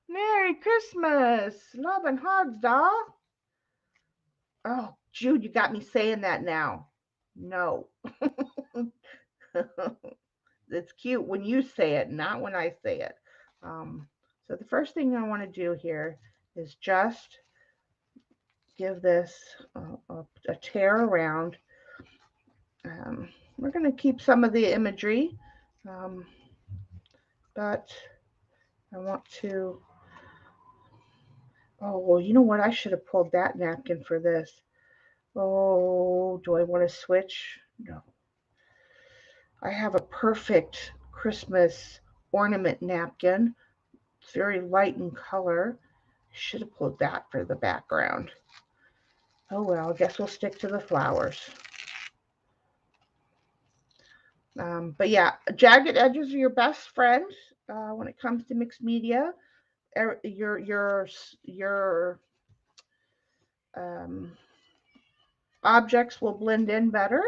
Merry Christmas, love and hugs, doll. Oh, Jude, you got me saying that now. No. It's cute when you say it, not when I say it. Um, so the first thing I want to do here is just give this a tear around. We're going to keep some of the imagery, um, but I want to. Oh, well, you know what? I should have pulled that napkin for this. Oh, do I want to switch? No. I have a perfect Christmas ornament napkin. It's very light in color. Should have pulled that for the background. Oh well, I guess we'll stick to the flowers. But yeah, jagged edges are your best friend when it comes to mixed media. Your um, objects will blend in better.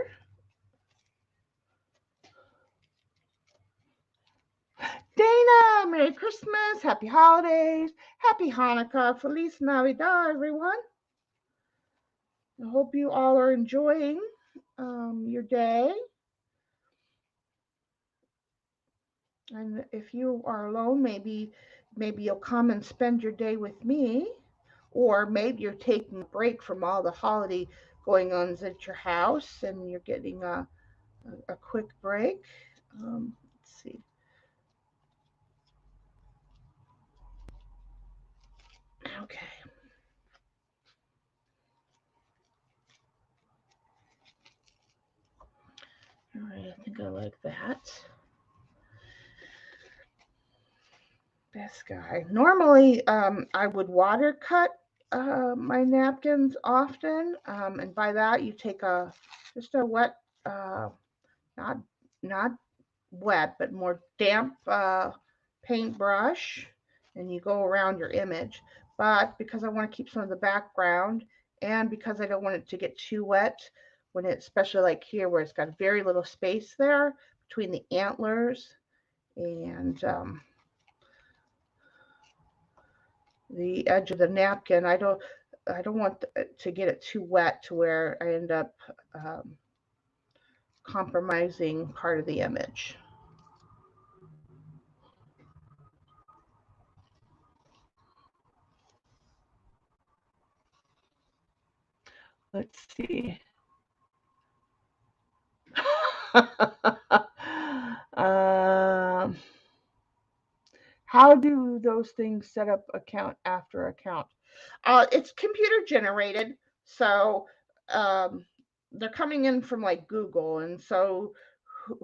Dana, Merry Christmas, Happy Holidays, Happy Hanukkah, Feliz Navidad, everyone. I hope you all are enjoying your day. And if you are alone, maybe you'll come and spend your day with me, or maybe you're taking a break from all the holiday going on at your house and you're getting a quick break. Let's see. Okay. All right. I think I like that. This guy. Normally, I would water cut my napkins often, and by that you take just a wet, not not wet, but more damp paintbrush, and you go around your image. But because I want to keep some of the background, and because I don't want it to get too wet, when it, especially like here where it's got very little space there between the antlers and the edge of the napkin, I don't want to get it too wet to where I end up compromising part of the image. Let's see. um, how do those things set up account after account? It's computer generated, so um, they're coming in from like Google, and so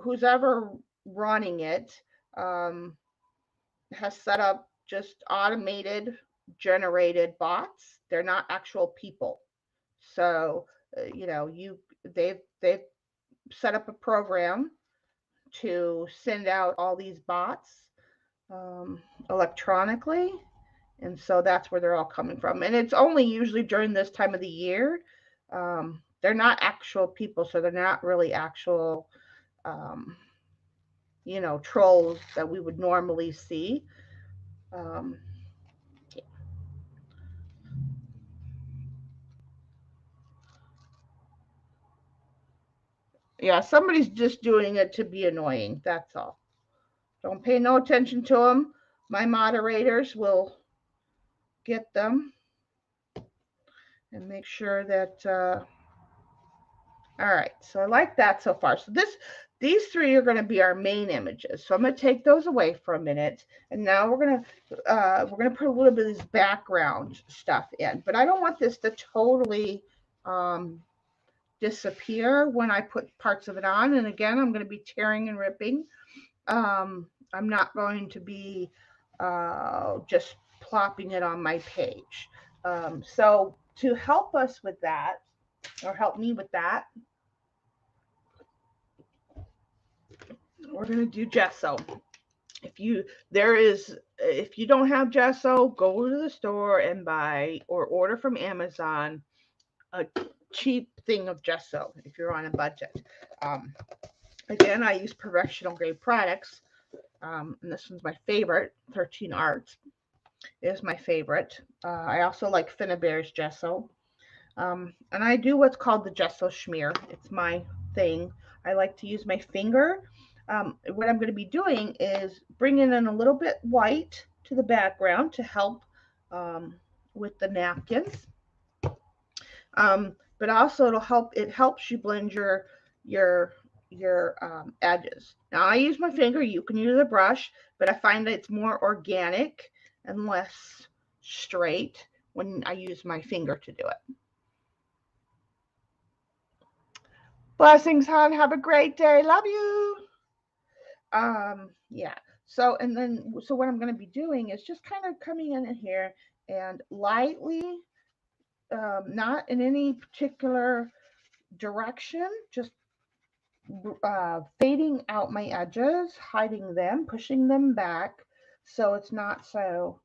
who's ever running it um, has set up just automated generated bots. They're not actual people. So they've set up a program to send out all these bots um, electronically, and so that's where they're all coming from. And it's only usually during this time of the year. They're not actual people, so they're not really actual, um, trolls that we would normally see. Um, yeah, somebody's just doing it to be annoying. That's all. Don't pay no attention to them. My moderators will get them and make sure that. All right, so I like that so far. So these three are going to be our main images. So I'm going to take those away for a minute, and now we're gonna put a little bit of this background stuff in. But I don't want this to totally um, disappear when I put parts of it on. And again, I'm going to be tearing and ripping. I'm not going to be just plopping it on my page. So to help us with that, or help me with that, we're going to do gesso. If you don't have gesso, go to the store and buy or order from Amazon a cheap thing of gesso if you're on a budget. Um, Again, I use professional grade products, and this one's my favorite. 13 Arts is my favorite. I also like Finnabare's gesso. And I do what's called the gesso schmear. It's my thing. I like to use my finger. What I'm going to be doing is bringing in a little bit white to the background to help with the napkins. But also it helps you blend your edges. Now I use my finger. You can use a brush, but I find that it's more organic and less straight when I use my finger to do it. Blessings, hon. Have a great day. Love you. Yeah. So what I'm going to be doing is just kind of coming in here and lightly, not in any particular direction, just fading out my edges, hiding them, pushing them back, so it's not so,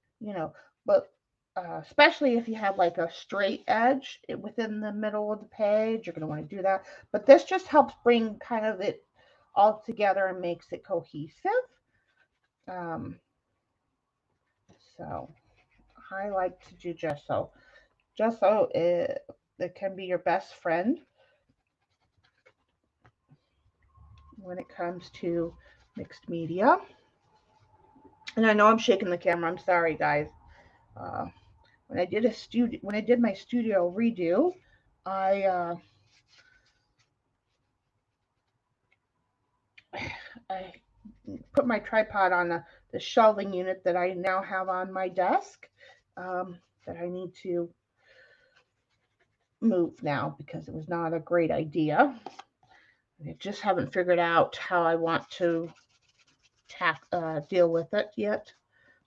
but especially if you have like a straight edge within the middle of the page, you're going to want to do that. But this just helps bring kind of it all together and makes it cohesive. Um, so I like to do gesso. Gesso, it can be your best friend when it comes to mixed media. And I know I'm shaking the camera. I'm sorry, guys. Uh, when I did my studio redo, I I put my tripod on the shelving unit that I now have on my desk, that I need to move now because it was not a great idea. I just haven't figured out how I want to deal with it yet.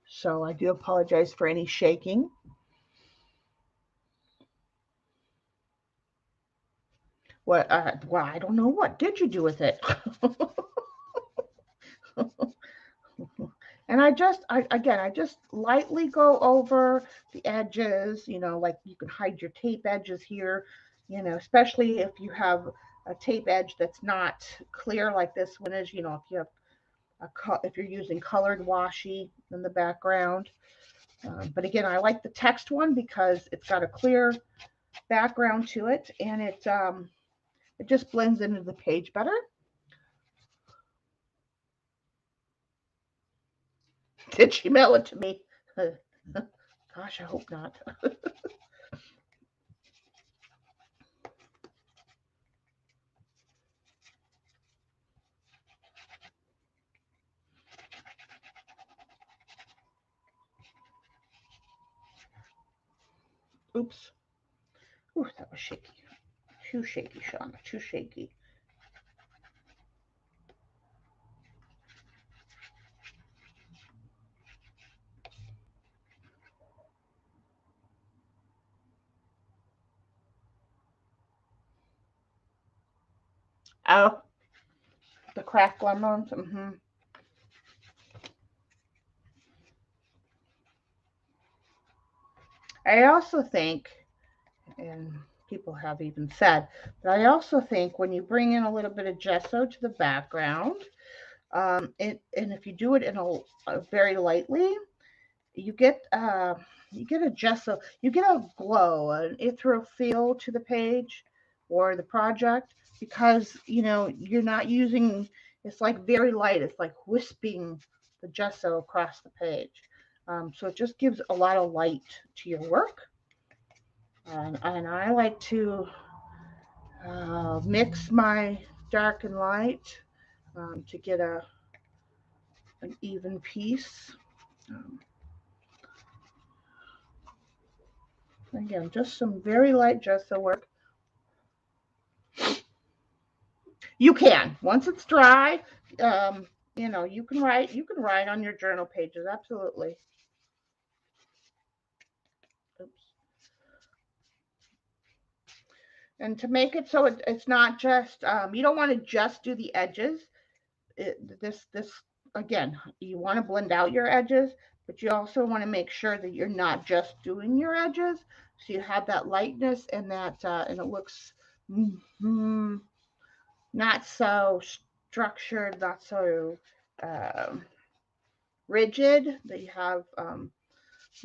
So I do apologize for any shaking. What? Well, I don't know. What did you do with it? And I just lightly go over the edges, like you can hide your tape edges here, especially if you have a tape edge that's not clear like this one is, if you have if you're using colored washi in the background. But again, I like the text one because it's got a clear background to it, and it just blends into the page better. Did she mail it to me? Gosh, I hope not. Oops. Ooh, that was shaky. Too shaky, Shauna. Too shaky. Oh, the cracked lemons. I also think, and people have even said, but I also think when you bring in a little bit of gesso to the background, and if you do it in very lightly, you get a gesso, you get a glow, an ethereal feel to the page or the project because you're not using. It's like very light. It's like wisping the gesso across the page, so it just gives a lot of light to your work. And I like to mix my dark and light to get an even piece. Um, Again, just some very light gesso work. You can once it's dry. You can write on your journal pages. Absolutely. Oops. And to make it so it's not just you don't want to just do the edges. this again, you want to blend out your edges, but you also want to make sure that you're not just doing your edges, so you have that lightness and that and it looks mm, not so structured, not so um, rigid. That you have some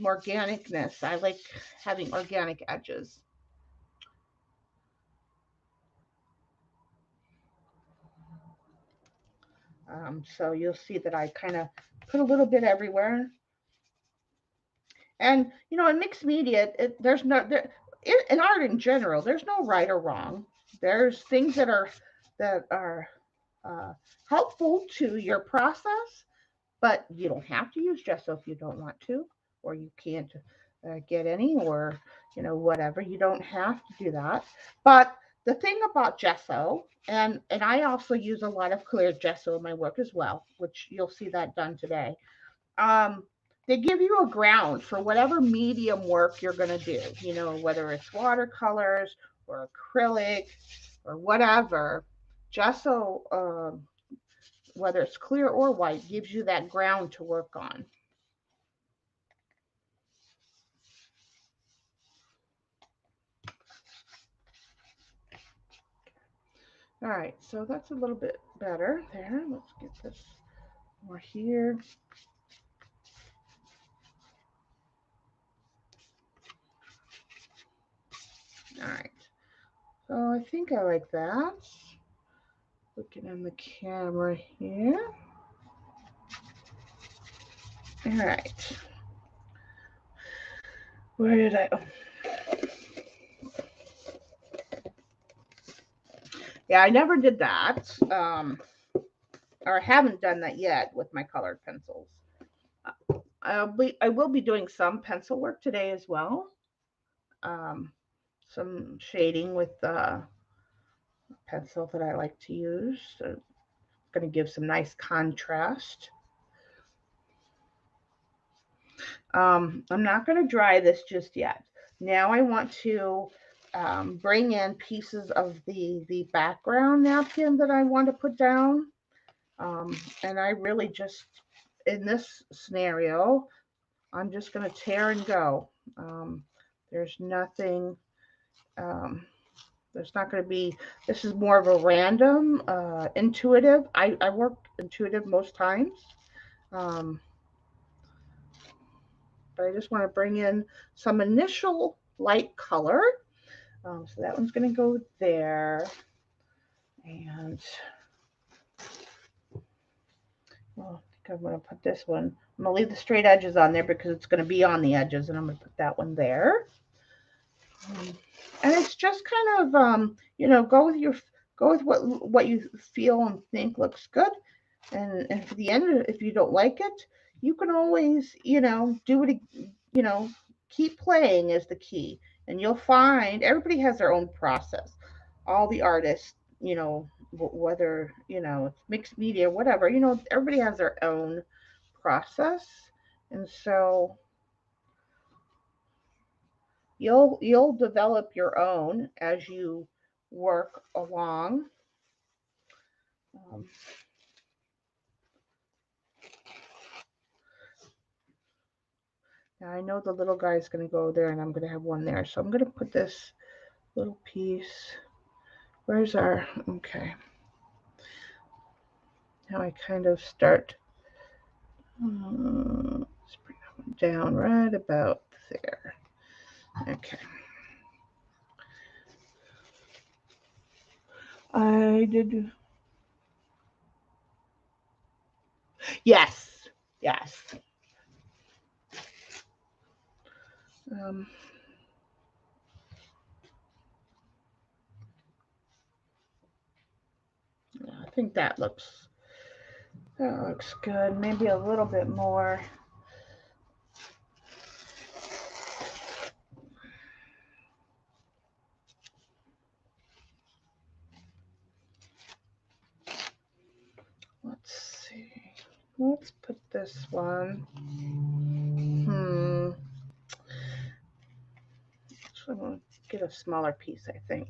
organicness. I like having organic edges. So you'll see that I kind of put a little bit everywhere. And in mixed media, there's no there, in art in general. There's no right or wrong. There's things that are uh, helpful to your process, but you don't have to use gesso if you don't want to, or you can't get any, or whatever. You don't have to do that. But the thing about gesso, and I also use a lot of clear gesso in my work as well, which you'll see that done today. um, they give you a ground for whatever medium work you're going to do, whether it's watercolors or acrylic or whatever. Gesso, whether it's clear or white, gives you that ground to work on. All right, so that's a little bit better there. Let's get this more here. All right, so I think I like that. Looking in the camera here. All right. Where did I? Oh. Yeah, I never did that. Or haven't done that yet with my colored pencils. I will be doing some pencil work today as well. Um, some shading with the pencil that I like to use. So going to give some nice contrast. I'm not going to dry this just yet. Now I want to bring in pieces of the background napkin that I want to put down. And I really just, in this scenario, I'm just going to tear and go. There's nothing, um, there's not going to be, this is more of a random, intuitive. I work intuitive most times. Um, but I just want to bring in some initial light color. So that one's going to go there. And well, I think I'm going to put this one. I'm going to leave the straight edges on there because it's going to be on the edges, and I'm going to put that one there. And it's just kind of go with what you feel and think looks good. And for the end, if you don't like it, you can always do it. Keep playing is the key, and you'll find everybody has their own process. All the artists, whether it's mixed media, whatever, everybody has their own process, and so you'll develop your own as you work along. Um, Now I know the little guy's going to go there, and I'm going to have one there, so I'm going to put this little piece. Where's our, okay. Now I kind of start, let's bring that one down right about there. Okay. I did, yes, yes. Um, yeah, I think that looks good. Maybe a little bit more. Let's see. Let's put this one. So I'm going to get a smaller piece, I think.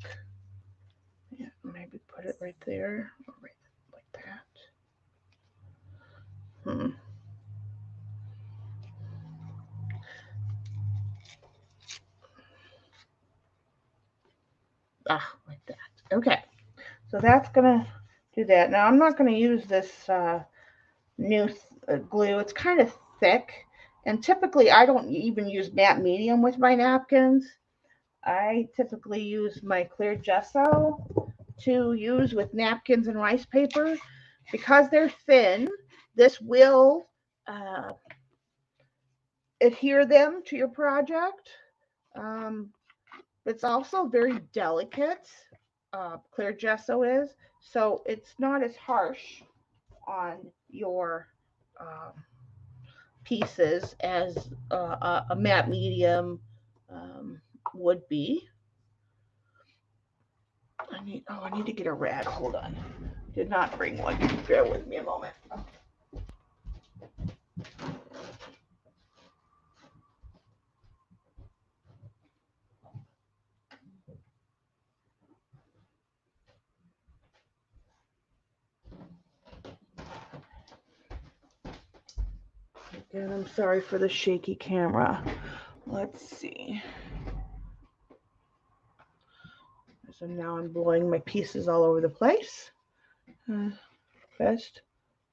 Yeah, maybe put it right there, or right like that. Hmm. Like that. Okay, so that's gonna do that. Now I'm not gonna use this new glue. It's kind of thick, and typically I don't even use matte medium with my napkins. I typically use my clear gesso to use with napkins and rice paper because they're thin. This will uh, adhere them to your project. Um, it's also very delicate. Clear gesso is, so it's not as harsh on your um, pieces as a matte medium um, would be. I need to get a rag. Hold on. Did not bring one. Bear with me a moment. Again, I'm sorry for the shaky camera. Let's see. So now I'm blowing my pieces all over the place. Best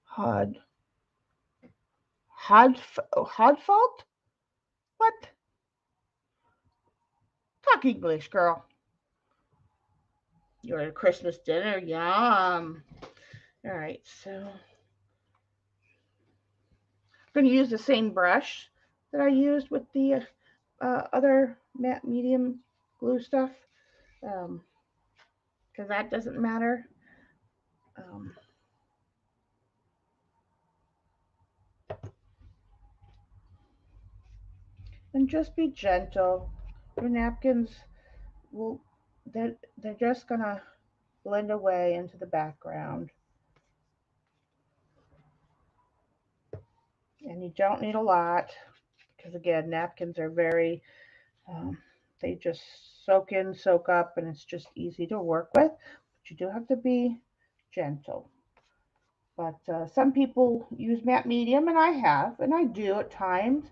hod hod fault? What? Talk English, girl. You're at a Christmas dinner. Yum. All right, so I'm going to use the same brush that I used with the other matte medium glue stuff because that doesn't matter. Um, and just be gentle. Your napkins will they're just gonna blend away into the background, and you don't need a lot because again, napkins are very um, they just soak in, soak up, and it's just easy to work with. But you do have to be gentle. But some people use matte medium, and I have, and I do at times,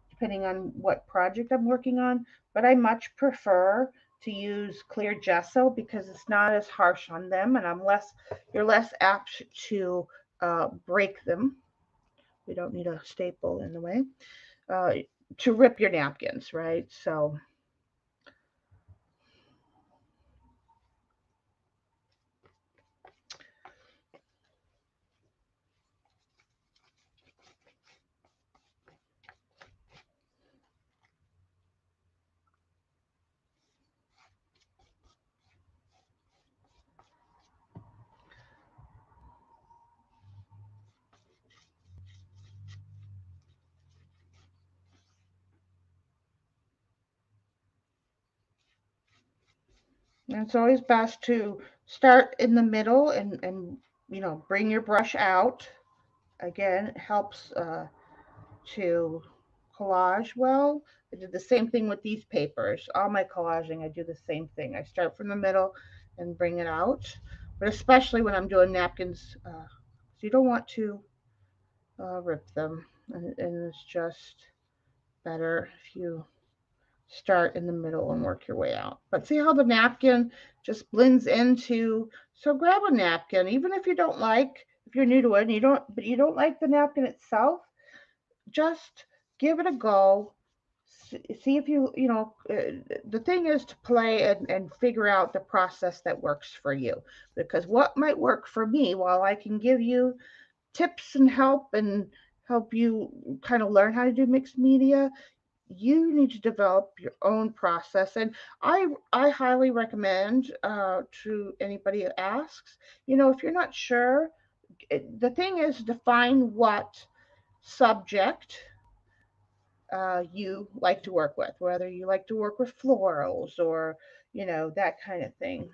depending on what project I'm working on. But I much prefer to use clear gesso because it's not as harsh on them, and you're less apt to break them. We don't need a staple in the way uh, to rip your napkins, right? So and it's always best to start in the middle and bring your brush out. Again, it helps to collage well. I did the same thing with these papers. All my collaging, I do the same thing. I start from the middle and bring it out. But especially when I'm doing napkins, so you don't want to rip them. And it's just better if you start in the middle and work your way out. But see how the napkin just blends into, so grab a napkin, even if you don't like, if you're new to it and you don't like the napkin itself, just give it a go. See if the thing is to play and figure out the process that works for you. Because what might work for me, while I can give you tips and help you kind of learn how to do mixed media, you need to develop your own process. And I highly recommend to anybody who asks, if you're not sure, the thing is define what subject you like to work with, whether you like to work with florals or, that kind of thing.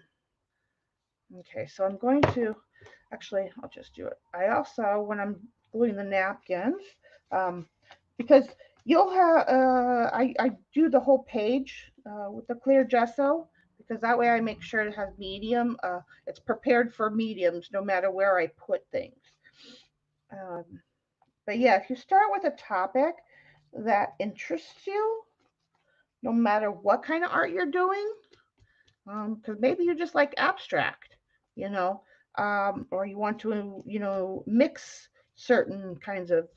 Okay, so I'm going to, actually, I'll just do it. I also, when I'm gluing the napkins, um, because you'll have, I do the whole page with the clear gesso because that way I make sure it has medium. It's prepared for mediums no matter where I put things. Um, But yeah, if you start with a topic that interests you, no matter what kind of art you're doing, because maybe you just like abstract, you know, or you want to, mix certain kinds of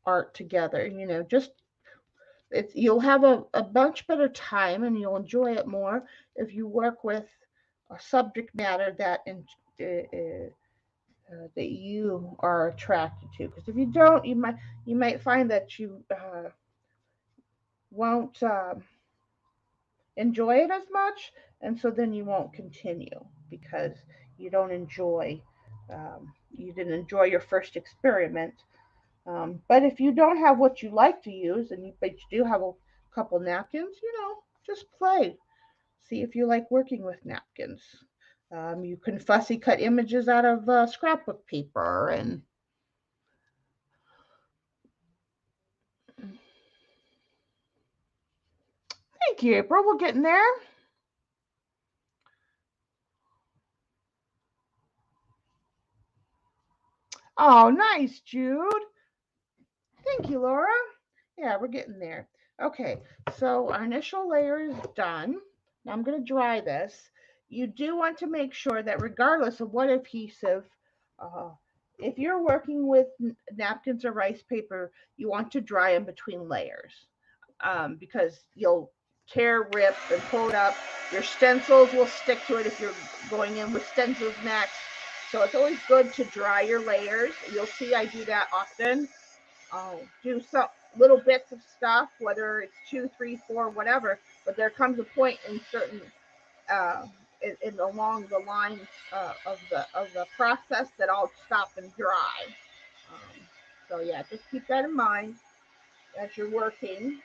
art together, just you'll have a much better time and you'll enjoy it more if you work with a subject matter that you are attracted to. Because if you don't, you might find that you won't enjoy it as much, and so then you won't continue because you don't enjoy. You didn't enjoy your first experiment. But if you don't have what you like to use, but you do have a couple napkins, just play. See if you like working with napkins. You can fussy cut images out of scrapbook paper, and thank you, April. We're getting there. Oh, nice, Jude. Thank you, Laura. Yeah, we're getting there. Okay, so our initial layer is done. Now I'm going to dry this. You do want to make sure that regardless of what adhesive, uh, if you're working with napkins or rice paper, you want to dry in between layers because you'll tear, rip, and pull it up. Your stencils will stick to it if you're going in with stencils next. So it's always good to dry your layers. You'll see I do that often. I'll do some little bits of stuff, whether it's 2, 3, 4, whatever. But there comes a point in certain uh, along the lines of the process that I'll stop and dry. Um, so yeah, just keep that in mind as you're working.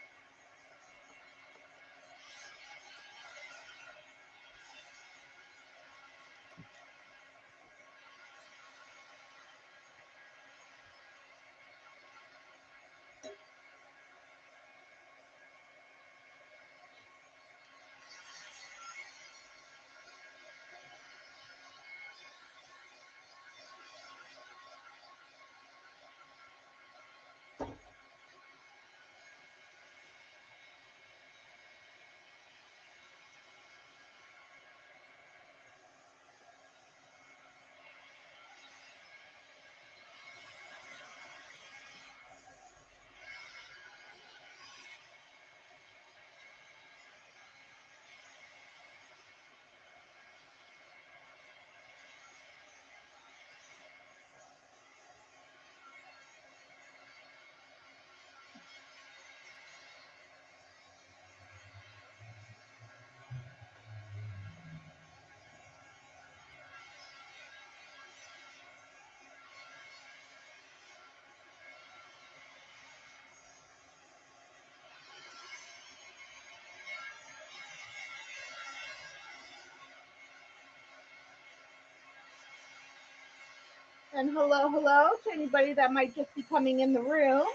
And hello, hello to anybody that might just be coming in the room.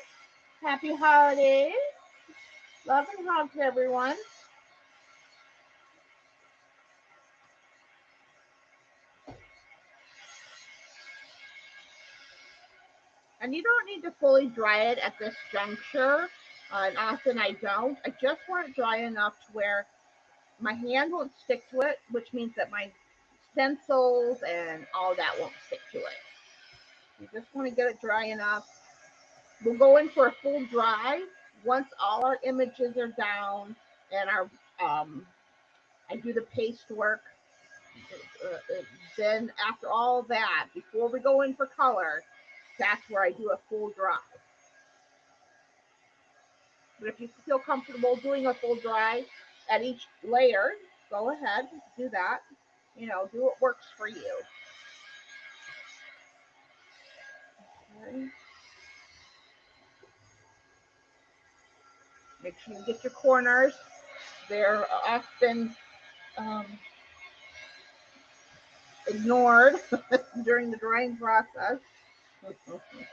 Happy holidays. Love and hugs, everyone. And you don't need to fully dry it at this juncture. And often I don't. I just want it dry enough to where my hand won't stick to it, which means that my stencils and all that won't stick to it. You just want to get it dry enough. We'll go in for a full dry once all our images are down and I do the paste work. Then after all that, before we go in for color, that's where I do a full dry. But if you feel comfortable doing a full dry at each layer, go ahead, do that. Do what works for you. Okay. Make sure you get your corners. They're often um, ignored during the drying process. Okay.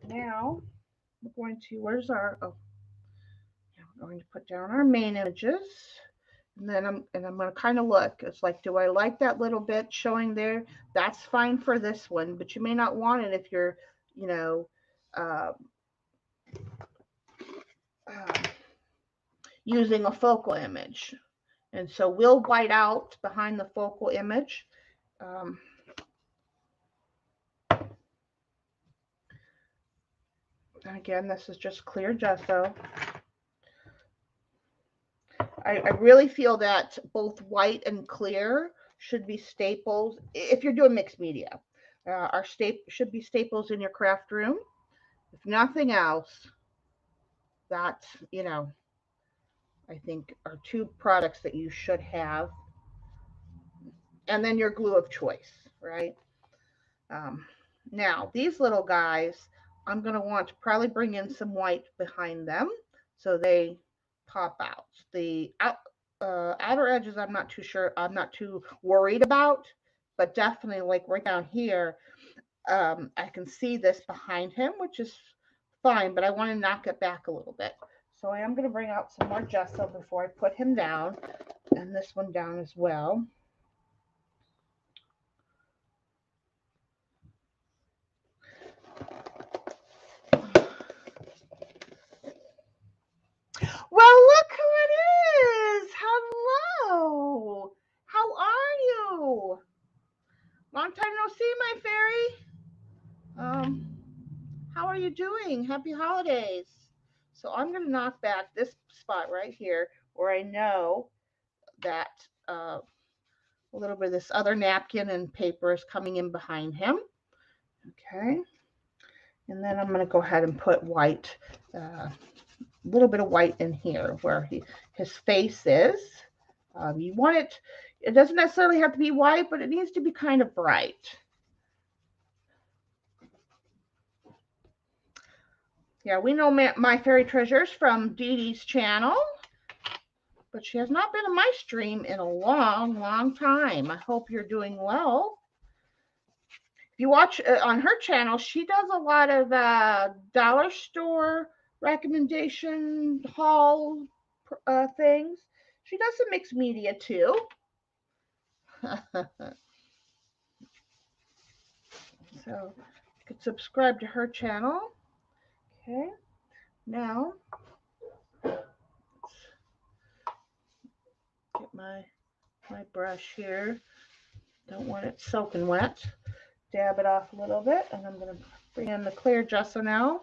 Now we're going to, where's our, oh, now we're going to put down our main images. And then I'm going to kind of look. It's like, do I like that little bit showing there? That's fine for this one, but you may not want it if you're, you know, uh, uh, using a focal image. And so we'll white out behind the focal image. Um, Again, this is just clear gesso. I really feel that both white and clear should be staples if you're doing mixed media. Our should be staples in your craft room. If nothing else, that's, I think are two products that you should have. And then your glue of choice, right? Um, Now, these little guys, I'm going to want to probably bring in some white behind them so they pop out. The outer edges, I'm not too sure, I'm not too worried about, but definitely like right down here, I can see this behind him, which is fine, but I want to knock it back a little bit. So I am going to bring out some more gesso before I put him down, and this one down as well. Well, look who it is. Hello. How are you? Long time no see, my fairy. How are you doing? Happy holidays. So I'm going to knock back this spot right here where I know that a little bit of this other napkin and paper is coming in behind him. Okay. And then I'm going to go ahead and put white, a little bit of white in here where his face is. You want it doesn't necessarily have to be white, but it needs to be kind of bright. Yeah, we know My Fairy Treasures from Dee Dee's channel, but she has not been in my stream in a long, long time. I hope you're doing well. If you watch on her channel, she does a lot of dollar store recommendation haul things. She does some mixed media too. So you could subscribe to her channel. Okay, now let's get my brush here. Don't want it soaking wet. Dab it off a little bit, and I'm going to bring in the clear gesso now,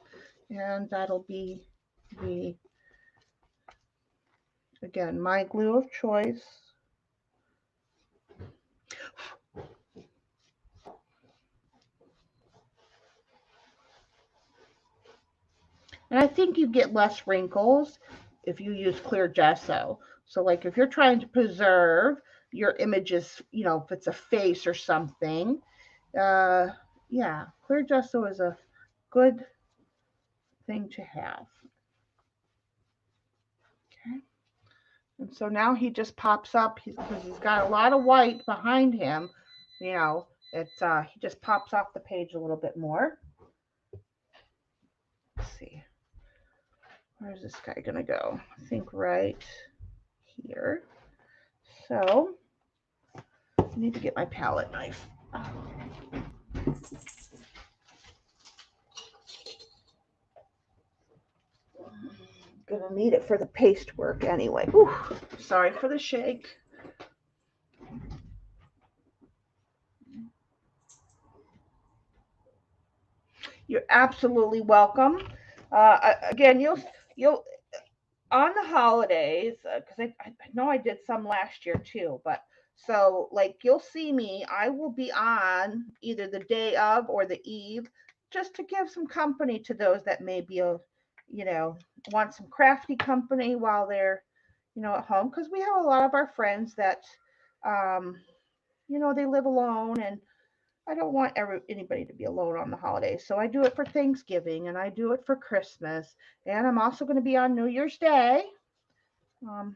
and that'll be the, again, my glue of choice. And I think you get less wrinkles if you use clear gesso. So like if you're trying to preserve your images, if it's a face or something, yeah, clear gesso is a good thing to have. Okay. And so now he just pops up because he's got a lot of white behind him. He just pops off the page a little bit more. Let's see. Where's this guy gonna go? I think right here. So I need to get my palette knife. Gonna need it for the paste work anyway. Ooh, sorry for the shake. You're absolutely welcome. Again, you'll on the holidays, because I know I did some last year too, but so like you'll see me, I will be on either the day of or the eve, just to give some company to those that may be want some crafty company while they're at home, because we have a lot of our friends that they live alone, and I don't want anybody to be alone on the holidays. So I do it for Thanksgiving, and I do it for Christmas, and I'm also going to be on New Year's Day. Um,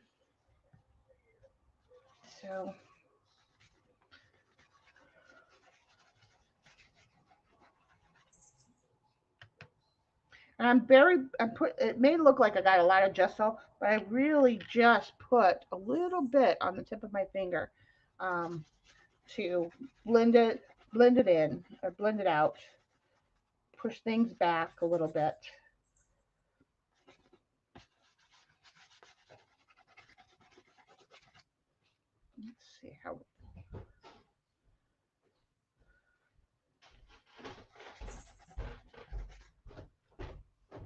so And it may look like I got a lot of gesso, but I really just put a little bit on the tip of my finger um, to blend it in, or blend it out, push things back a little bit. Let's see how.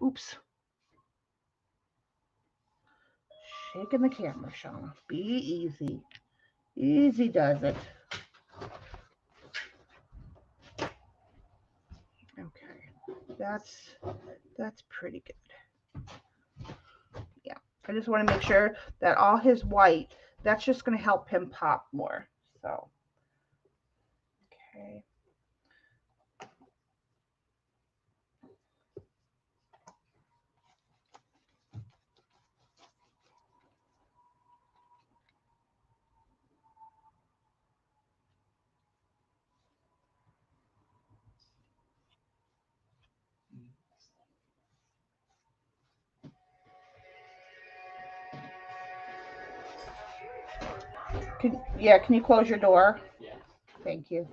Oops. Shaking the camera, Shauna. Be easy. Easy does it. Okay. That's pretty good. Yeah. I just want to make sure that all his white, that's just going to help him pop more. So, okay. Can you close your door? Yeah. Thank you.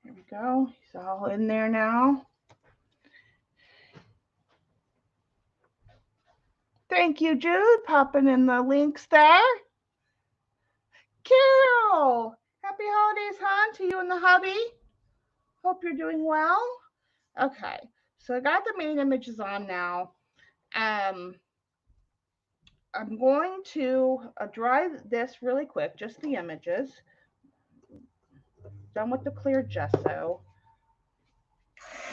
There we go. He's all in there now. Thank you, Jude, popping in the links there. Carol, happy holidays, hon, to you and the hubby. Hope you're doing well. Okay, so I got the main images on now. Um, I'm going to dry this really quick, just the images. Done with the clear gesso.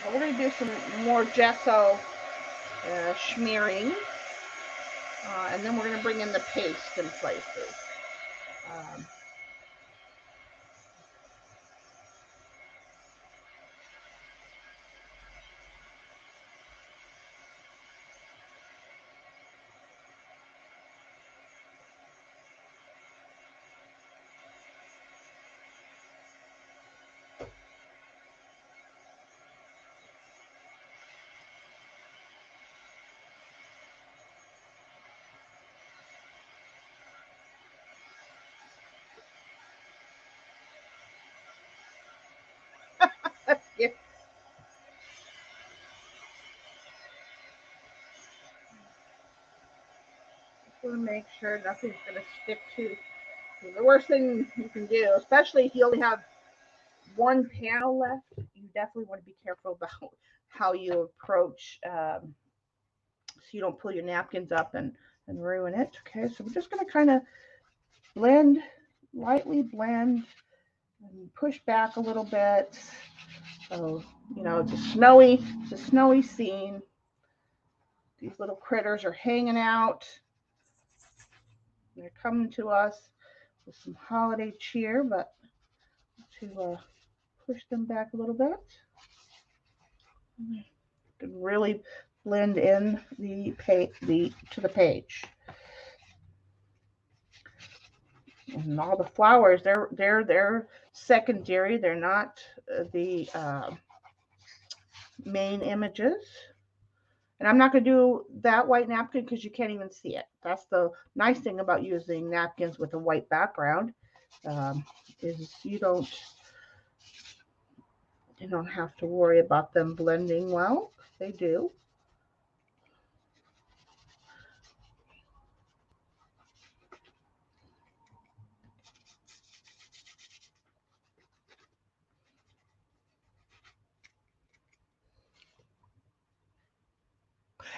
We're going to do some more gesso smearing. And then we're going to bring in the paste in places. Um, yeah. Just want to make sure nothing's going to stick to. The worst thing you can do, especially if you only have one panel left, you definitely want to be careful about how you approach, so you don't pull your napkins up and ruin it. Okay, so we're just going to kind of blend, lightly blend, and push back a little bit. So, it's a snowy scene. These little critters are hanging out. They're coming to us with some holiday cheer, but to push them back a little bit. And really blend in to the page. And all the flowers, they're secondary. They're not the main images. And I'm not going to do that white napkin because you can't even see it. That's the nice thing about using napkins with a white background, is you don't have to worry about them blending well. They do.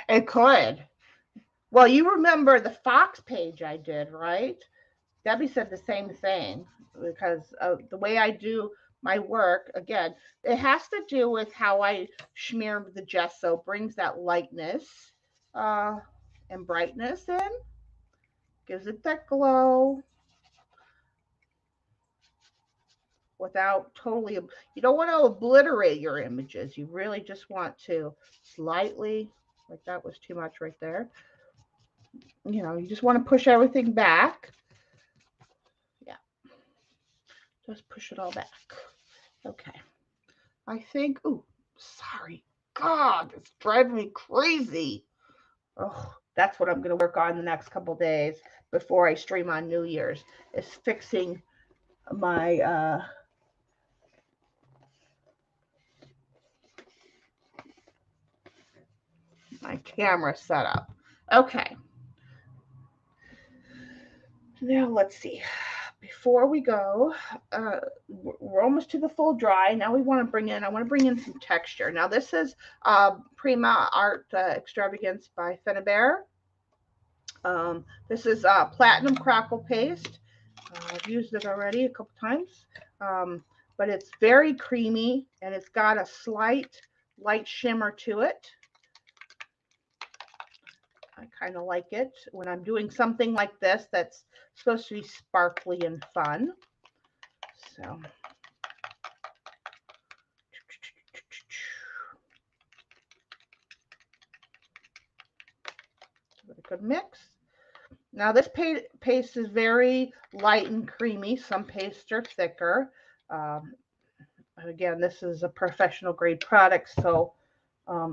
It could. Well, you remember the Fox page I did, right? Debbie said the same thing because of the way I do my work. Again, it has to do with how I smear the gesso, brings that lightness uh, and brightness in, gives it that glow without totally. You don't want to obliterate your images. You really just want to slightly, like that was too much right there. You just want to push everything back. Yeah. Just push it all back. Okay. I think, oh, sorry. God, it's driving me crazy. Oh, that's what I'm going to work on the next couple days before I stream on New Year's, is fixing my my camera setup. Okay. Now let's see. Before we go, we're almost to the full dry. Now I want to bring in some texture. Now this is Prima Art Extravagance by Fennebear. This is platinum crackle paste. I've used it already a couple times, but it's very creamy and it's got a slight light shimmer to it. I kind of like it when I'm doing something like this that's supposed to be sparkly and fun. So give it a good mix. Now this paste is very light and creamy. Some pastes are thicker. Again, this is a professional grade product. So where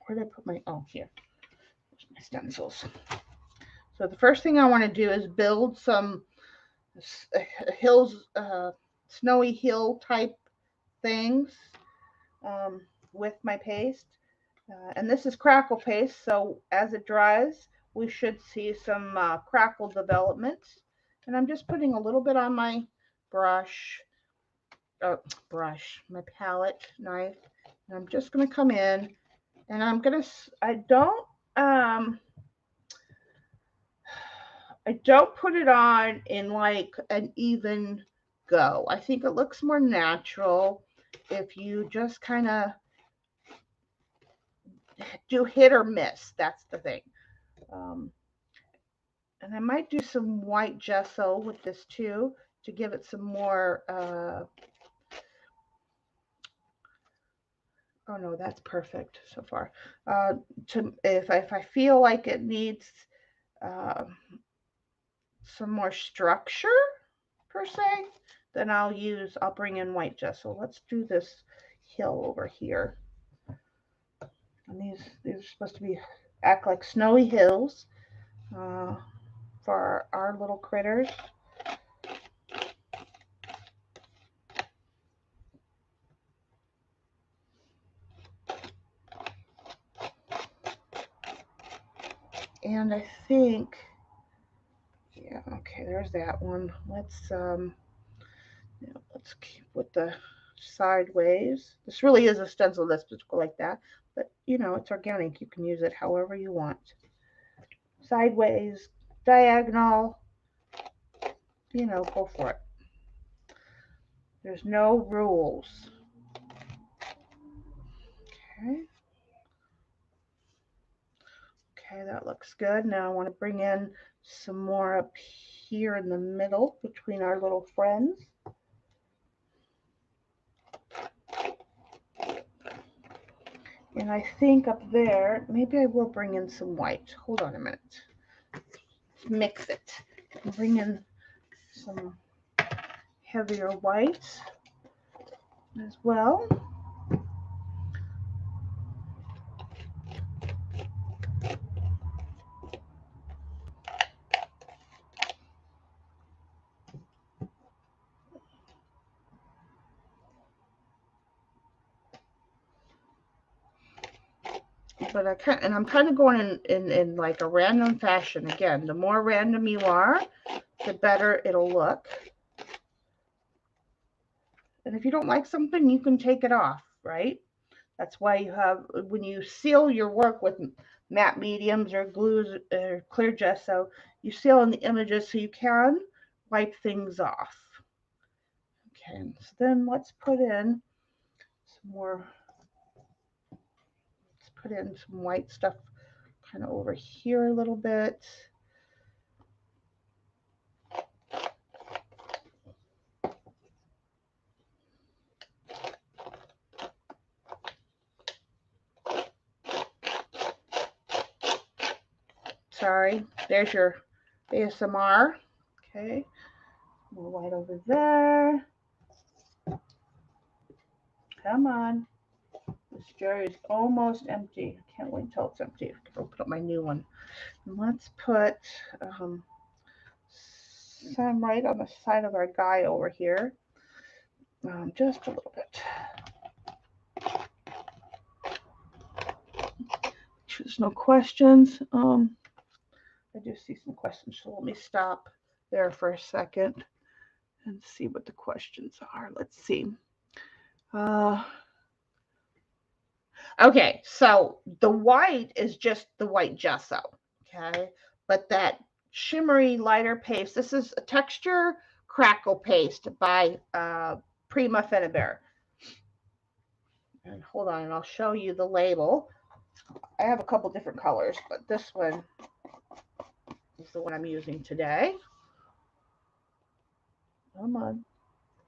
did I put my, oh, here. There's my stencils. So the first thing I want to do is build some hills, snowy hill type things with my paste. And this is crackle paste, so as it dries, we should see some crackle development. And I'm just putting a little bit on my my palette knife. And I'm just going to come in and I don't put it on in like an even go. I think it looks more natural if you just kind of do hit or miss. That's the thing. And I might do some white gesso with this too to give it some more. Oh no, that's perfect so far. If I feel like it needs some more structure per se, then I'll bring in white gesso. Let's do this hill over here. And these are supposed to act like snowy hills for our little critters. And I think, yeah, okay, there's that one. Let's keep with the sideways. This really is a stencil that's supposed to go like that, but it's organic. You can use it however you want. Sideways, diagonal, go for it. There's no rules. Okay. Okay, that looks good. Now I want to bring in some more up here in the middle between our little friends. And I think up there, maybe I will bring in some white. Hold on a minute. Let's mix it. Bring in some heavier whites as well. But I'm kind of going in like a random fashion. Again, the more random you are, the better it'll look. And if you don't like something, you can take it off, right? That's why when you seal your work with matte mediums or glues or clear gesso, you seal in the images so you can wipe things off. Okay, so then let's put in some more. Let's put in some white stuff kind of over here a little bit. Sorry, there's your ASMR. Okay, more white over there. Come on. This jar is almost empty. I can't wait till it's empty. I can open up my new one. And let's put some right on the side of our guy over here. Just a little bit. There's no questions. I do see some questions, so let me stop there for a second and see what the questions are. Let's see. Okay, so the white is just the white gesso, okay? But that shimmery lighter paste, this is a texture crackle paste by Prima Finibert. And hold on, and I'll show you the label. I have a couple different colors, but this one is the one I'm using today. Come on,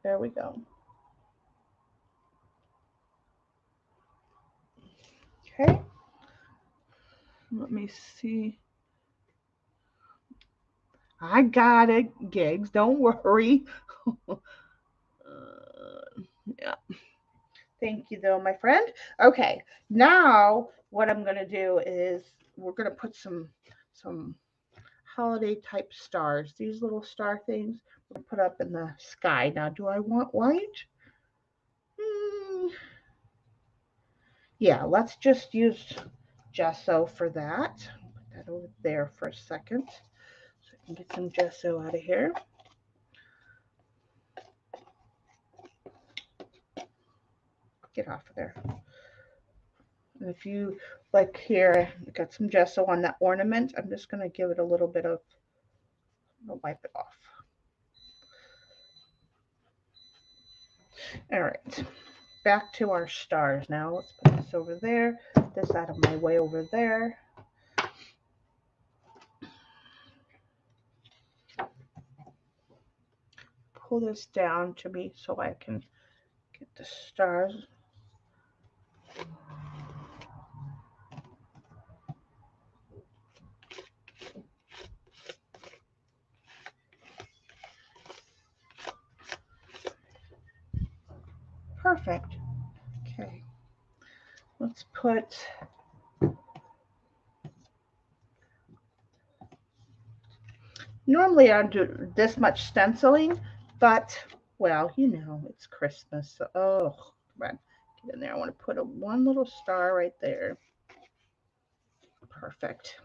there we go. Okay, let me see. I got it, Gigs. Don't worry. Yeah. Thank you, though, my friend. Okay, now what I'm gonna do is we're gonna put some holiday type stars. These little star things we're gonna put up in the sky. Now, do I want white? Yeah, let's just use gesso for that. Put that over there for a second so I can get some gesso out of here. Get off of there. And if you like here, I got some gesso on that ornament. I'm just going to give it a little bit of, I'll wipe it off. All right, back to our stars now. Let's put this over there, this out of my way over there. Pull this down to me so I can get the stars. Perfect. Okay, let's put normally I do this much stenciling, but well, you know, it's Christmas. So, oh, come on, get in there. I want to put one little star right there. Perfect.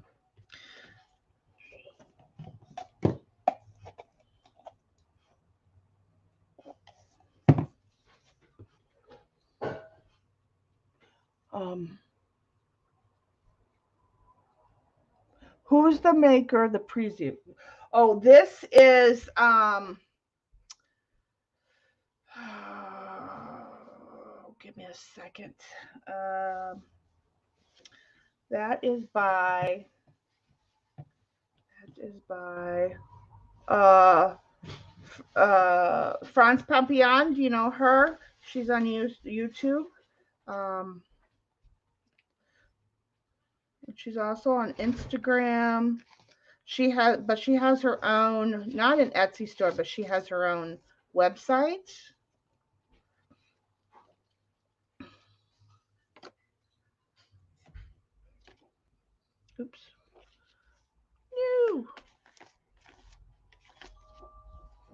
Who's the maker of the preview? Oh, this is give me a second. That is by France Papillon. Do you know her? She's on YouTube. She's also on Instagram. She has her own, not an Etsy store, but she has her own website. Oops. No.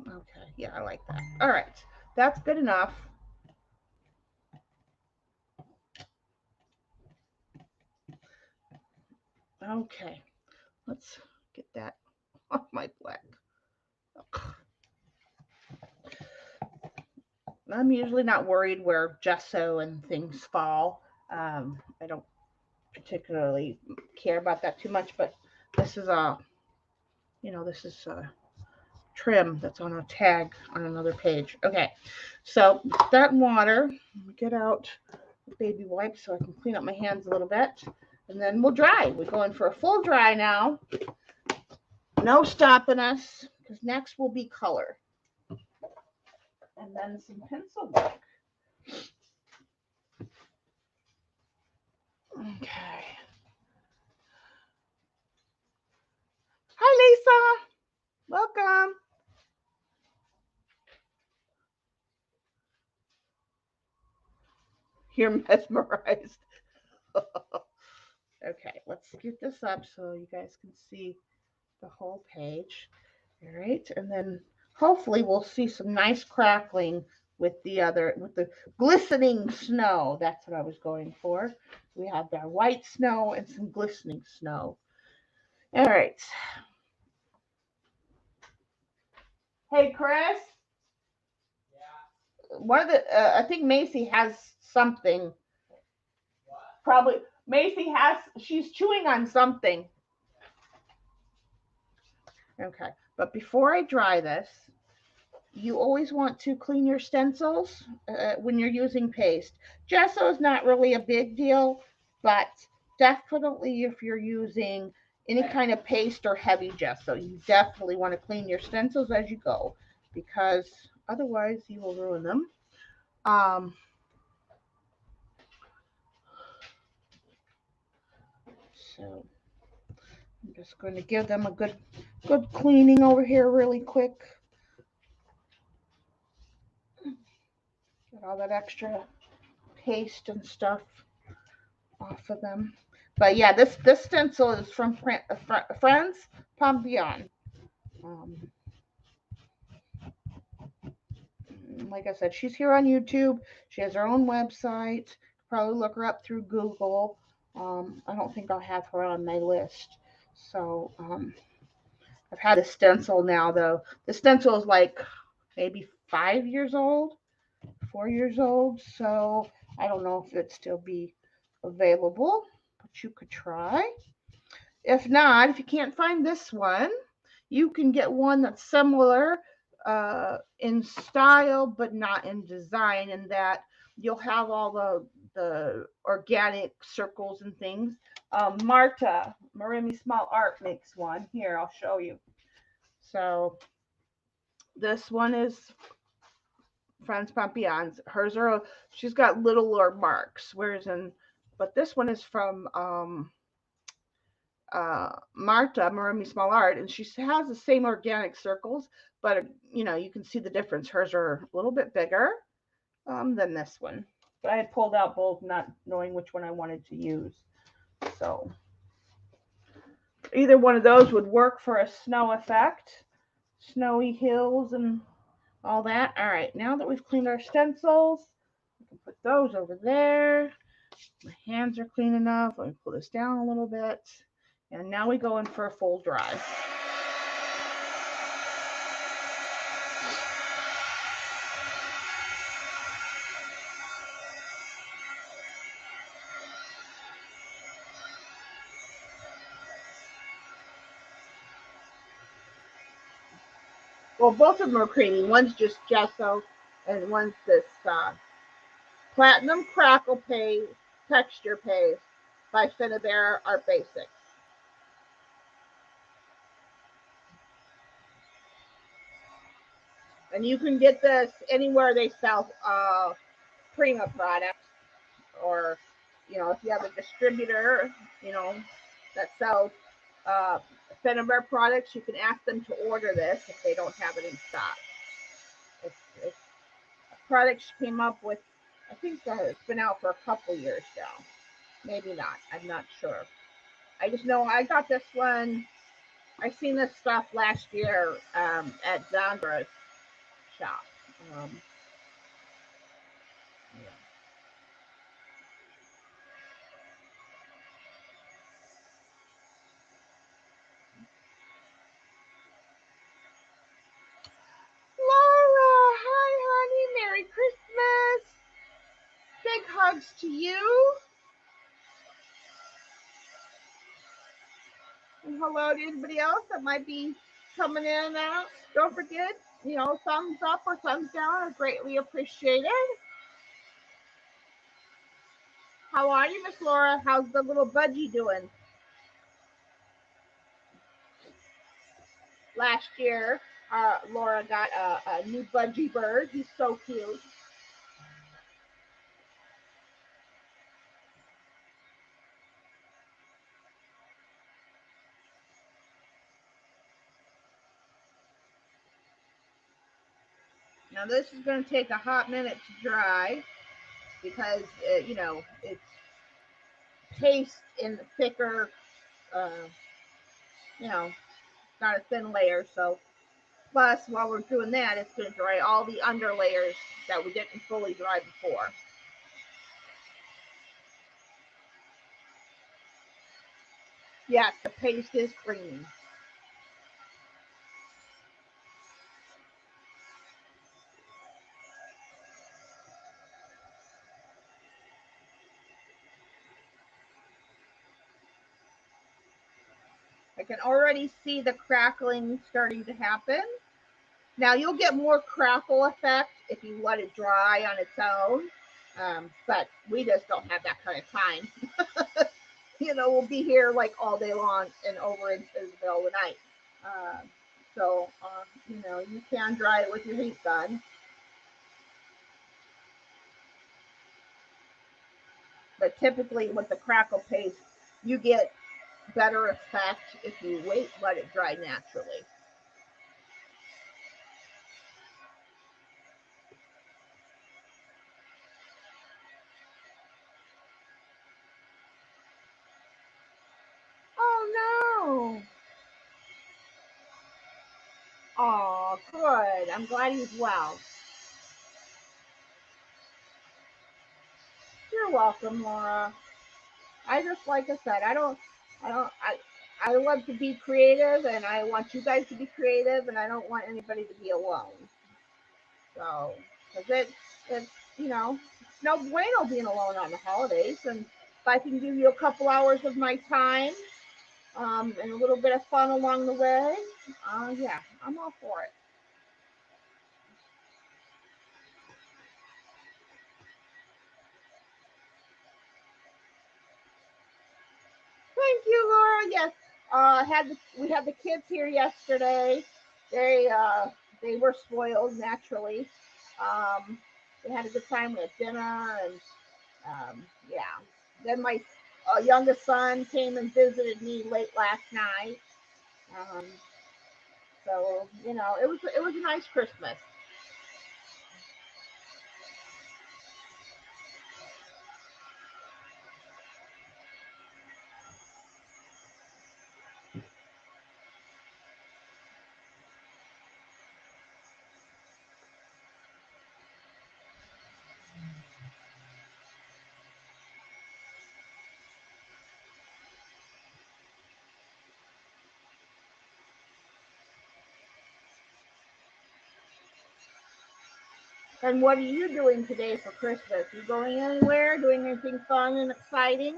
Okay, yeah, I like that. All right, that's good enough. Okay, let's get that off my black. I'm usually not worried where gesso and things fall. I don't particularly care about that too much, but this is this is a trim that's on a tag on another page. Okay, so that water, get out the baby wipes so I can clean up my hands a little bit, and then we'll dry. We're going for a full dry now. No stopping us, because next will be color. And then some pencil work. Okay. Hi, Lisa. Welcome. You're mesmerized. Okay, let's get this up so you guys can see the whole page. All right, and then hopefully we'll see some nice crackling with the glistening snow. That's what I was going for. We have the white snow and some glistening snow. All right. Hey, Chris. One of the I think Macy has something. Probably Macy has. She's chewing on something. Okay, but before I dry this, you always want to clean your stencils when you're using paste. Gesso is not really a big deal, but definitely if you're using any kind of paste or heavy gesso, you definitely want to clean your stencils as you go because otherwise you will ruin them. So I'm just going to give them a good cleaning over here really quick. Get all that extra paste and stuff off of them. But yeah, this stencil is from Friends Pompion. Um, like I said, she's here on YouTube. She has her own website. Probably look her up through Google. I don't think I'll have her on my list. So I've had a stencil now though. The stencil is like maybe 5 years old, 4 years old. So I don't know if it'd still be available, but you could try. If not, if you can't find this one, you can get one that's similar in style but not in design, in that you'll have all the organic circles and things. Marta Marimi Small Art makes one. Here, I'll show you. So this one is Franz Pampion's. Hers are, she's got littler marks, whereas but this one is from Marta Marimi Small Art, and she has the same organic circles, but you can see the difference. Hers are a little bit bigger than this one. But I had pulled out both, not knowing which one I wanted to use. So either one of those would work for a snow effect, snowy hills and all that. All right, now that we've cleaned our stencils, we can put those over there. My hands are clean enough. Let me pull this down a little bit. And now we go in for a full dry. Well, both of them are creamy. One's just gesso, and one's this Platinum Crackle Paste Texture Paste by Finnabair Art Basics. And you can get this anywhere they sell Prima products, or if you have a distributor, that sells uh, Finnabair products, you can ask them to order this if they don't have it in stock. It's a product she came up with. I think it's been out for a couple years now. Maybe not. I'm not sure. I just know I got this one. I seen this stuff last year at Zondra's shop. Um, yeah. Laura, hi, honey. Merry Christmas. Big hugs to you. And hello to anybody else that might be coming in and out. Don't forget, thumbs up or thumbs down are greatly appreciated. How are you, Miss Laura? How's the little budgie doing? Last year, Laura got a new budgie bird. He's so cute. Now this is going to take a hot minute to dry. because you know it's paste in the thicker, uh, you know, not a thin layer. So plus, while we're doing that, it's going to dry all the under layers that we didn't fully dry before. Yes, the paste is creamy. I can already see the crackling starting to happen. Now you'll get more crackle effect if you let it dry on its own, but we just don't have that kind of time. You know, we'll be here like all day long and over into the middle of the night. Uh, so, you know, you can dry it with your heat gun, but typically with the crackle paste, you get better effect if you wait, let it dry naturally. Oh no! Oh, good. I'm glad he's well. You're welcome, Laura. I just like I said, I don't, I love to be creative, and I want you guys to be creative, and I don't want anybody to be alone. So, because it's you know, it's no bueno being alone on the holidays, and if I can give you a couple hours of my time, and a little bit of fun along the way, yeah, I'm all for it. Thank you, Laura. Yes, we had the kids here yesterday. They uh, they were spoiled naturally. Um, they had a good time with dinner, and yeah. Then my youngest son came and visited me late last night. Um, so you know, it was a nice Christmas. And what are you doing today for Christmas? You going anywhere? Doing anything fun and exciting?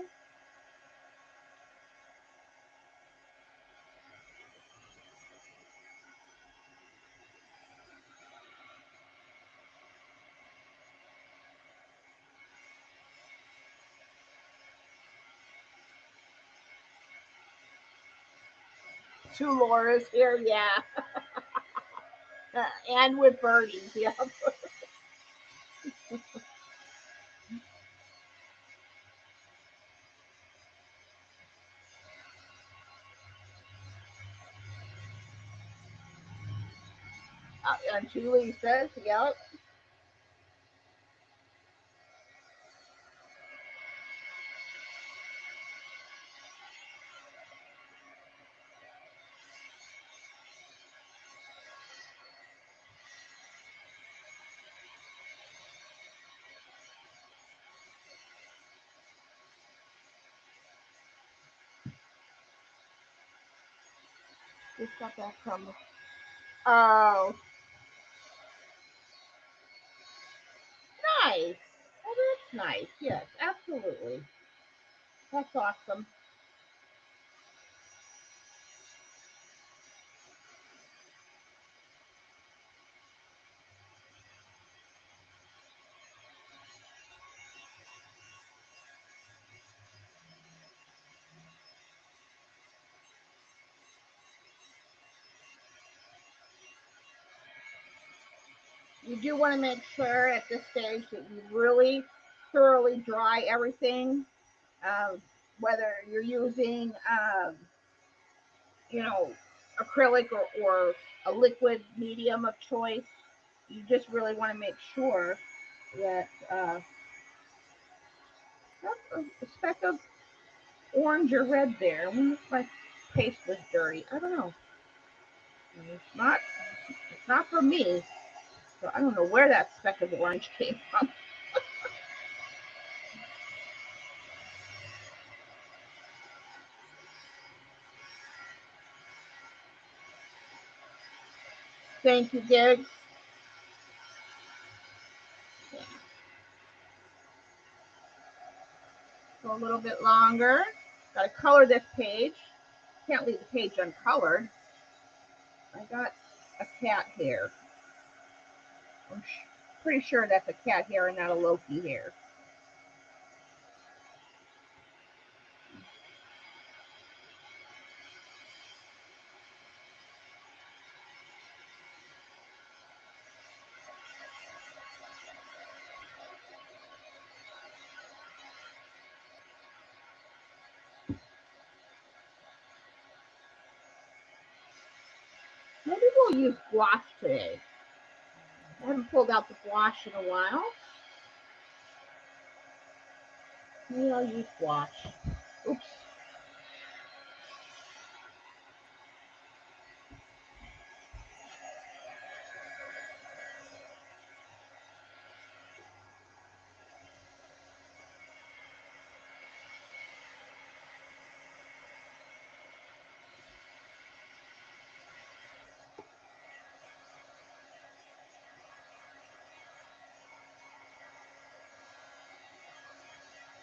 Two Laura's here, yeah. And with birdies, yeah. And Julie says, yep. Just got that from. Oh, nice. Oh, that's nice. Yes, absolutely. That's awesome. You do want to make sure at this stage that you really thoroughly dry everything, um, whether you're using, you know, acrylic or a liquid medium of choice. You just really want to make sure that a speck of orange or red there. I wonder if my paste was dirty. I don't know. It's not for me. So I don't know where that speck of orange came from. Thank you, Gig. Go a little bit longer. Got to color this page. Can't leave the page uncolored. I got a cat hair. I'm pretty sure that's a cat hair and not a Loki hair. Maybe we'll use gouache today. I haven't pulled out the gouache in a while. Maybe I'll use gouache. Oops.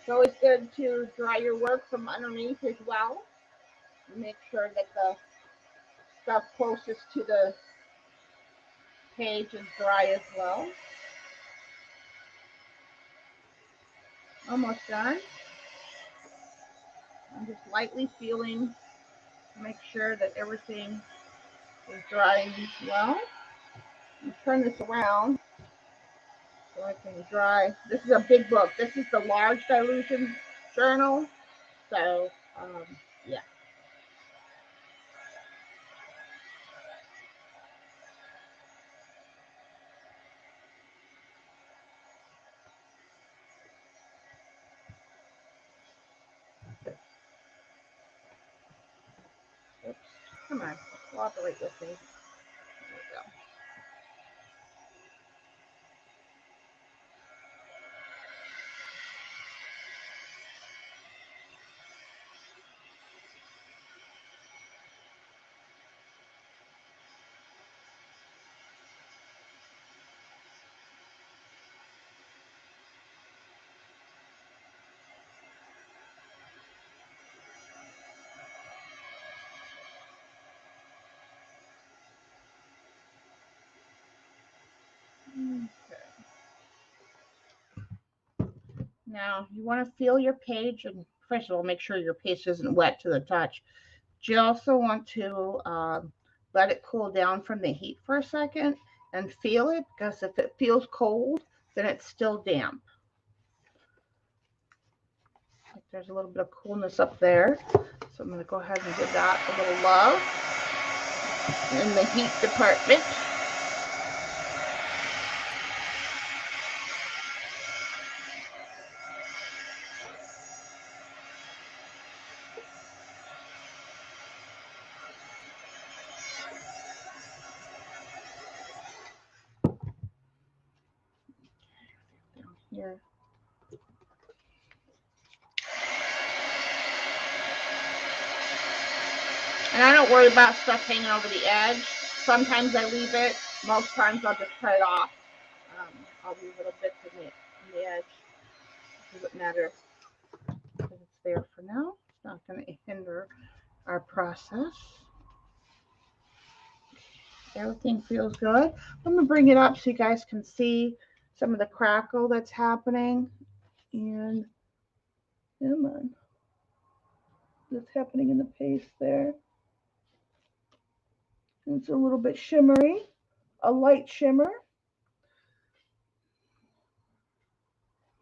It's always good to dry your work from underneath as well. Make sure that the stuff closest to the page is dry as well. Almost done. I'm just lightly feeling to make sure that everything is drying well. And turn this around so I can dry. This is a big book. This is the large dilution journal. So, yeah. Oops. Come on, cooperate with me. There we go. Okay. Now you want to feel your page, and first of all, make sure your paste isn't wet to the touch. You also want to let it cool down from the heat for a second and feel it, because if it feels cold, then it's still damp. Like there's a little bit of coolness up there. So I'm going to go ahead and give that a little love in the heat department. Down here. And I don't worry about stuff hanging over the edge. Sometimes I leave it. Most times I'll just cut it off. I'll leave little bits in the edge. It doesn't matter because it's there for now. It's not going to hinder our process. Everything feels good. I'm going to bring it up so you guys can see some of the crackle that's happening. And come on. That's happening in the paste there. It's a little bit shimmery, a light shimmer.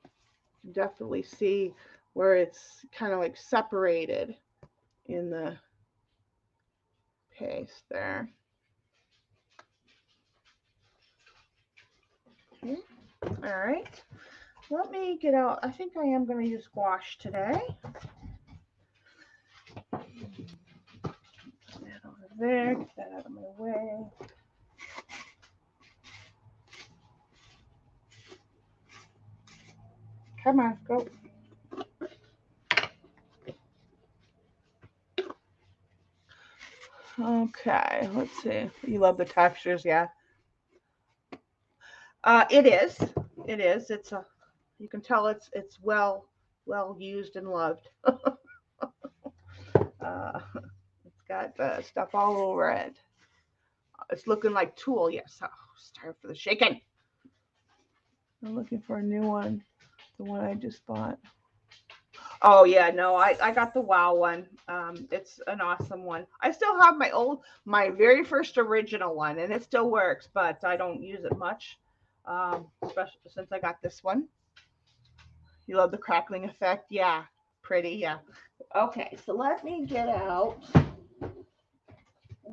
You can definitely see where it's kind of like separated in the paste there. Okay. All right. let me get out. I think I am going to use gouache today. Put that over there. Get that out of my way. Come on, go. Okay, let's see. You love the textures, yeah. It is. It is. It's a. You can tell it's well used and loved. It's got stuff all over it. It's looking like tulle. Yes. Oh, sorry for the shaking. I'm looking for a new one. The one I just bought. Oh yeah, no, I got the WoW one. It's an awesome one. I still have my very first original one, and it still works, but I don't use it much, especially since I got this one. You love the crackling effect, yeah, pretty, yeah. Okay, so let me get out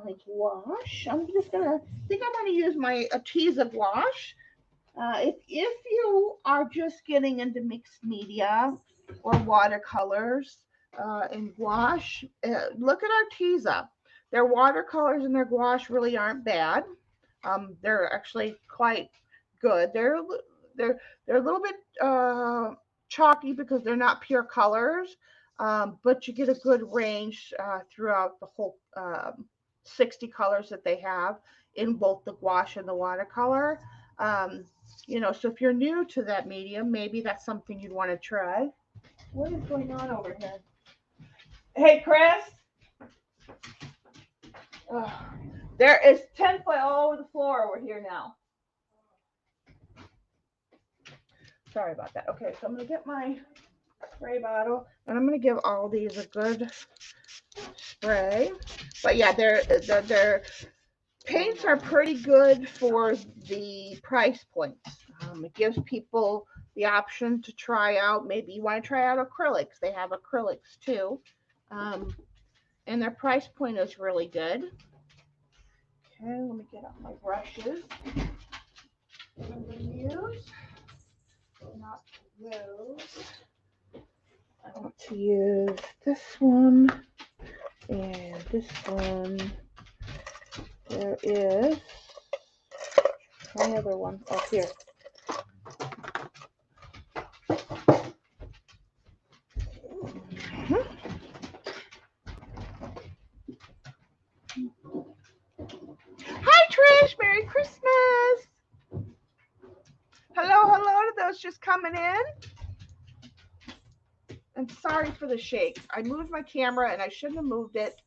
my gouache. I'm just gonna think I'm gonna use my Arteza gouache. If you are just getting into mixed media or watercolors and gouache, look at Arteza. Their watercolors and their gouache really aren't bad. They're actually quite good. They're they're a little bit chalky because they're not pure colors, but you get a good range throughout the whole 60 colors that they have in both the gouache and the watercolor. Um, so if you're new to that medium, maybe that's something you'd want to try. What is going on over here? Hey, Chris. Ugh. There is 10 foot all over the floor over here now. Sorry about that. Okay, so I'm going to get my spray bottle, and I'm going to give all these a good spray. But yeah, their paints are pretty good for the price point. It gives people the option to try out. Maybe you want to try out acrylics. They have acrylics too. And their price point is really good. Okay, let me get out my brushes. I'm going to use, not those. I want to use this one and this one. There is my other one. Oh, here. Hi, Trish. Merry Christmas. Hello, hello to those just coming in. And sorry for the shake. I moved my camera and I shouldn't have moved it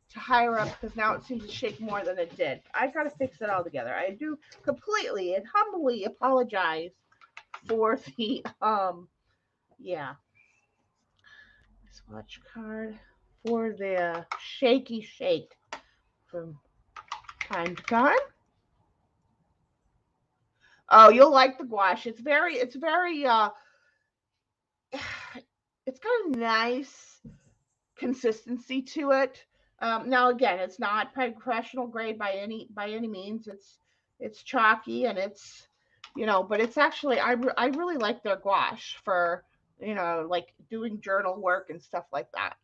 to higher up because now it seems to shake more than it did. I got to fix it all together. I do completely and humbly apologize for the yeah, swatch card for the shaky shake from time to time. Oh, you'll like the gouache. It's very it's got a nice consistency to it. Now again, it's not professional grade by any means. It's chalky and it's but it's actually I really like their gouache for like doing journal work and stuff like that.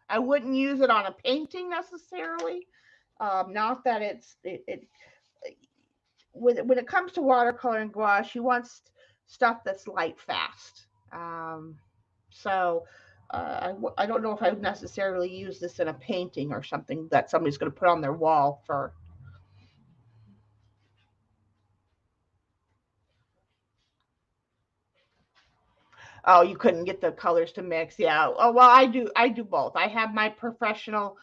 I wouldn't use it on a painting necessarily. Not that it when it comes to watercolor and gouache, you want stuff that's light fast. So I don't know if I would necessarily use this in a painting or something that somebody's going to put on their wall for. Oh, you couldn't get the colors to mix. Yeah. Oh well, I do both. I have my professional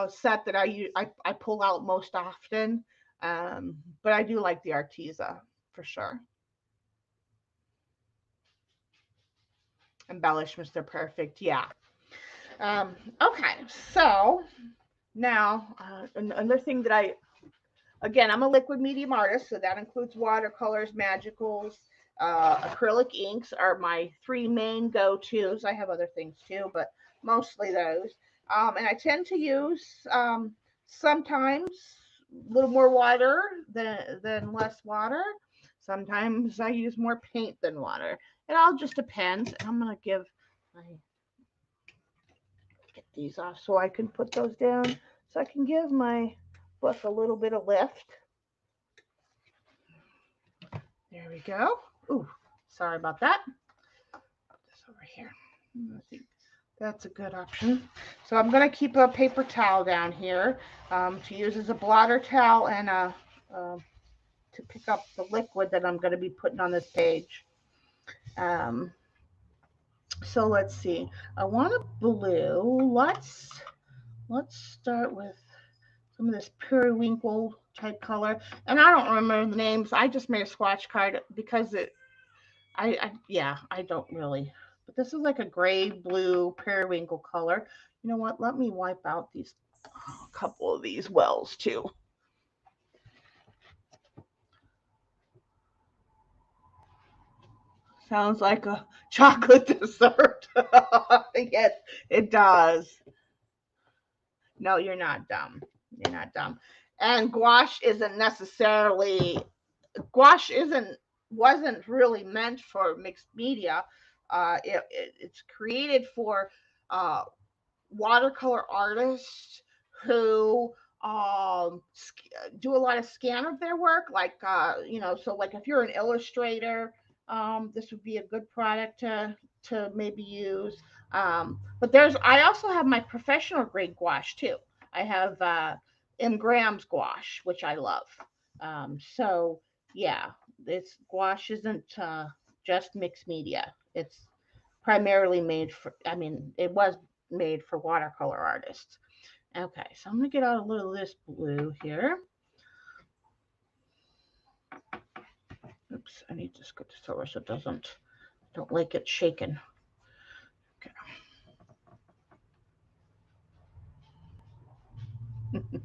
set that I pull out most often, but I do like the Arteza for sure. Embellishments, they're perfect. Yeah. Okay, so now another thing that again, I'm a liquid medium artist, so that includes watercolors, magicals, acrylic inks are my three main go-tos. I have other things too, but mostly those. And I tend to use sometimes a little more water than less water. Sometimes I use more paint than water. It all just depends. I'm going to get these off so I can put those down so I can give my book a little bit of lift. There we go. Ooh, sorry about that. Put this over here. I think that's a good option. So I'm going to keep a paper towel down here to use as a blotter towel and to pick up the liquid that I'm going to be putting on this page. So let's see. I want a blue. Let's start with some of this periwinkle type color. And I don't remember the names. I just made a swatch card because I don't really. But this is like a gray blue periwinkle color. You know what? Let me wipe out a couple of these wells too. Sounds like a chocolate dessert. Yes, it does. No, you're not dumb. You're not dumb. And gouache wasn't really meant for mixed media. It's created for uh, watercolor artists who do a lot of scan of their work, like so like if you're an illustrator, this would be a good product to maybe use. But I also have my professional grade gouache too. I have M. Graham's gouache, which I love. So yeah, this gouache isn't just mixed media. It's primarily made for. I mean, it was made for watercolor artists. Okay, so I'm gonna get out a little of this blue here. Oops, I need to scoot this over so it don't like it shaking. Okay.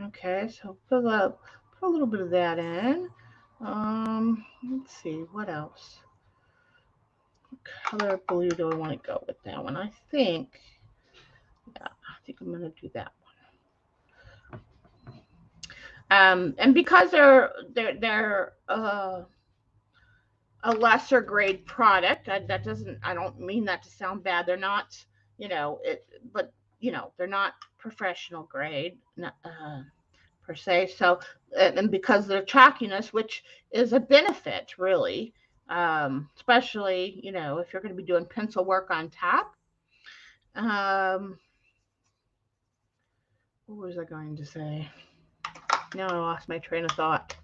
Okay, so put a little bit of that in. Let's see, what else? What color blue do I want to go with that one? I think I'm gonna do that one. And because they're a lesser grade product, I don't mean that to sound bad. They're not, but they're not professional grade. Per se. So, and because of their chalkiness, which is a benefit, really, especially if you're going to be doing pencil work on top. What was I going to say? Now I lost my train of thought.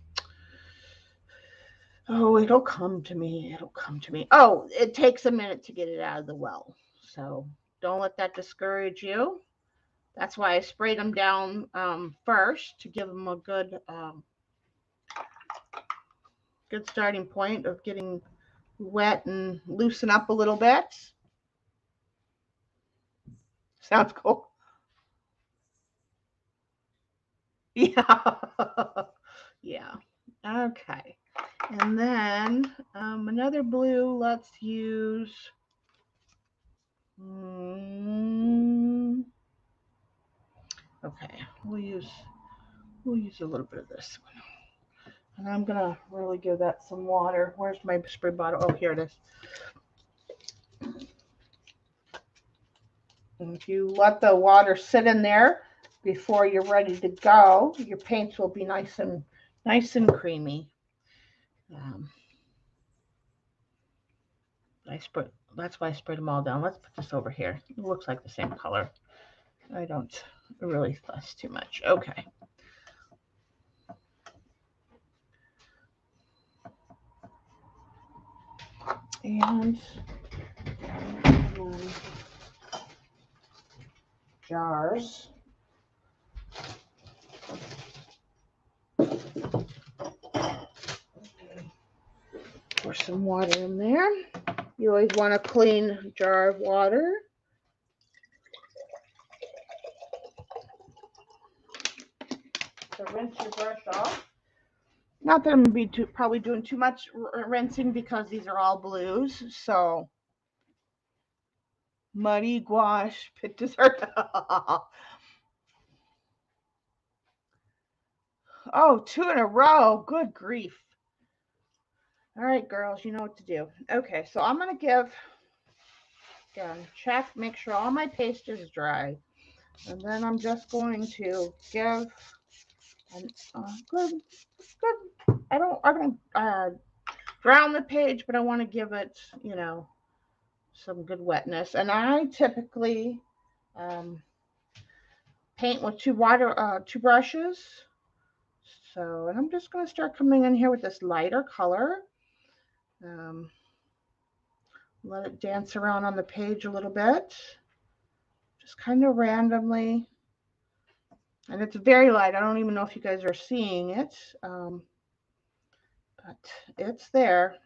Oh, it'll come to me. It'll come to me. Oh, it takes a minute to get it out of the well. So don't let that discourage you. That's why I sprayed them down first to give them a good starting point of getting wet and loosen up a little bit. Sounds cool. Yeah. Yeah. Okay. And then another blue, let's use. Okay, we'll use a little bit of this one. And I'm gonna really give that some water. Where's my spray bottle? Oh, here it is. And if you let the water sit in there before you're ready to go, your paints will be nice and creamy. That's why I sprayed them all down. Let's put this over here. It looks like the same color. I don't really fuss too much. Okay. And jars. Pour some water in there. You always want a clean jar of water. So rinse your brush off. Not that I'm going to be probably doing too much rinsing because these are all blues. So muddy gouache pit dessert. Oh, 2 in a row. Good grief. All right, girls, you know what to do. Okay, so I'm going to give, again, check, make sure all my paste is dry. And then I'm just going to give an, good, I don't drown the page, but I want to give it, some good wetness. And I typically paint with two brushes. So, and I'm just going to start coming in here with this lighter color. Um, let it dance around on the page a little bit, just kind of randomly. And it's very light. I don't even know if you guys are seeing it, but it's there.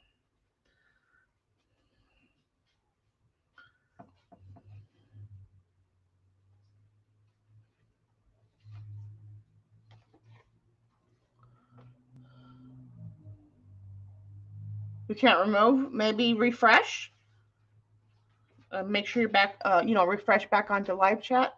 You can't remove, maybe refresh. Make sure you're back, refresh back onto live chat.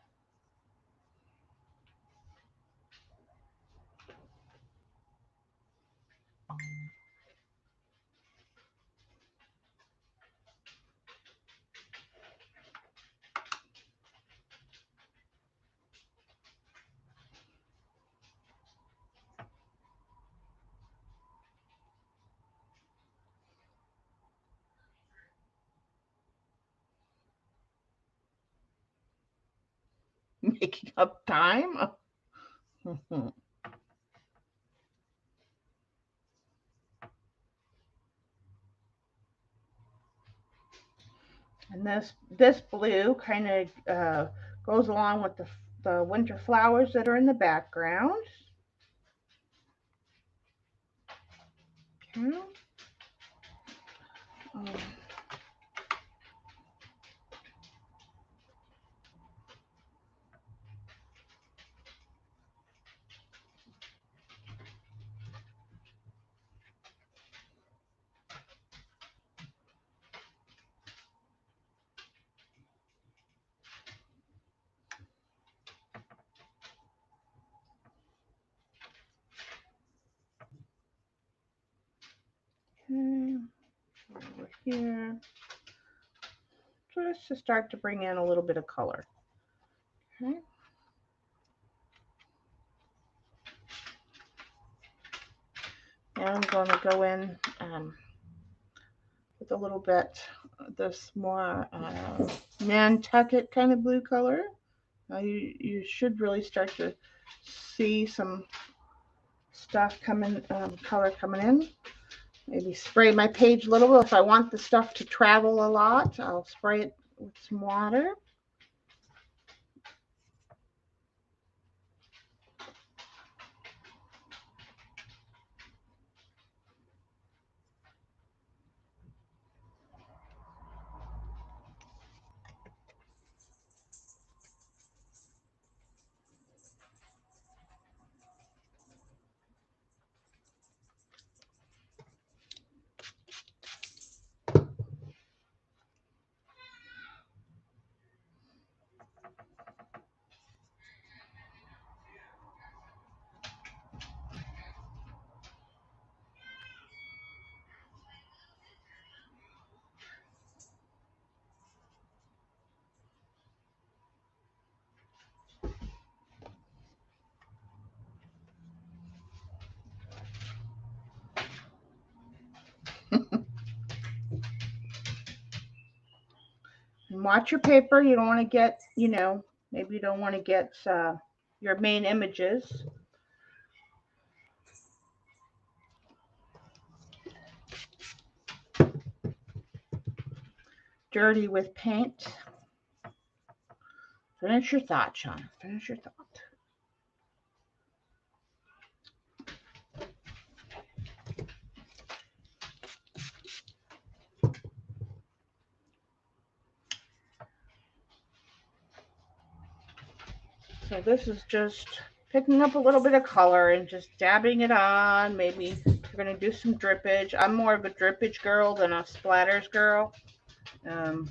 Making up time. And this blue kind of goes along with the winter flowers that are in the background. Okay. Okay. Over here. Just to start to bring in a little bit of color. Okay. And I'm going to go in with a little bit of this more Nantucket kind of blue color. Now you should really start to see some stuff coming, color coming in. Maybe spray my page a little bit. If I want the stuff to travel a lot, I'll spray it with some water. And watch your paper. You don't want to get, maybe you don't want to get your main images. Dirty with paint. Finish your thought, Sean. Finish your thought. So this is just picking up a little bit of color and just dabbing it on. Maybe you're going to do some drippage. I'm more of a drippage girl than a splatters girl in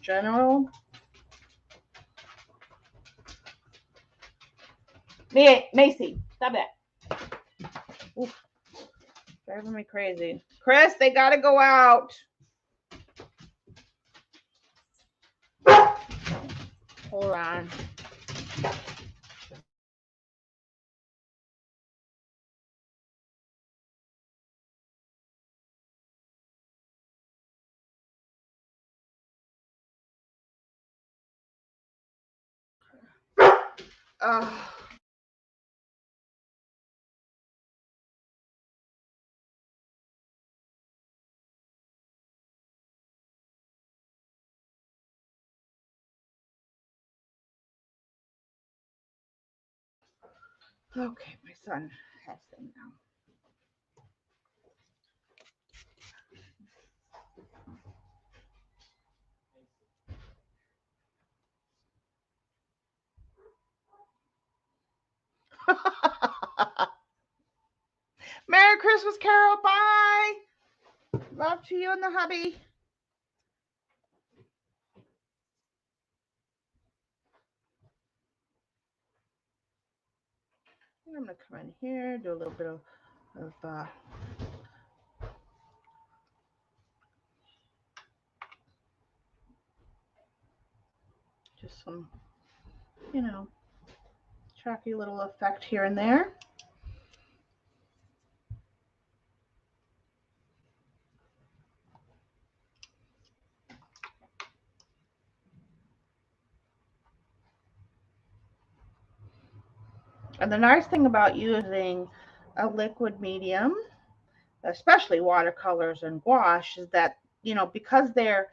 general. Macy, stop that. Oof. Driving me crazy. Chris, they gotta go out. Hold on. Oh. Okay, my son has them now. Merry Christmas, Carol. Bye. Love to you and the hubby. I'm gonna come in here, do a little bit of just some, chalky little effect here and there. And the nice thing about using a liquid medium, especially watercolors and gouache, is that, because they're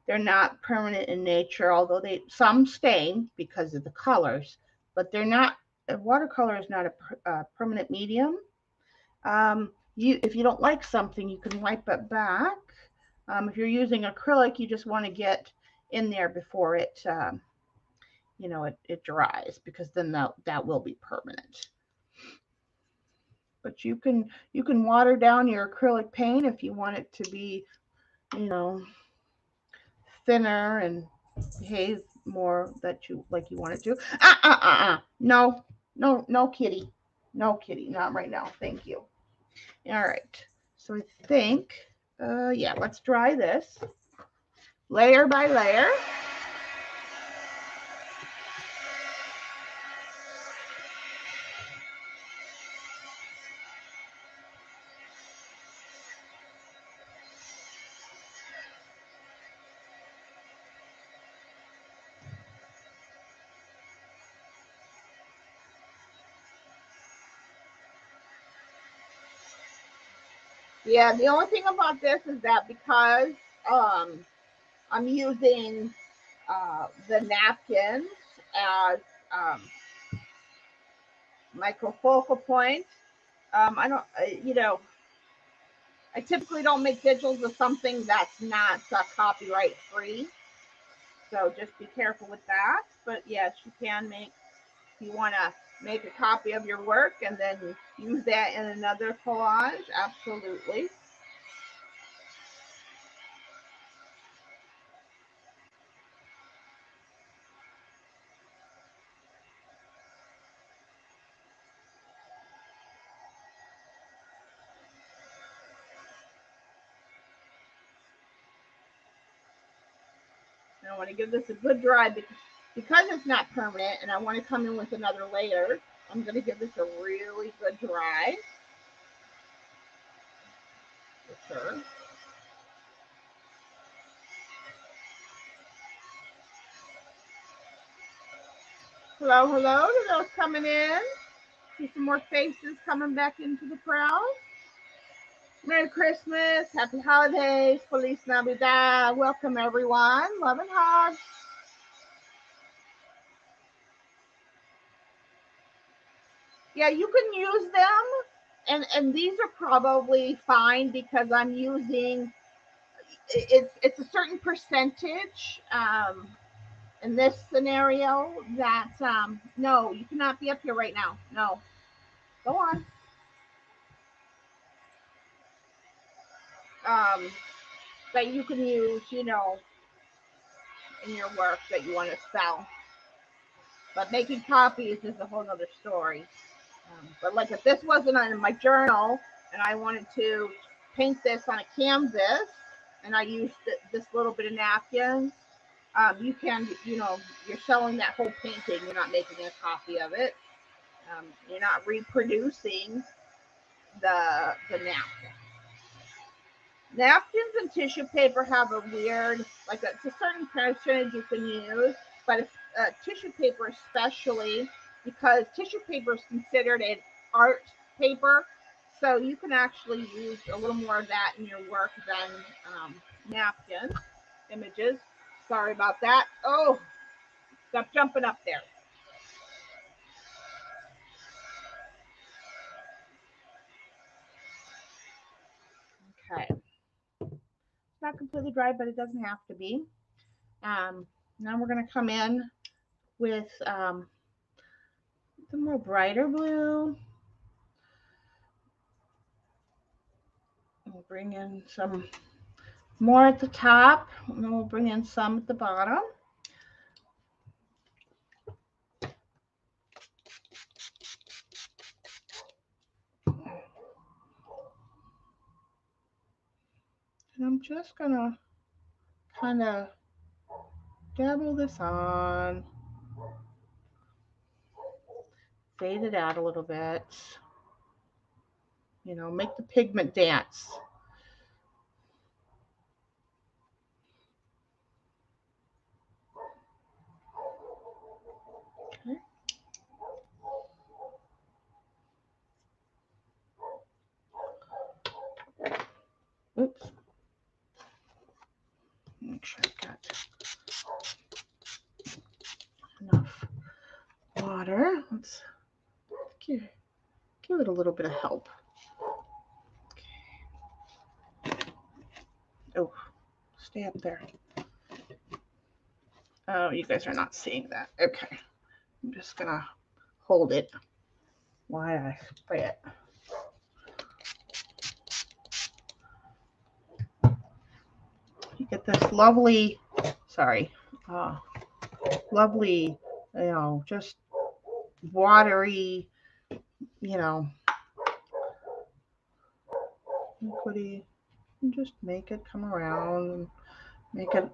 not permanent in nature, although some stain because of the colors, but they're not. Watercolor is not a permanent medium. If you don't like something, you can wipe it back. If you're using acrylic, you just want to get in there before it dries, because then that will be permanent. But you can water down your acrylic paint if you want it to be, thinner and behave more like you want it to. No, kitty, not right now. Thank you. All right. So I think, yeah, let's dry this layer by layer. Yeah, the only thing about this is that because I'm using the napkins as microfocal point, I don't, I typically don't make digitals of something that's not copyright free. So just be careful with that. But yes, you can make, if you want to make a copy of your work and then use that in another collage, absolutely. And I want to give this a good dry because it's not permanent and I want to come in with another layer. I'm going to give this a really good dry. For sure. Hello, hello to those coming in. See some more faces coming back into the crowd. Merry Christmas, Happy Holidays, Feliz Navidad. Welcome everyone. Love and hugs. Yeah, you can use them, and these are probably fine because I'm using it's a certain percentage in this scenario that no, you cannot be up here right now. No, go on. Um, that you can use, in your work that you want to sell. But making copies is a whole other story. But like if this wasn't on my journal and I wanted to paint this on a canvas, and I used this little bit of napkins. You can, you're selling that whole painting. You're not making a copy of it. You're not reproducing the napkin. Napkins and tissue paper have a weird, like it's a certain percentage you can use, but it's, tissue paper especially, because tissue paper is considered an art paper, so you can actually use a little more of that in your work than napkins. Images. Sorry about that. Oh, stop jumping up there. Okay. It's not completely dry, but it doesn't have to be. Now we're going to come in with the more brighter blue. We'll bring in some more at the top, and then we'll bring in some at the bottom. And I'm just going to kind of dabble this on, fade it out a little bit, make the pigment dance. Okay. Oops. Make sure I got enough water. Let's give it a little bit of help. Okay. Oh, stay up there. Oh, you guys are not seeing that. Okay. I'm just going to hold it while I spray it. You get this lovely, lovely, just watery, liquidy. And just make it come around and make it,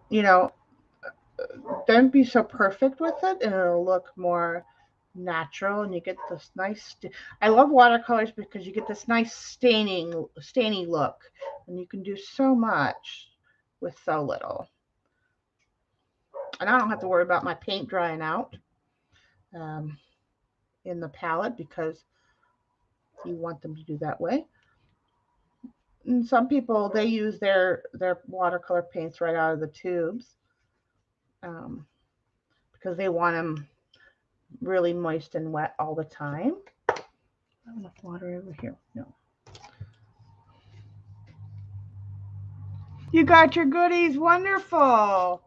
don't be so perfect with it, and it'll look more natural, and you get this nice I love watercolors because you get this nice stainy look, and you can do so much with so little. And I don't have to worry about my paint drying out in the palette, because you want them to do that way. And some people, they use their watercolor paints right out of the tubes, because they want them really moist and wet all the time. Not enough water over here. No. You got your goodies. Wonderful.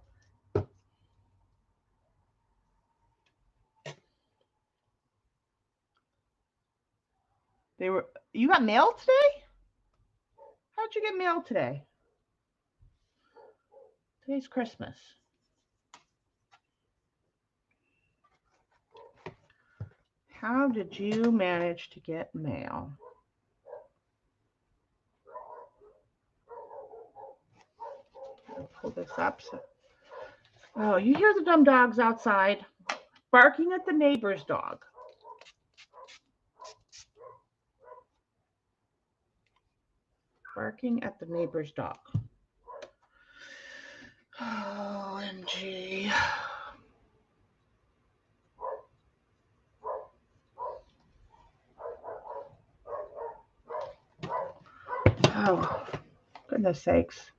You got mail today? How'd you get mail today? Today's Christmas. How did you manage to get mail? I'll pull this up. Oh, you hear the dumb dogs outside barking at the neighbor's dog. Barking at the neighbor's dog. Oh, OMG. Oh, goodness sakes.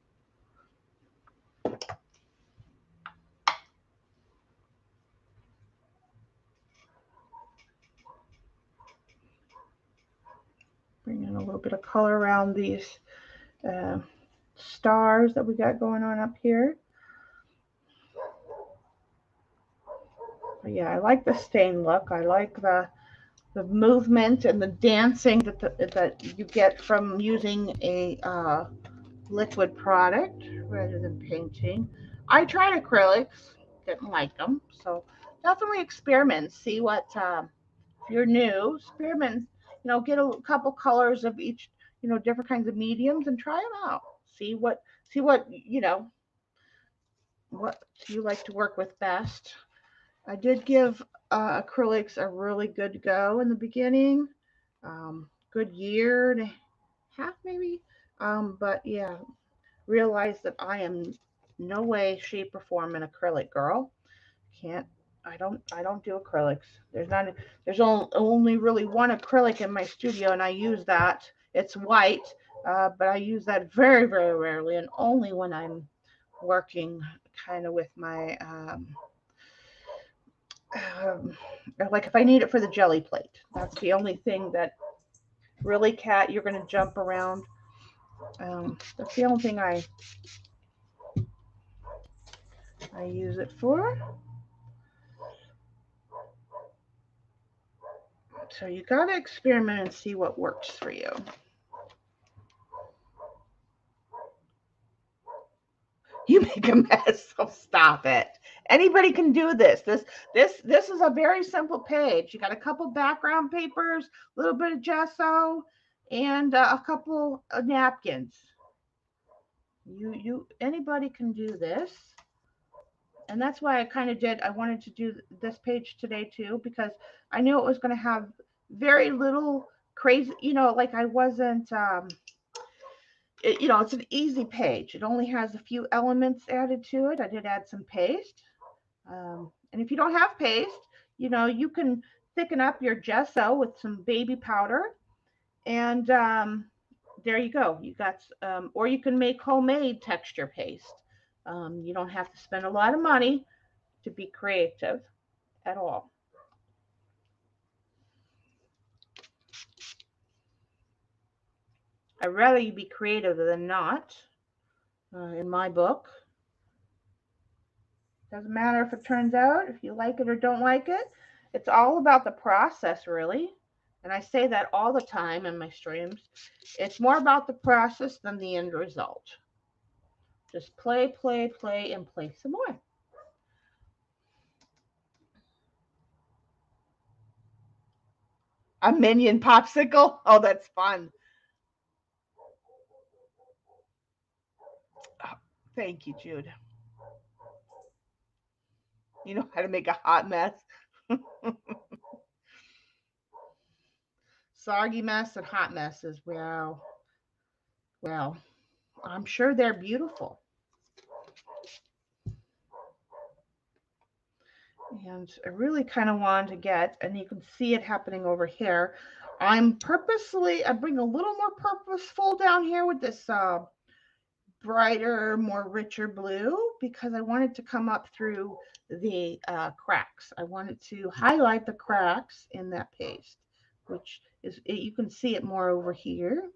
Bring in a little bit of color around these stars that we got going on up here. But yeah, I like the stain look. I like the movement and the dancing that you get from using a liquid product rather than painting. I tried acrylics, didn't like them, so definitely experiment. See what if you're new, experiment. Get a couple colors of each, different kinds of mediums and try them out. See what what you like to work with best. I did give acrylics a really good go in the beginning, good year and a half maybe. But yeah, realize that I am no way, shape, or form an acrylic girl. Can't. I don't do acrylics. There's only really one acrylic in my studio, and I use that. It's white, but I use that very, very rarely, and only when I'm working kind of with my um, like if I need it for the jelly plate. That's the only thing that really, Cat, you're going to jump around. That's the only thing I use it for. So you got to experiment and see what works for you. You make a mess, so stop it. Anybody can do this. This is a very simple page. You got a couple background papers, a little bit of gesso, and a couple of napkins. You anybody can do this. And that's why I wanted to do this page today too, because I knew it was going to have very little crazy, like I wasn't it's an easy page. It only has a few elements added to it. I did add some paste. And if you don't have paste, you can thicken up your gesso with some baby powder. And there you go. You got, or you can make homemade texture paste. You don't have to spend a lot of money to be creative at all. I'd rather you be creative than not, in my book. Doesn't matter if it turns out, if you like it or don't like it. It's all about the process, really. And I say that all the time in my streams. It's more about the process than the end result. Just play, play, play, and play some more. A minion popsicle? Oh, that's fun. Oh, thank you, Jude. You know how to make a hot mess. Soggy mess and hot messes. Wow. Well, I'm sure they're beautiful. And I really kind of want to get, and you can see it happening over here. I bring a little more purposeful down here with this brighter, more richer blue, because I wanted to come up through the cracks. I wanted to highlight the cracks in that paste, which is, you can see it more over here.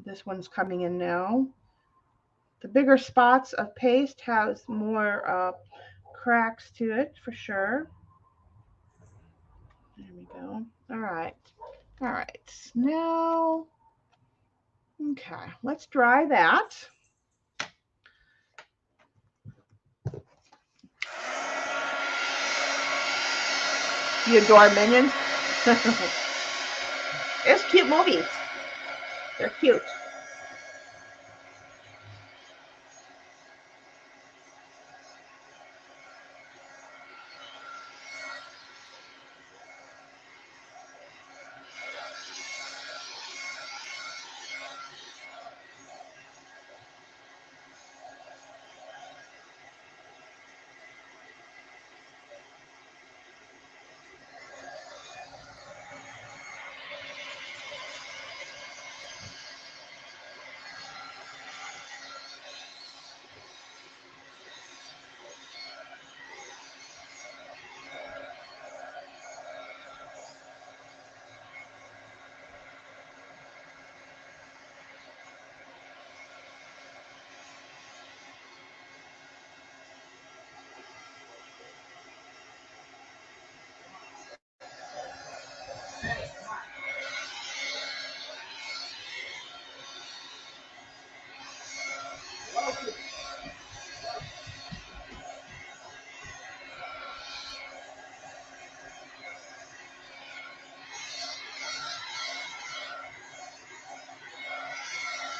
This one's coming in now. The bigger spots of paste has more cracks to it for sure. There we go. All right. All right. Now, okay, let's dry that. You adore Minions? It's cute movies. They're cute.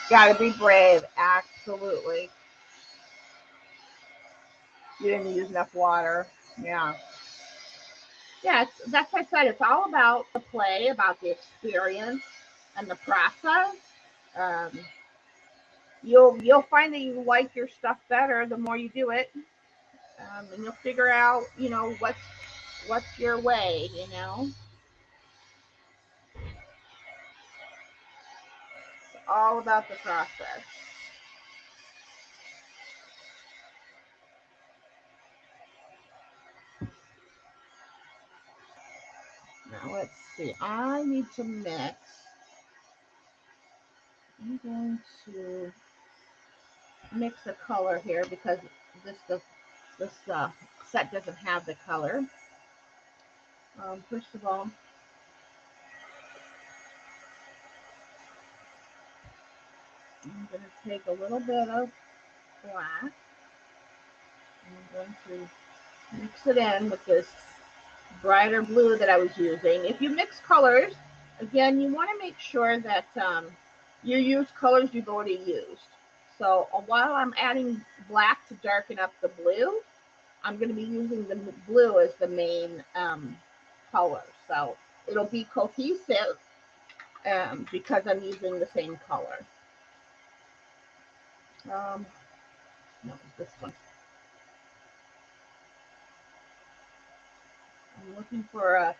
Gotta be brave. Absolutely. You didn't use enough water. Yeah. Yeah, that's what I said. It's all about the play, about the experience and the process. Um, you'll find that you like your stuff better the more you do it, and you'll figure out, what's your way. It's all about the process. Now let's see. I need to mix. I'm going to mix a color here because this set doesn't have the color. First of all, I'm going to take a little bit of black. I'm going to mix it in with this brighter blue that I was using. If you mix colors, again, you want to make sure that you use colors you've already used. So while I'm adding black to darken up the blue, I'm going to be using the blue as the main color. So it'll be cohesive because I'm using the same color. No, this one. I'm looking for a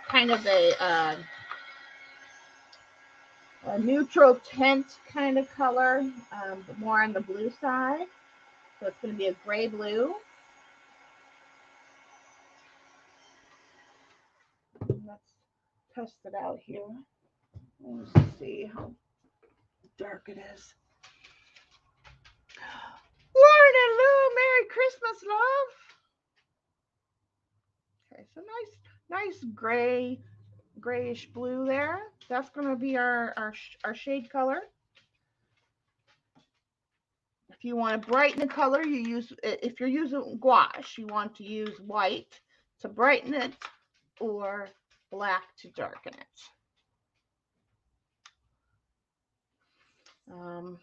kind of a neutral tint kind of color, but more on the blue side. So it's going to be a gray blue. Let's test it out here. Let's see how dark it is. Lauren and Lou, Merry Christmas, love. Okay, so nice grayish blue there. That's going to be our shade color. If you want to brighten the color, if you're using gouache, you want to use white to brighten it or black to darken it. So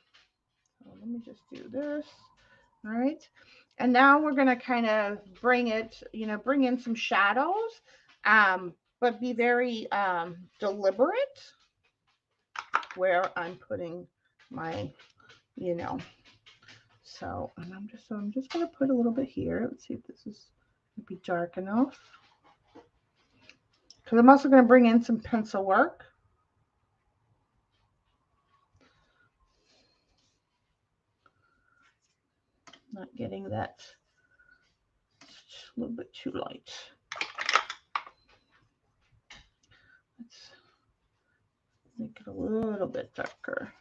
let me just do this. All right. And now we're going to kind of bring in some shadows, but be very deliberate where I'm putting my, so, and I'm just going to put a little bit here. Let's see if this is going to be dark enough. Because I'm also going to bring in some pencil work. Not getting that, it's a little bit too light. Let's make it a little bit darker.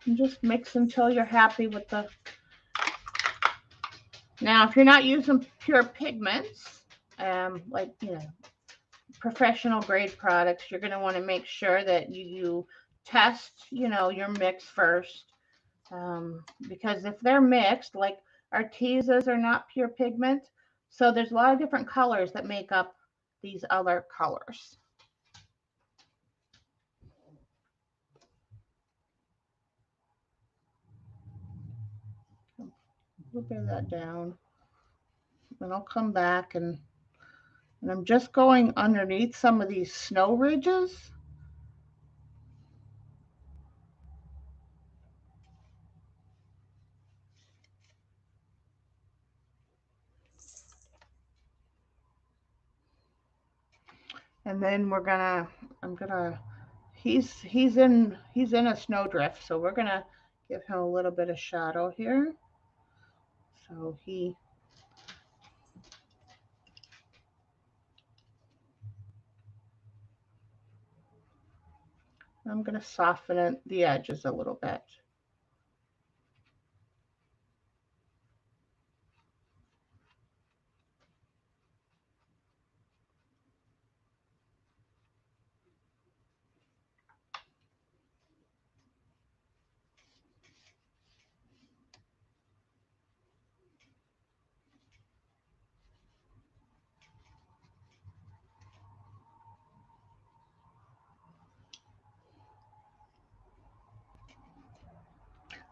And just mix until you're happy with the. Now, if you're not using pure pigments, like professional grade products, you're going to want to make sure that you test your mix first, because if they're mixed, like Artezas are not pure pigment, so there's a lot of different colors that make up these other colors. We'll get that down, and I'll come back and I'm just going underneath some of these snow ridges. And then he's in a snowdrift, so we're gonna give him a little bit of shadow here. So I'm gonna soften the edges a little bit.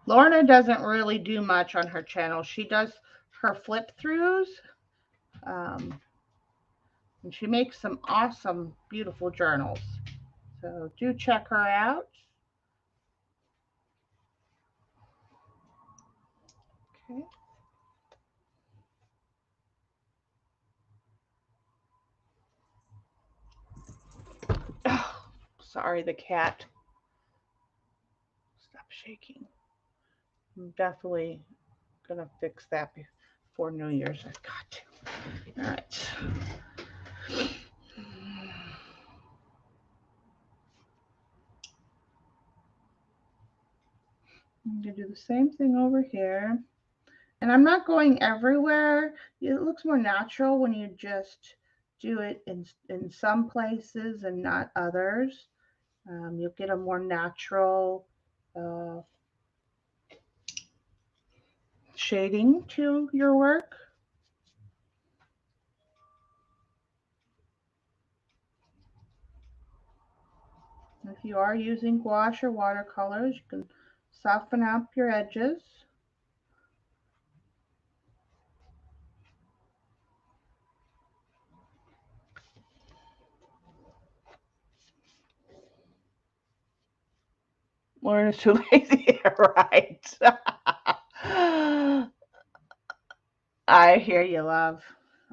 Lorna doesn't really do much on her channel. She does her flip throughs, um, and she makes some awesome, beautiful journals. So do check her out. Okay. Oh, sorry, the cat. Stop shaking. I'm definitely gonna fix that before New Year's. I've got to. All right. I'm gonna do the same thing over here. And I'm not going everywhere. It looks more natural when you just do it in some places and not others. You'll get a more natural uh, shading to your work. If you are using gouache or watercolors, you can soften up your edges. Lauren is too lazy, right? I hear you, love.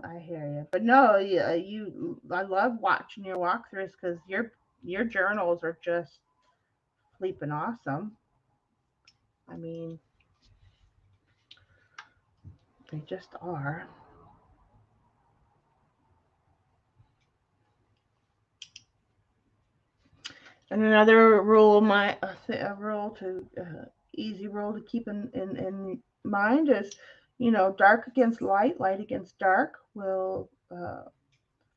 I hear you. But no, I love watching your walkthroughs because your journals are just sleeping awesome. I mean, they just are. And another rule, a rule to easy rule to keep in mind is, dark against light, light against dark will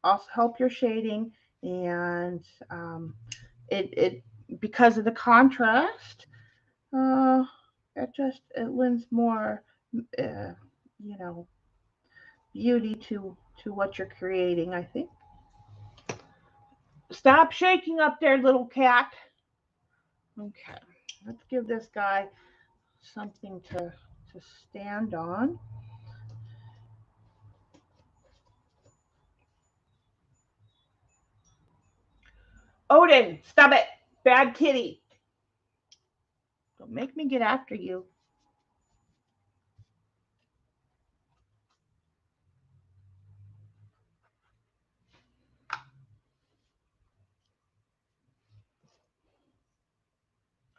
also help your shading, and it because of the contrast, uh, it lends more, uh, you know, beauty to what you're creating. I think. Stop shaking up there, little cat. Okay, let's give this guy something to stand on. Odin, stop it, bad kitty. Don't make me get after you.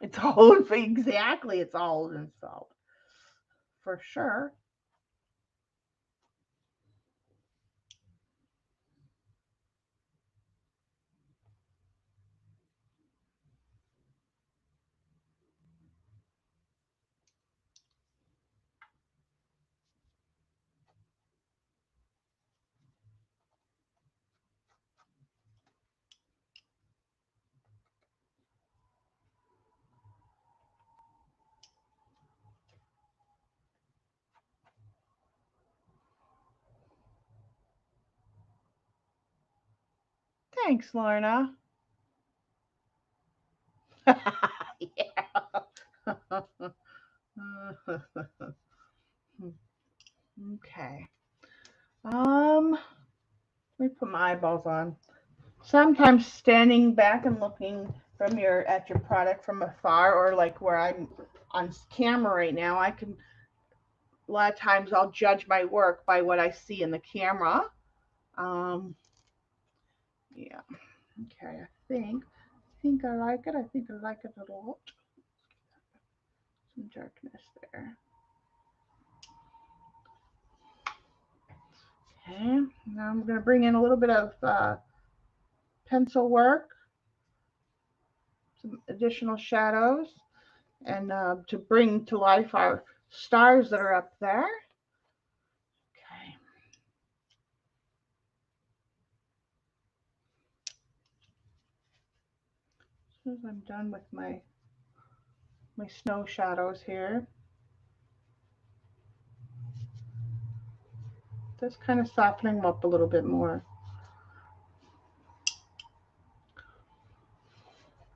It's all exactly. It's all insult for sure. Thanks, Lorna. Yeah. Okay. Let me put my eyeballs on. Sometimes standing back and looking from your at your product from afar, or like where I'm on camera right now, I can a lot of times I'll judge my work by what I see in the camera. Um, yeah. Okay. I think I like it. I think I like it a lot. Some darkness there. Okay. Now I'm going to bring in a little bit of pencil work, some additional shadows, and to bring to life our stars that are up there. Okay. As soon as I'm done with my snow shadows here, just kind of softening them up a little bit more.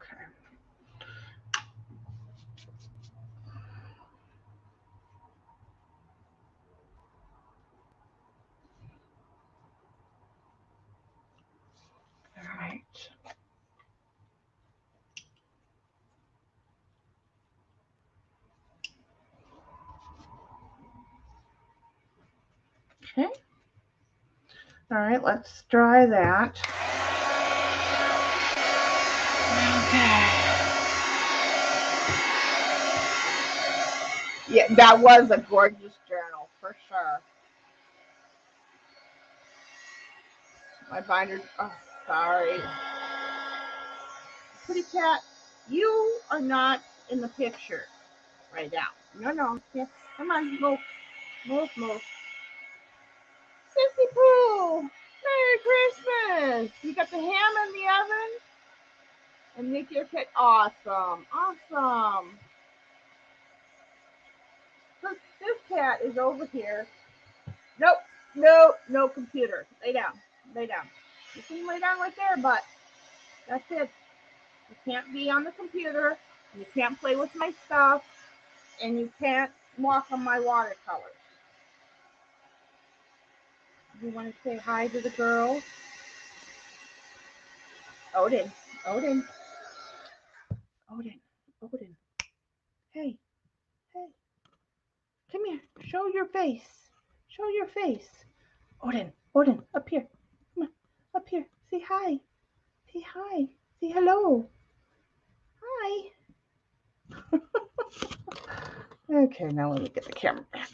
Okay. All right, let's dry that. Okay. Yeah, that was a gorgeous journal for sure. My binder. Oh, sorry. Kitty cat, you are not in the picture right now. No, no. Yeah. Come on, move, move, move. Sissy Pooh, Merry Christmas. You got the ham in the oven? And make your cat awesome, awesome. This cat is over here. Nope, no, no computer. Lay down, lay down. You can lay down right there, but that's it. You can't be on the computer. You can't play with my stuff. And you can't walk on my watercolors. You want to say hi to the girls? Odin, Odin, Odin, Odin. Hey, hey, come here. Show your face. Show your face. Odin, Odin, up here. Come on, up here. Say hi. Say hi. Say hello. Hi. Okay, now let me get the camera back.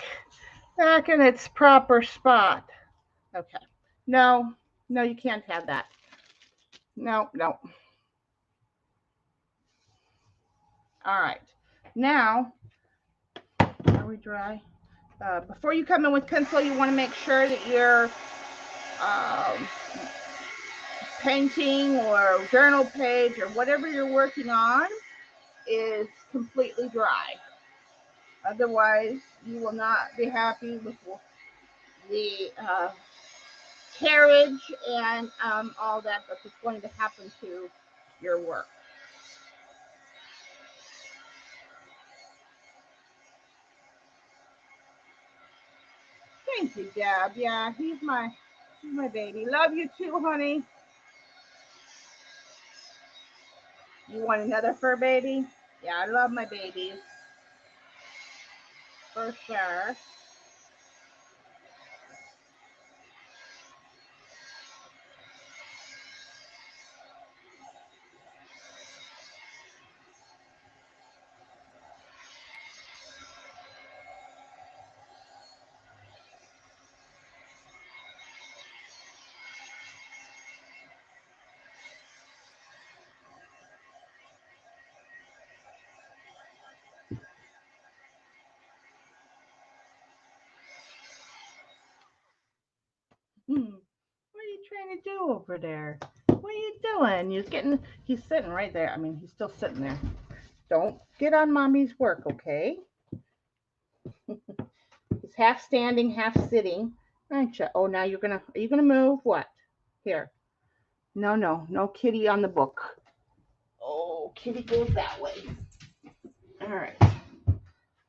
Back in its proper spot. Okay. No, no, you can't have that. No, no. All right. Now, are we dry? Before you come in with pencil, you want to make sure that your um, painting or journal page or whatever you're working on is completely dry. Otherwise, you will not be happy with the carriage and all that that's going to happen to your work. Thank you, Deb. Yeah, he's my baby. Love you too, honey. You want another fur baby? Yeah, I love my babies. For sure. What are you trying to do over there? What are you doing? He's sitting right there. I mean, he's still sitting there. Don't get on mommy's work, okay? He's half standing, half sitting. Aren't you? Oh, now are you gonna move? What? Here. No, no, no kitty on the book. Oh, kitty goes that way. All right.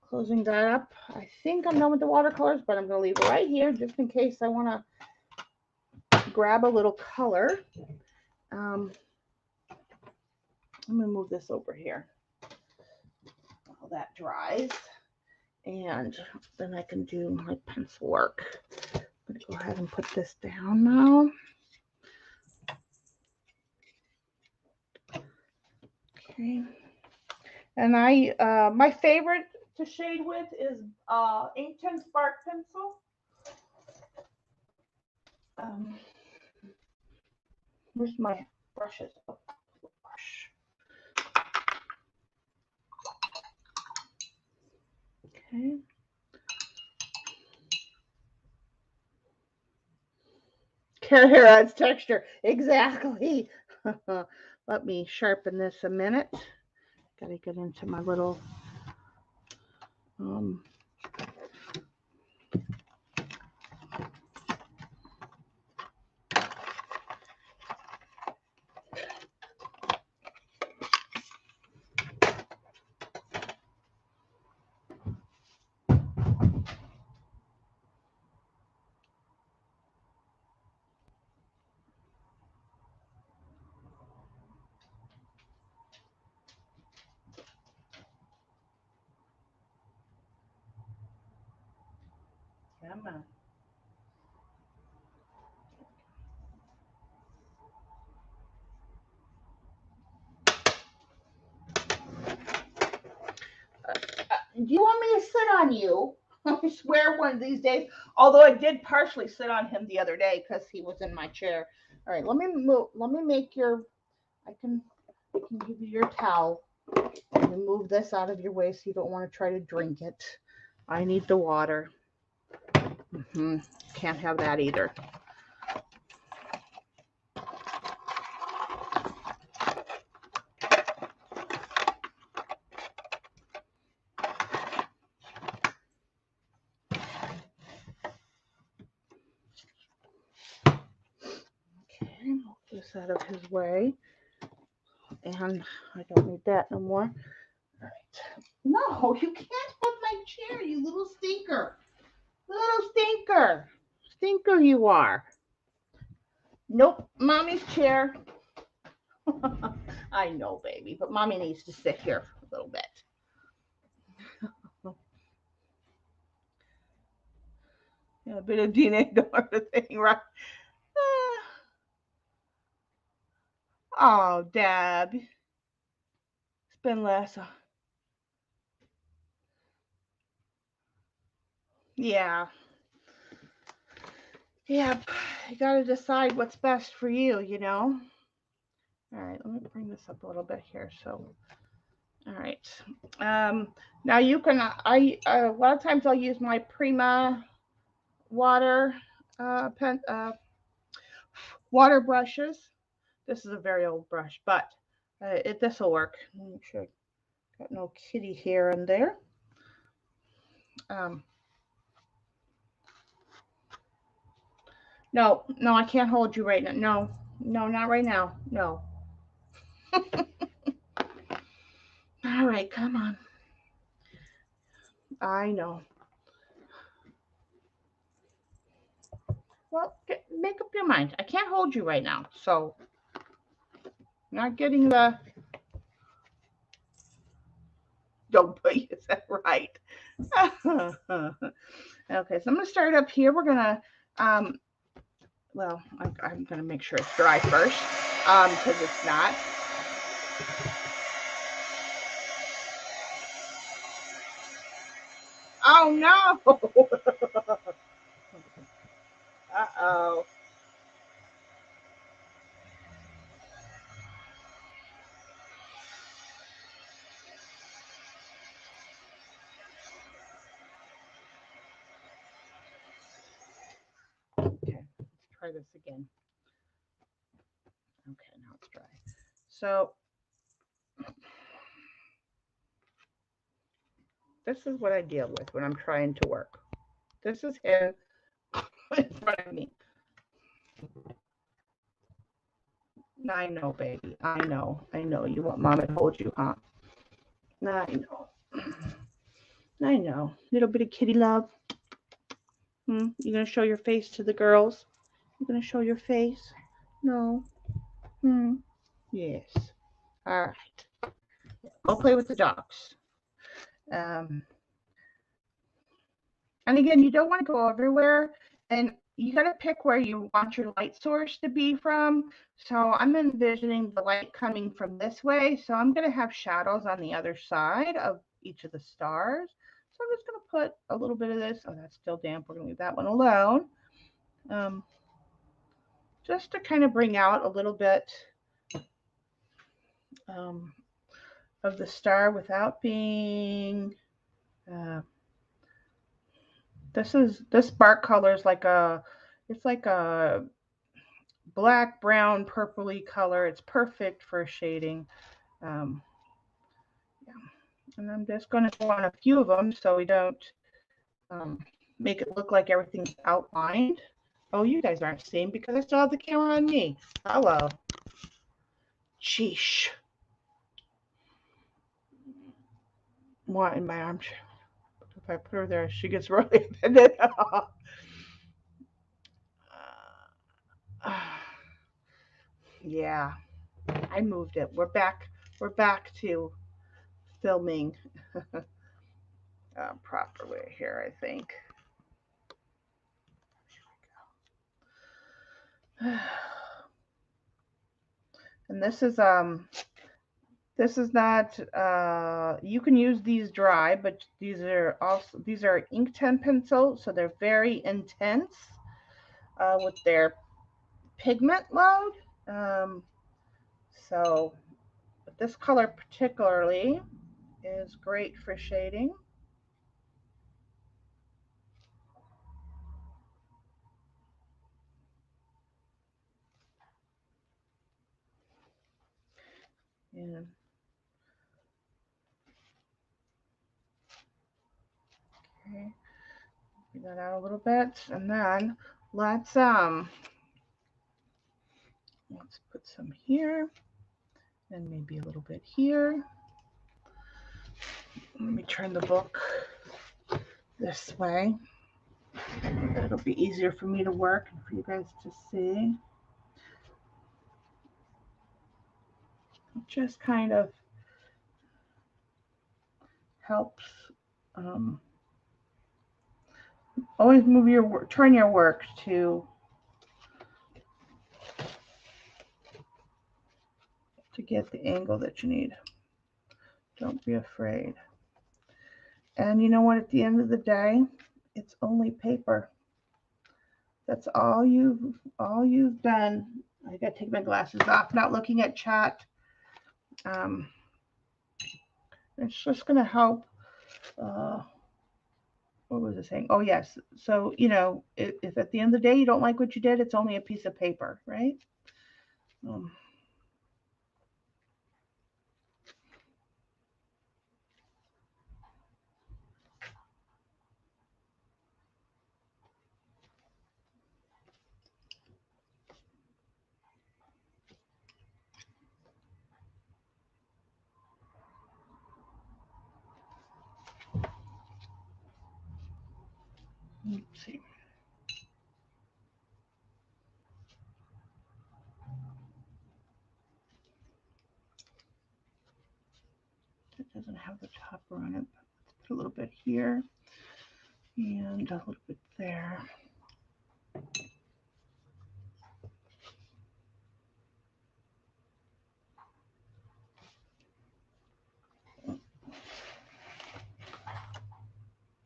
Closing that up. I think I'm done with the watercolors, but I'm gonna leave it right here just in case I wanna grab a little color. I'm gonna move this over here while that dries, and then I can do my pencil work. I'm gonna go ahead and put this down now. Okay. And my favorite to shade with is Inkten Spark pencil. Where's my brushes? Oh, brush. Okay. Hair adds texture. Exactly. Let me sharpen this a minute. Gotta get into my little come on. on you. I swear one of these days. Although I did partially sit on him the other day because he was in my chair. All right, let me move. Let me make your. I can give you your towel. Let me move this out of your way so you don't want to try to drink it. I need the water. Can't have that either. Okay, move this out of his way. And I don't need that no more. All right. No, you can't have my chair, you little stinker. Little stinker. Stinker you are. Nope, mommy's chair. I know, baby, but mommy needs to sit here for a little bit. Yeah, a bit of DNA donor thing, right? Oh, Deb. It's been less. Yeah. Yeah, you got to decide what's best for you, you know? All right, let me bring this up a little bit here. So, all right. Now you can, a lot of times I'll use my Prima water water brushes. This is a very old brush, but this will work. Make sure I got no kitty hair in there. No, I can't hold you right now. No, not right now. No. All right, come on. I know. Well, make up your mind. I can't hold you right now, so not getting the. Don't put you that right. Okay, so I'm gonna start up here. We're gonna, well, I'm gonna make sure it's dry first, because it's not. Oh no! Uh-oh. Okay, let's try this again. Okay, now it's dry. So this is what I deal with when I'm trying to work. This is him in front of me. I know, baby. I know. You want mama to hold you, huh? I know. I know. Little bit of kitty love. You gonna show your face to the girls? You gonna show your face? No. Yes. All right. Go play with the dogs. And again, you don't want to go everywhere, and you got to pick where you want your light source to be from. So I'm envisioning the light coming from this way. So I'm going to have shadows on the other side of each of the stars. So I'm just going to put a little bit of this. Oh, that's still damp. We're going to leave that one alone. Just to kind of bring out a little bit of the star without being. This bark color is like it's like a black, brown, purpley color. It's perfect for shading. Yeah. And I'm just going to go on a few of them so we don't make it look like everything's outlined. Oh, you guys aren't seeing because I still have the camera on me. Hello. Sheesh. What in my armchair? If I put her there, she gets really offended. Yeah, I moved it. We're back. We're back to filming properly here, I think. And this is This is not, you can use these dry, but these are Inkten pencils, so they're very intense with their pigment load. Um, so this color particularly is great for shading. And okay, get that out a little bit, and then let's um let's put some here and maybe a little bit here. Let me turn the book this way. It'll be easier for me to work and for you guys to see. It just kind of helps. Um, Always move your turn your work to get the angle that you need. Don't be afraid. And you know what? At the end of the day, it's only paper. That's all you've done. I gotta take my glasses off. Not looking at chat. Um, it's just gonna help. Uh, what was I saying? Oh yes. So if at the end of the day you don't like what you did, it's only a piece of paper, right? Um, let's see. It doesn't have the topper on it. Let's put a little bit here and a little bit there.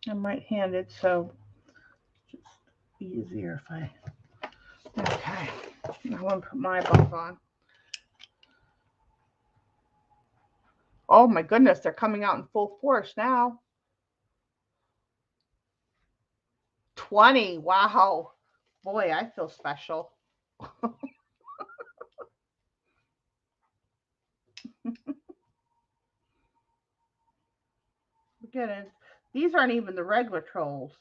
I'm right-handed, so it's just easier if I. Okay, now I'm gonna put my buff on. Oh my goodness, they're coming out in full force now. 20, wow. Boy, I feel special. Look at it. These aren't even the regular trolls.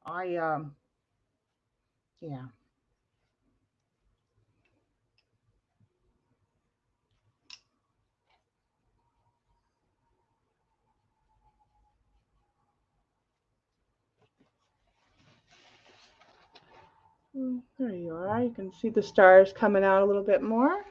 I yeah. There you are. You can see the stars coming out a little bit more.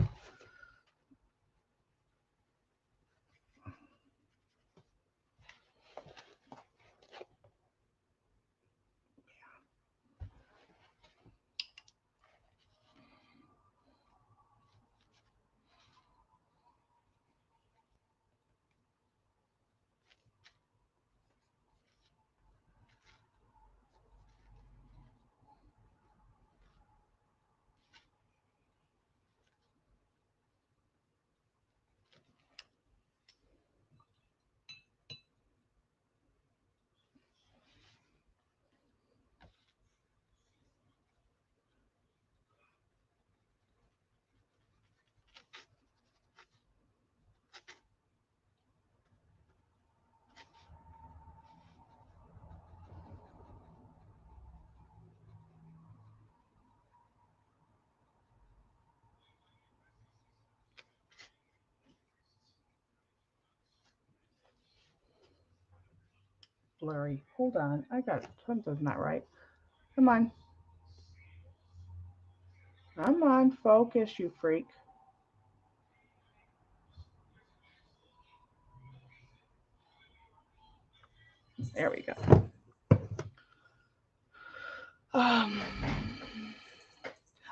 Blurry. Hold on. I got something's not right. Come on. Come on. Focus, you freak. There we go. Um,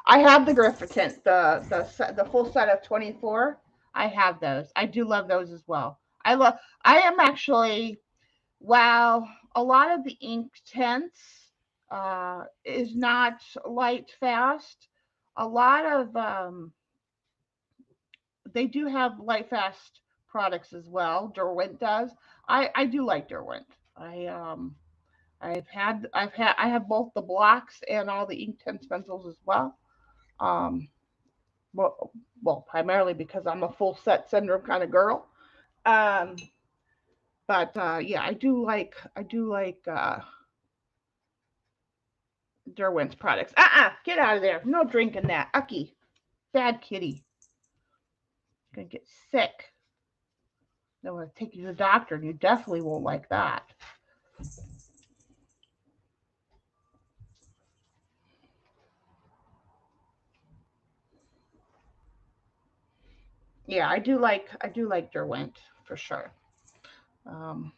I have the Griffin, the full set of 24. I have those. I do love those as well. I am actually, while a lot of the ink tints is not light fast, a lot of they do have light fast products as well. Derwent does. I do like Derwent. I I have both the blocks and all the ink tints pencils as well. Um, well, primarily because I'm a full set syndrome kind of girl. Um, but yeah, I do like Derwent's products. Get out of there! No drinking that, Ucky. Bad kitty. You're gonna get sick. They want to take you to the doctor, and you definitely won't like that. Yeah, I do like Derwent for sure. Um,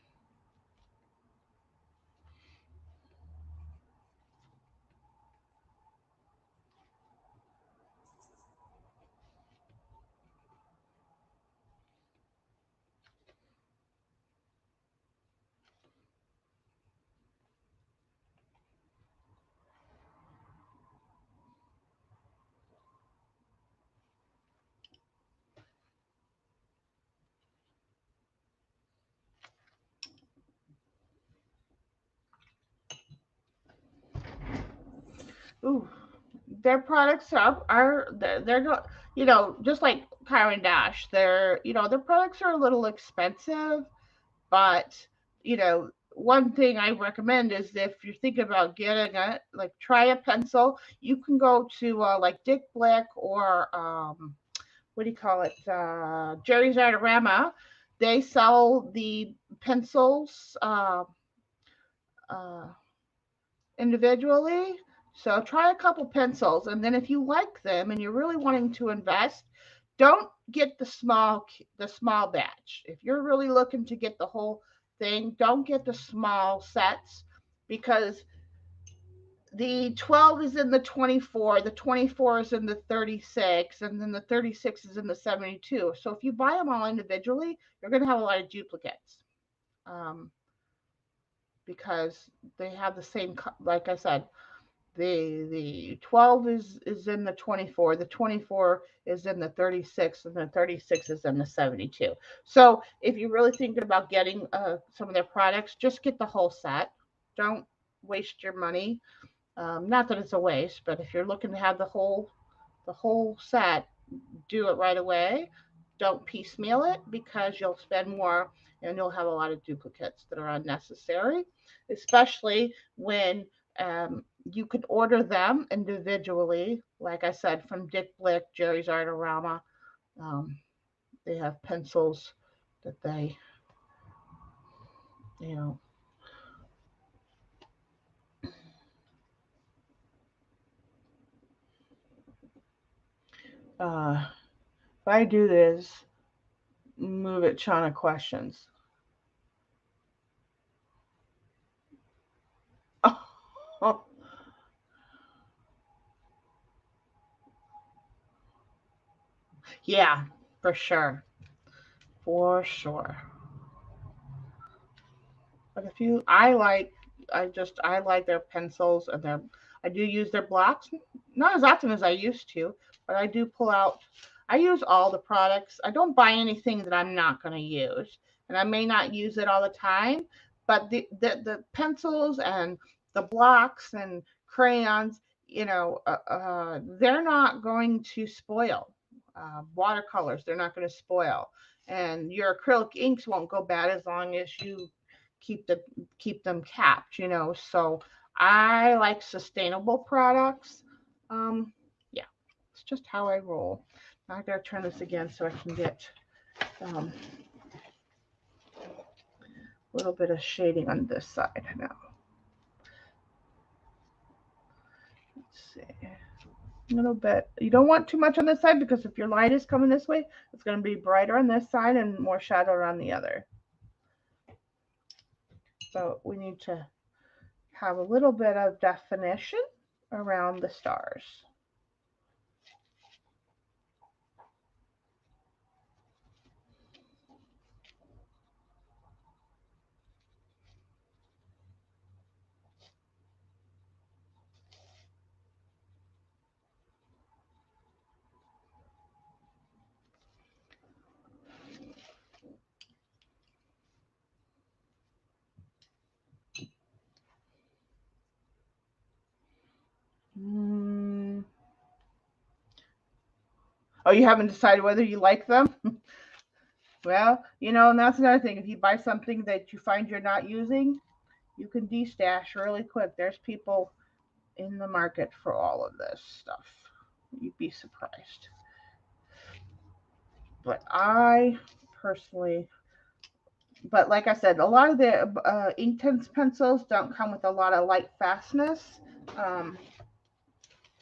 ooh, their products they're not, just like Kyron Dash. Their products are a little expensive, but one thing I recommend is if you're thinking about getting it, like try a pencil. You can go to like Dick Blick or what do you call it? Jerry's Artorama. They sell the pencils uh, individually. So try a couple pencils, and then if you like them and you're really wanting to invest, don't get the small batch. If you're really looking to get the whole thing, don't get the small sets because the 12 is in the 24, the 24 is in the 36, and then the 36 is in the 72. So if you buy them all individually, you're going to have a lot of duplicates. Um, because they have the same, like I said, the 12 is in the 24, the 24 is in the 36, and the 36 is in the 72. So if you're really thinking about getting some of their products, just get the whole set. Don't waste your money. Not that it's a waste, but if you're looking to have the whole set, do it right away. Don't piecemeal it because you'll spend more and you'll have a lot of duplicates that are unnecessary, especially when you can order them individually. Like I said, from Dick Blick, Jerry's Artorama, um, they have pencils that they, you know, if I do this, move it, China questions. Oh, yeah, for sure. For sure. But if you, I like their pencils and I do use their blocks, not as often as I used to, but I do pull out, I use all the products. I don't buy anything that I'm not going to use. And I may not use it all the time, but the pencils and the blocks and crayons, they're not going to spoil. Watercolors, they're not going to spoil. And your acrylic inks won't go bad as long as you keep the keep them capped, So I like sustainable products. Yeah, it's just how I roll. Now I gotta turn this again so I can get um, a little bit of shading on this side now. Let's see. A little bit. You don't want too much on this side because if your light is coming this way, it's going to be brighter on this side and more shadow on the other. So we need to have a little bit of definition around the stars. Oh, you haven't decided whether you like them? Well, and that's another thing. If you buy something that you find you're not using, you can destash really quick. There's people in the market for all of this stuff. You'd be surprised. But I personally, but like I said, a lot of the Inktense pencils don't come with a lot of light fastness. So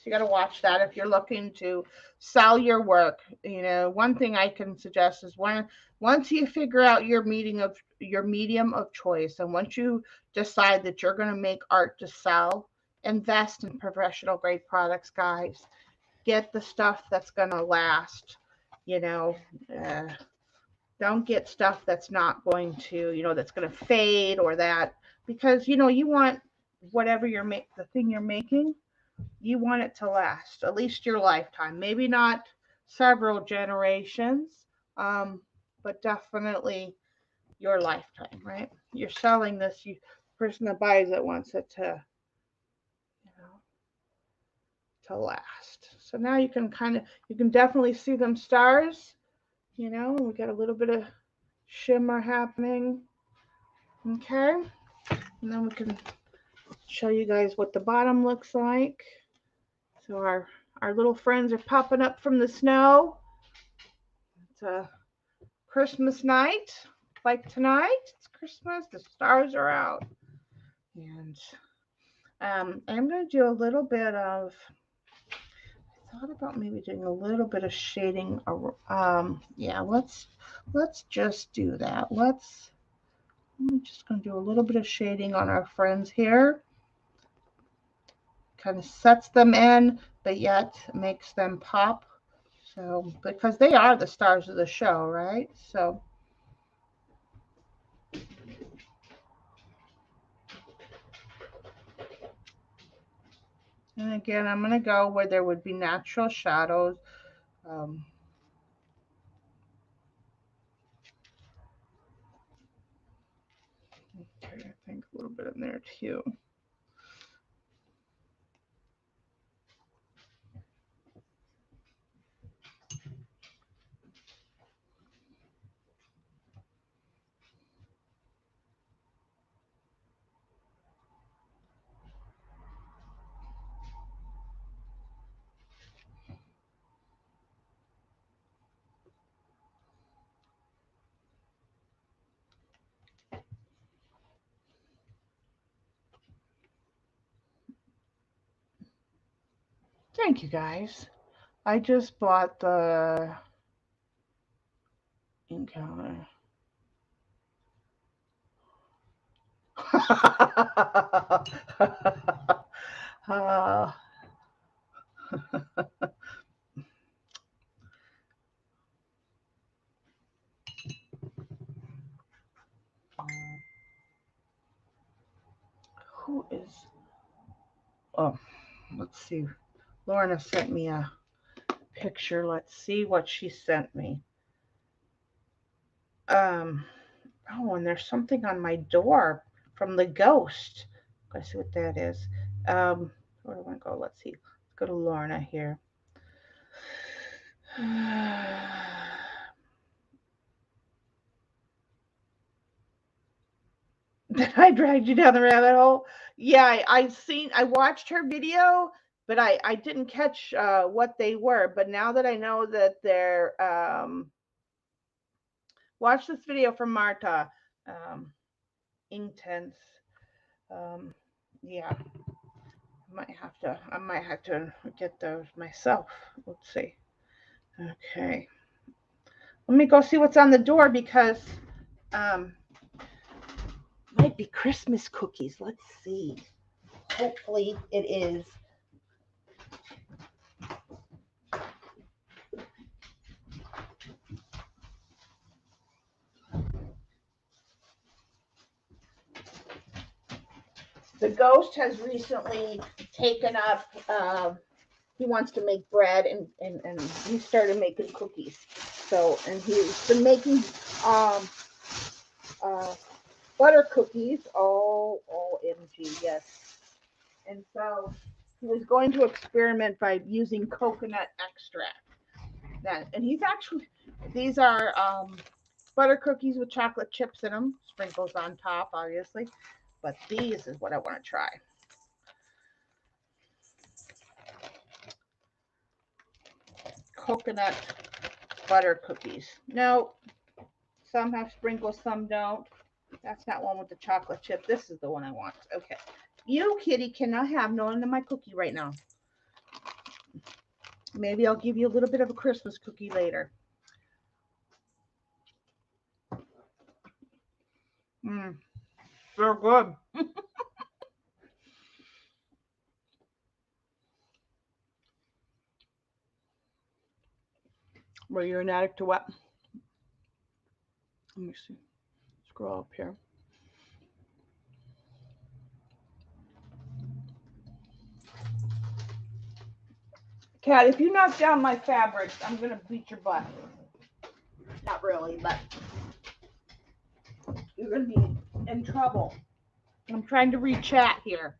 you got to watch that if you're looking to sell your work. One thing I can suggest is once you figure out your medium of choice, and once you decide that you're going to make art to sell, invest in professional grade products, guys. Get the stuff that's going to last. Don't get stuff that's not going to, that's going to fade or that, because you want whatever the thing you're making, you want it to last at least your lifetime. Maybe not several generations, but definitely your lifetime, right? You're selling this, the person that buys it wants it to last. So now you can definitely see them stars. We got a little bit of shimmer happening. Okay. And then we can show you guys what the bottom looks like. So our little friends are popping up from the snow. It's a Christmas night. Like tonight, it's Christmas. The stars are out. And I'm going to do a little bit of, I thought about maybe doing a little bit of shading. Yeah, let's just do that. I'm just going to do a little bit of shading on our friends here. Kind of sets them in, but yet makes them pop. So, because they are the stars of the show, right? So, and again, I'm going to go where there would be natural shadows. Okay, I think a little bit in there too. Thank you guys. I just bought the ink counter. uh, who is? Oh, let's see. Lorna sent me a picture. Let's see what she sent me. Oh, and there's something on my door from the ghost. Let's see what that is. Where do I want to go? Let's see. Let's go to Lorna here. That I dragged you down the rabbit hole. Yeah, I watched her video, but I didn't catch what they were. But now that I know that they're watch this video from Marta, Inktense. Yeah, I might have to get those myself. Let's see. Okay, let me go see what's on the door, because might be Christmas cookies. Let's see. Hopefully it is. The ghost has recently taken up, he wants to make bread, and he started making cookies. So, and he's been making butter cookies. Oh, OMG, yes. And so he was going to experiment by using coconut extract. And he's actually, these are butter cookies with chocolate chips in them, sprinkles on top, obviously. But these is what I want to try. Coconut butter cookies. No, some have sprinkles, some don't. That's not one with the chocolate chip. This is the one I want. Okay. You, kitty, cannot have none of my cookie right now. Maybe I'll give you a little bit of a Christmas cookie later. They're good. Well, you're an addict to what? Let me see. Scroll up here. Cat, if you knock down my fabrics, I'm going to beat your butt. Not really, but you're going to be in trouble. I'm trying to read chat here.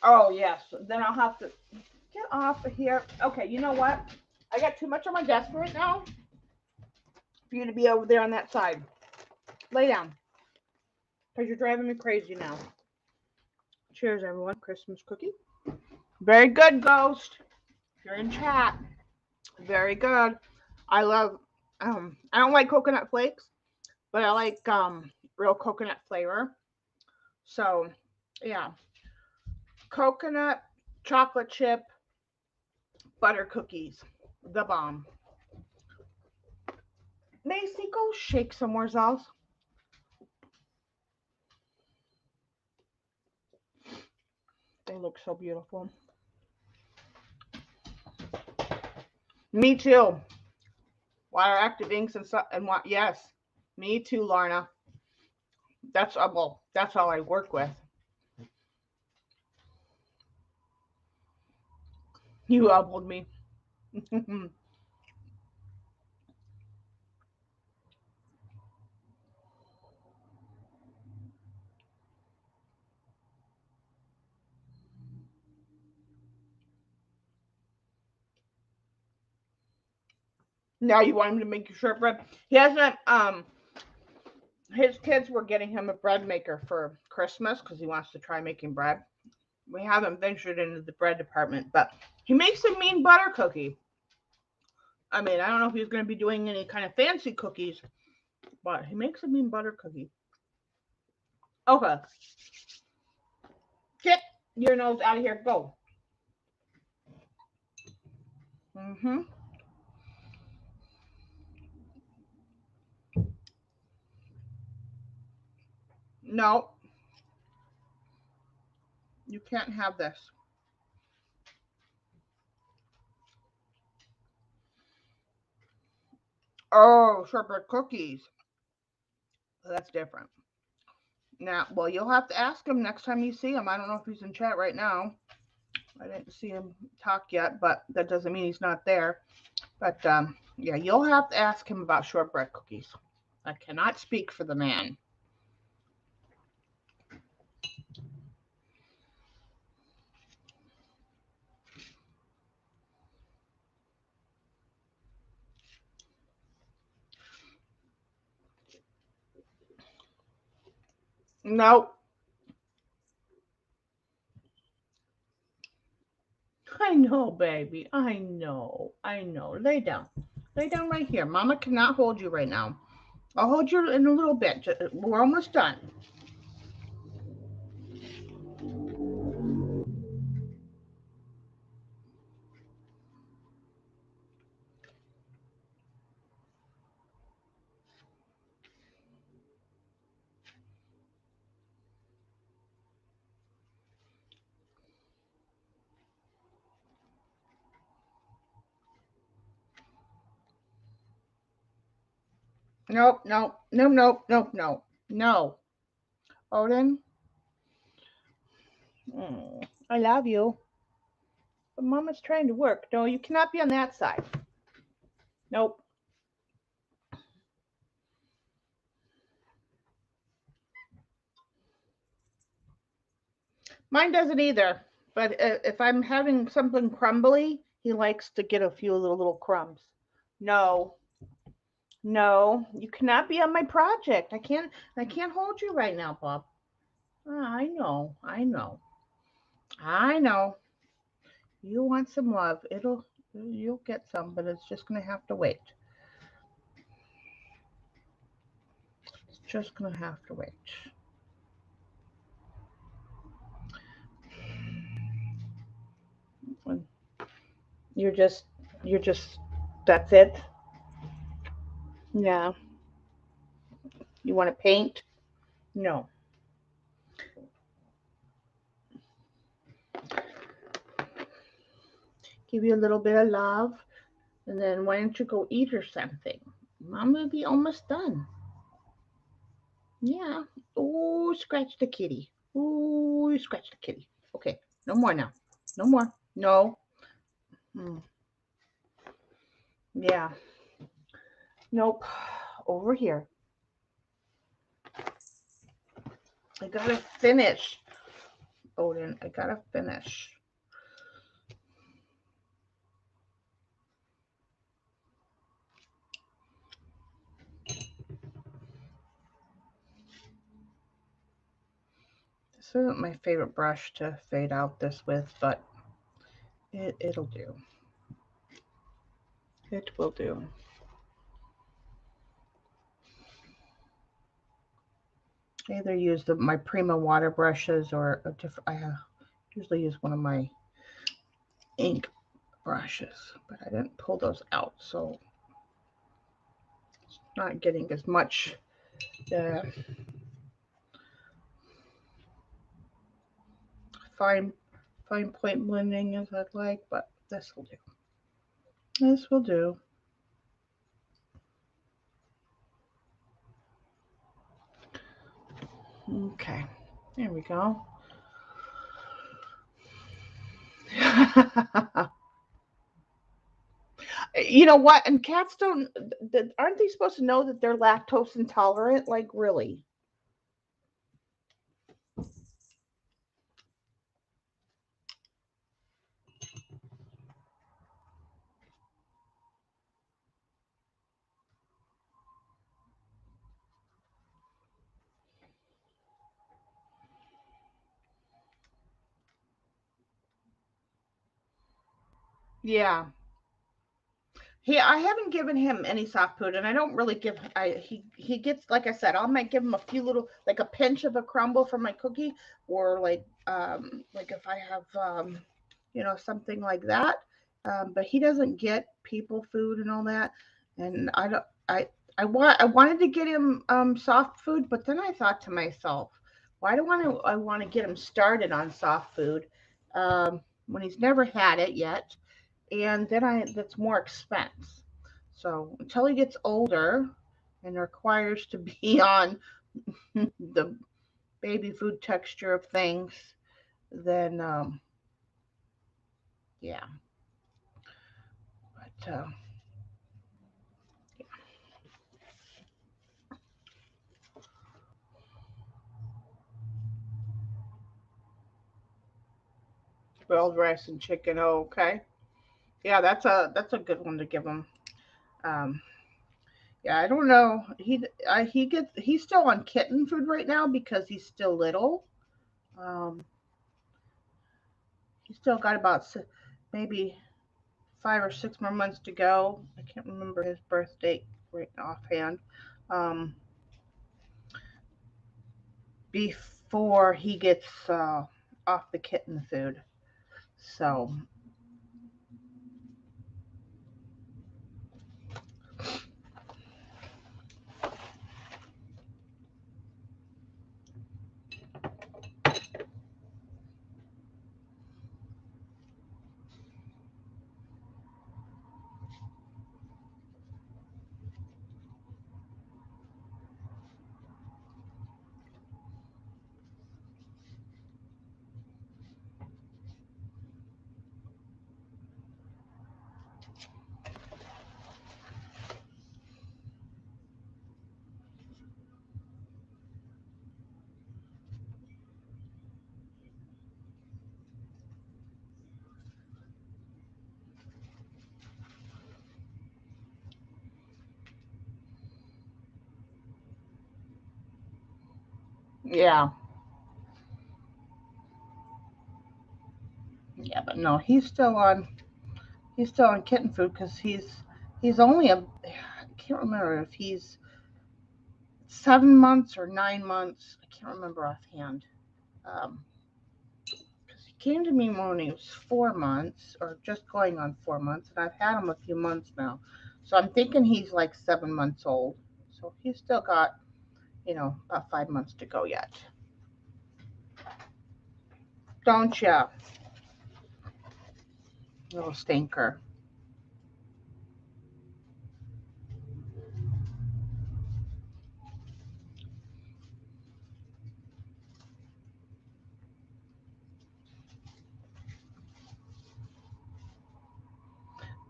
Oh, yes. Then I'll have to get off of here. Okay, you know what? I got too much on my desk right now for you to be over there on that side. Lay down. Because you're driving me crazy now. Cheers, everyone. Christmas cookie. Very good, Ghost. If you're in chat. Very good. I love, I don't like coconut flakes, but I like real coconut flavor. So, yeah. Coconut, chocolate chip, butter cookies. The bomb. Macy, go shake somewhere else. They look so beautiful. Me too. Water active inks and what? Yes, me too, Lorna. That's well, that's all I work with. You upload me. Now you want him to make you shortbread? He hasn't. His kids were getting him a bread maker for Christmas because he wants to try making bread. We haven't ventured into the bread department, but he makes a mean butter cookie. I mean, I don't know if he's going to be doing any kind of fancy cookies, but he makes a mean butter cookie. Okay. Get your nose out of here. Go. Mm-hmm. No, you can't have this. Oh, shortbread cookies. That's different. Now, well, you'll have to ask him next time you see him. I don't know if he's in chat right now. I didn't see him talk yet, but that doesn't mean he's not there. But yeah, you'll have to ask him about shortbread cookies. I cannot speak for the man. No, I know, baby. I know. I know. Lay down. Lay down right here. Mama cannot hold you right now. I'll hold you in a little bit. We're almost done. Nope, nope, nope, nope, nope, no, no. Odin, I love you. But Mama's trying to work. No, you cannot be on that side. Nope. Mine doesn't either. But if I'm having something crumbly, he likes to get a few little crumbs. No, no, you cannot be on my project. I can't hold you right now, Bob. I know, I know, I know. You want some love. You'll get some, but it's just gonna have to wait. It's just gonna have to wait. And you're just, you're just. That's it. Yeah. You want to paint? No. Give you a little bit of love, and then why don't you go eat or something? Mom will be almost done. Yeah. Oh, scratch the kitty. Oh, you scratch the kitty. Okay. No more now. No more. No. Mm, yeah. Nope. Over here. I gotta finish. Odin, I gotta finish. This isn't my favorite brush to fade out this with, but it'll do. It will do. I either use my Prima water brushes or a different. Usually use one of my ink brushes, but I didn't pull those out, so it's not getting as much uh, fine fine point blending as I'd like, but this will do. This will do. Okay, there we go. You know what? And cats don't. Aren't they supposed to know that they're lactose intolerant? Like really? Yeah. I haven't given him any soft food, and I don't really give. He gets, like I said, I might give him a few little, like a pinch of a crumble from my cookie, or like if I have something like that. But he doesn't get people food and all that, and I don't. I wanted to get him soft food, but then I thought to myself, why do I want to get him started on soft food when he's never had it yet? And then that's more expense. So until he gets older and requires to be on the baby food texture of things, then yeah. But boiled rice and chicken. Oh, okay. Yeah, that's a good one to give him. Um, yeah, I don't know. He's still on kitten food right now because he's still little. Um, he's still got about maybe 5 or 6 more months to go. I can't remember his birth date right offhand. Um, before he gets off the kitten food. So Yeah. Yeah, but no, he's still on kitten food because he's only I can't remember if he's 7 months or 9 months. I can't remember offhand. Um, because he came to me when he was 4 months or just going on 4 months, and I've had him a few months now. So I'm thinking he's like 7 months old. So he's still got, about 5 months to go yet. Don't ya, little stinker?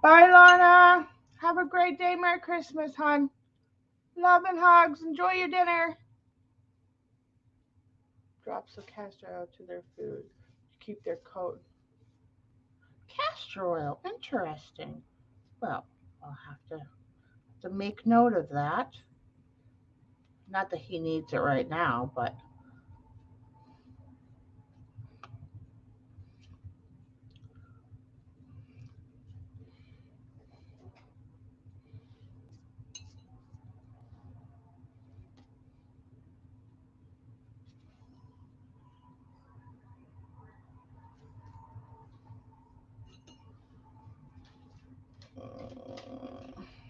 Bye, Lana. Have a great day. Merry Christmas, hon. Love and hugs. Enjoy your dinner. Drops of castor oil to their food to keep their coat. Castor oil. Interesting. Well, I'll have to make note of that. Not that he needs it right now, but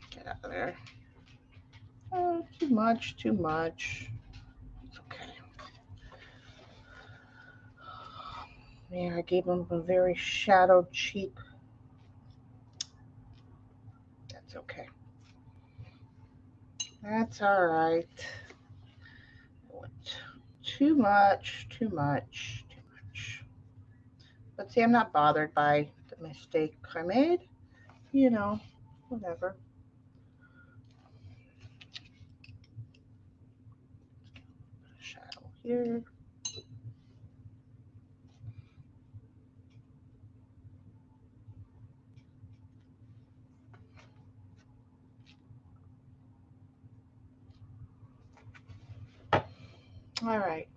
get out of there. Oh, too much, too much. It's okay. Yeah, I gave him a very shadowed cheek. That's okay. That's all right. Too much, too much, too much. But see, I'm not bothered by the mistake I made. You know, whatever. Shadow here. All right.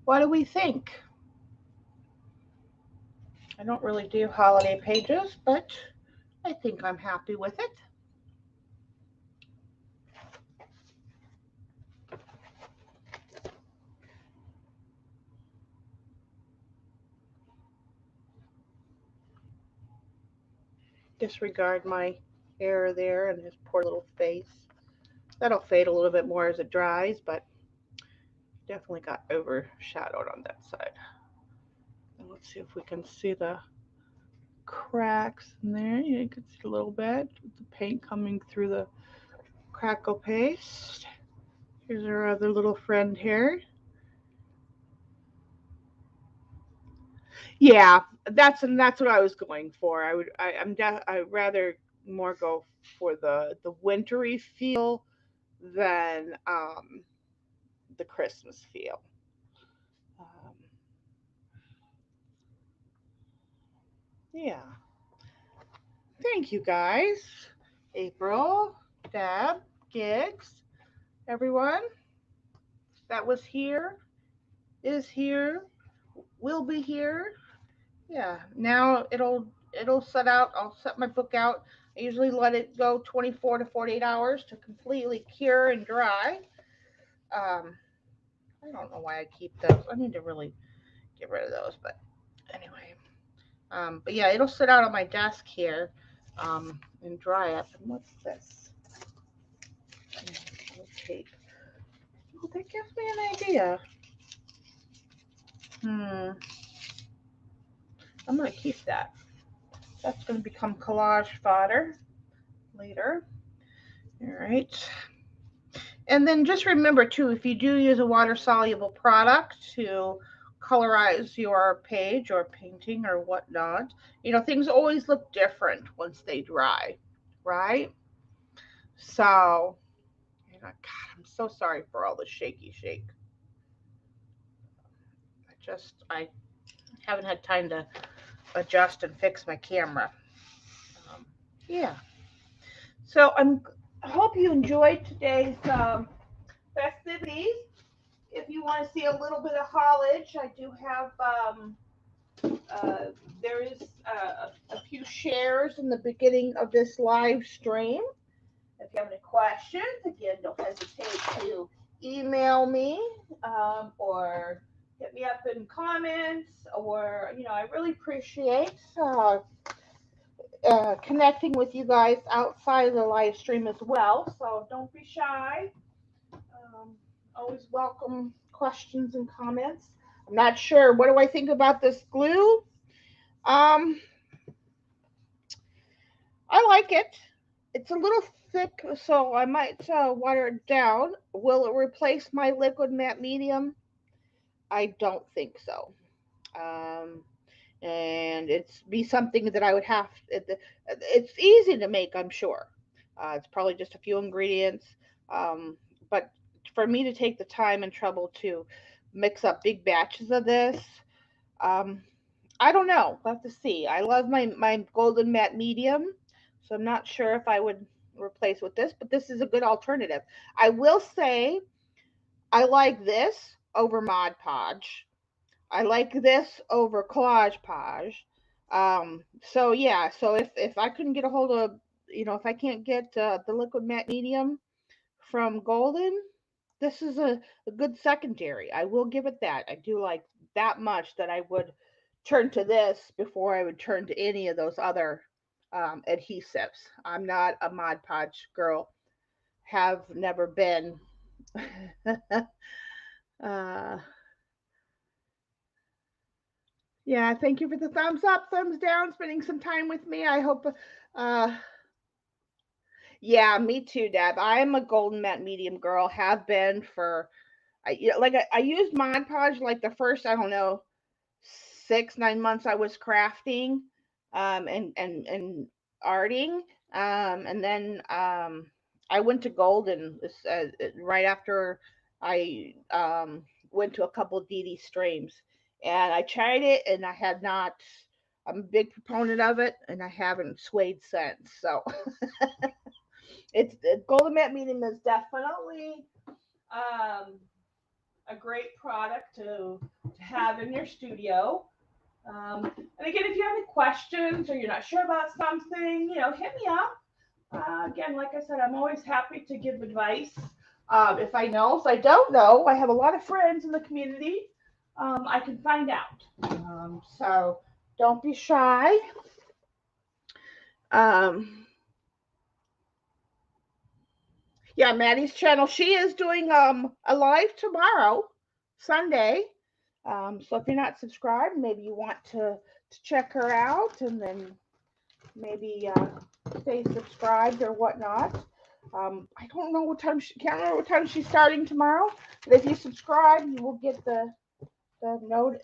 What do we think? I don't really do holiday pages, but I think I'm happy with it. Disregard my hair there and his poor little face. That'll fade a little bit more as it dries, but definitely got overshadowed on that side. And let's see if we can see the cracks in there. Yeah, you can see a little bit with the paint coming through the crackle paste. Here's our other little friend here. Yeah, that's what I was going for. I'd rather more go for the wintry feel than the Christmas feel. Um, yeah. Thank you guys. April, Deb, Gigs, everyone that was here, is here, will be here. Yeah. Now it'll set out. I'll set my book out. I usually let it go 24 to 48 hours to completely cure and dry. Um, I don't know why I keep those. I need to really get rid of those, but anyway. But yeah, it'll sit out on my desk here and dry up. And what's this? Tape. Oh, that gives me an idea. Hmm. I'm gonna keep that. That's gonna become collage fodder later. All right. And then just remember too, if you do use a water soluble product to colorize your page or painting or whatnot, things always look different once they dry, right? So, God, I'm so sorry for all the shaky shake. I haven't had time to adjust and fix my camera. Um, yeah. So I hope you enjoyed today's festivities. if you want to see a little bit of haulage, I do have, there is a few shares in the beginning of this live stream. If you have any questions, again, don't hesitate to email me or hit me up in comments, or, I really appreciate connecting with you guys outside of the live stream as well. So don't be shy. Always welcome questions and comments. I'm not sure. What do I think about this glue? I like it. It's a little thick, so I might water it down. Will it replace my liquid matte medium? I don't think so. Um, and it's be something that I would have. It's easy to make, I'm sure. It's probably just a few ingredients, but for me to take the time and trouble to mix up big batches of this, um, I don't know. We'll have to see. I love my golden matte medium, so I'm not sure if I would replace with this, but this is a good alternative. I will say I like this over Mod Podge. I like this over Collage Podge. So yeah, so if I couldn't get a hold of, if I can't get the liquid matte medium from Golden, this is a good secondary. I will give it that. I do like that much that I would turn to this before I would turn to any of those other adhesives. I'm not a Mod Podge girl. Have never been. uh, yeah, thank you for the thumbs up, thumbs down, spending some time with me. I hope. Uh, yeah, me too, Deb. I'm a golden matte medium girl. Have been for. I used Mod Podge like the first, I don't know, 6 9 months I was crafting, and arting, and then I went to Golden right after I went to a couple of DD streams, and I tried it, and I had not. I'm a big proponent of it, and I haven't swayed since. So it's Golden Matte Medium is definitely um, a great product to have in your studio. And again, if you have any questions or you're not sure about something, hit me up. Again, like I said, I'm always happy to give advice. If I know, if I don't know, I have a lot of friends in the community. I can find out. So don't be shy. Yeah, Maddie's channel. She is doing a live tomorrow, Sunday. So if you're not subscribed, maybe you want to check her out, and then maybe stay subscribed or whatnot. I don't know what time can't remember what time she's starting tomorrow. But if you subscribe, you will get the note,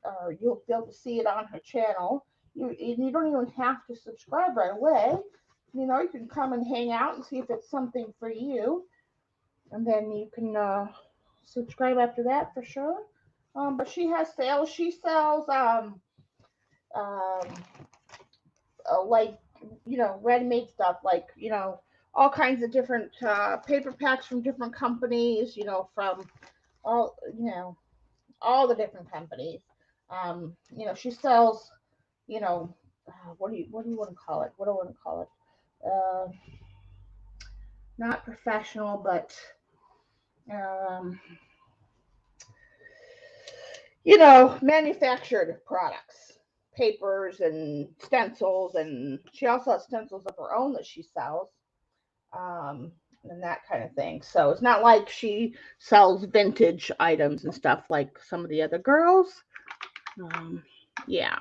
or you'll be able to see it on her channel. You don't even have to subscribe right away. You can come and hang out and see if it's something for you, and then you can subscribe after that for sure. But she has sales. She sells um, like ready-made stuff, like all kinds of different paper packs from different companies. From all all the different companies. She sells. What do you want to call it? What do I want to call it? Not professional, but um, manufactured products, papers and stencils, and she also has stencils of her own that she sells, and that kind of thing. So it's not like she sells vintage items and stuff like some of the other girls. Yeah.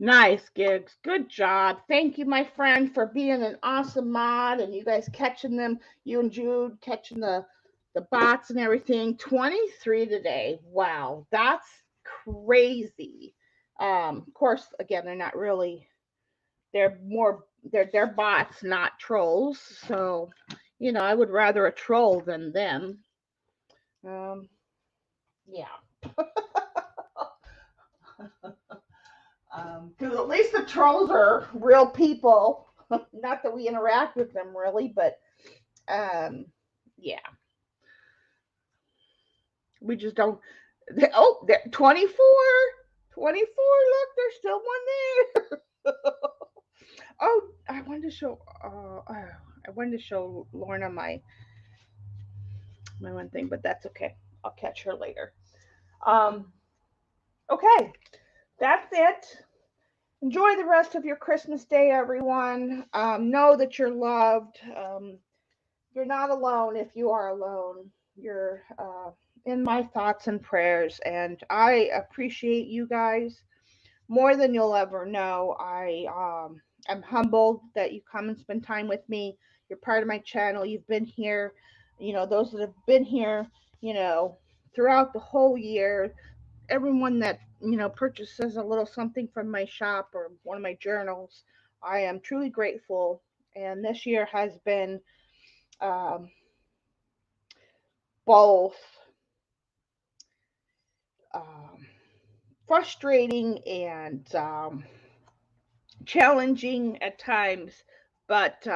Nice, Gigs. Good job. Thank you, my friend, for being an awesome mod, and you guys catching them. You and Jude catching the bots and everything. 23 today. Wow, that's crazy. Of course, again, they're not really. They're bots, not trolls. So, I would rather a troll than them. Yeah. Because at least the trolls are real people. Not that we interact with them really, but Yeah, we just don't. Oh, 24, 24. Look, there's still one there. Oh, I wanted to show. I wanted to show Lorna my one thing, but that's okay. I'll catch her later. Um, okay, that's it. Enjoy the rest of your Christmas day, everyone. Know that you're loved. You're not alone if you are alone. You're in my thoughts and prayers, and I appreciate you guys more than you'll ever know. I am humbled that you come and spend time with me. You're part of my channel. You've been here, those that have been here, you know, throughout the whole year. Everyone that purchases a little something from my shop or one of my journals, I am truly grateful. And this year has been um, both um, frustrating and challenging at times, but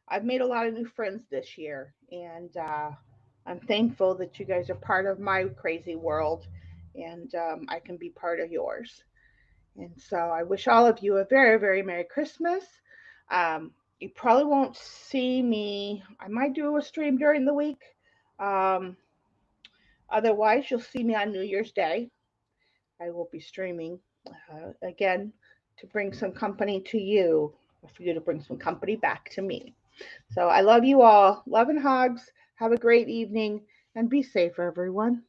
I've made a lot of new friends this year, and I'm thankful that you guys are part of my crazy world, and I can be part of yours. And so I wish all of you a very, very Merry Christmas. You probably won't see me. I might do a stream during the week. Um, Otherwise, you'll see me on New Year's Day. I will be streaming again to bring some company to you, for you to bring some company back to me. So I love you all. Love and hugs. Have a great evening and be safe, everyone.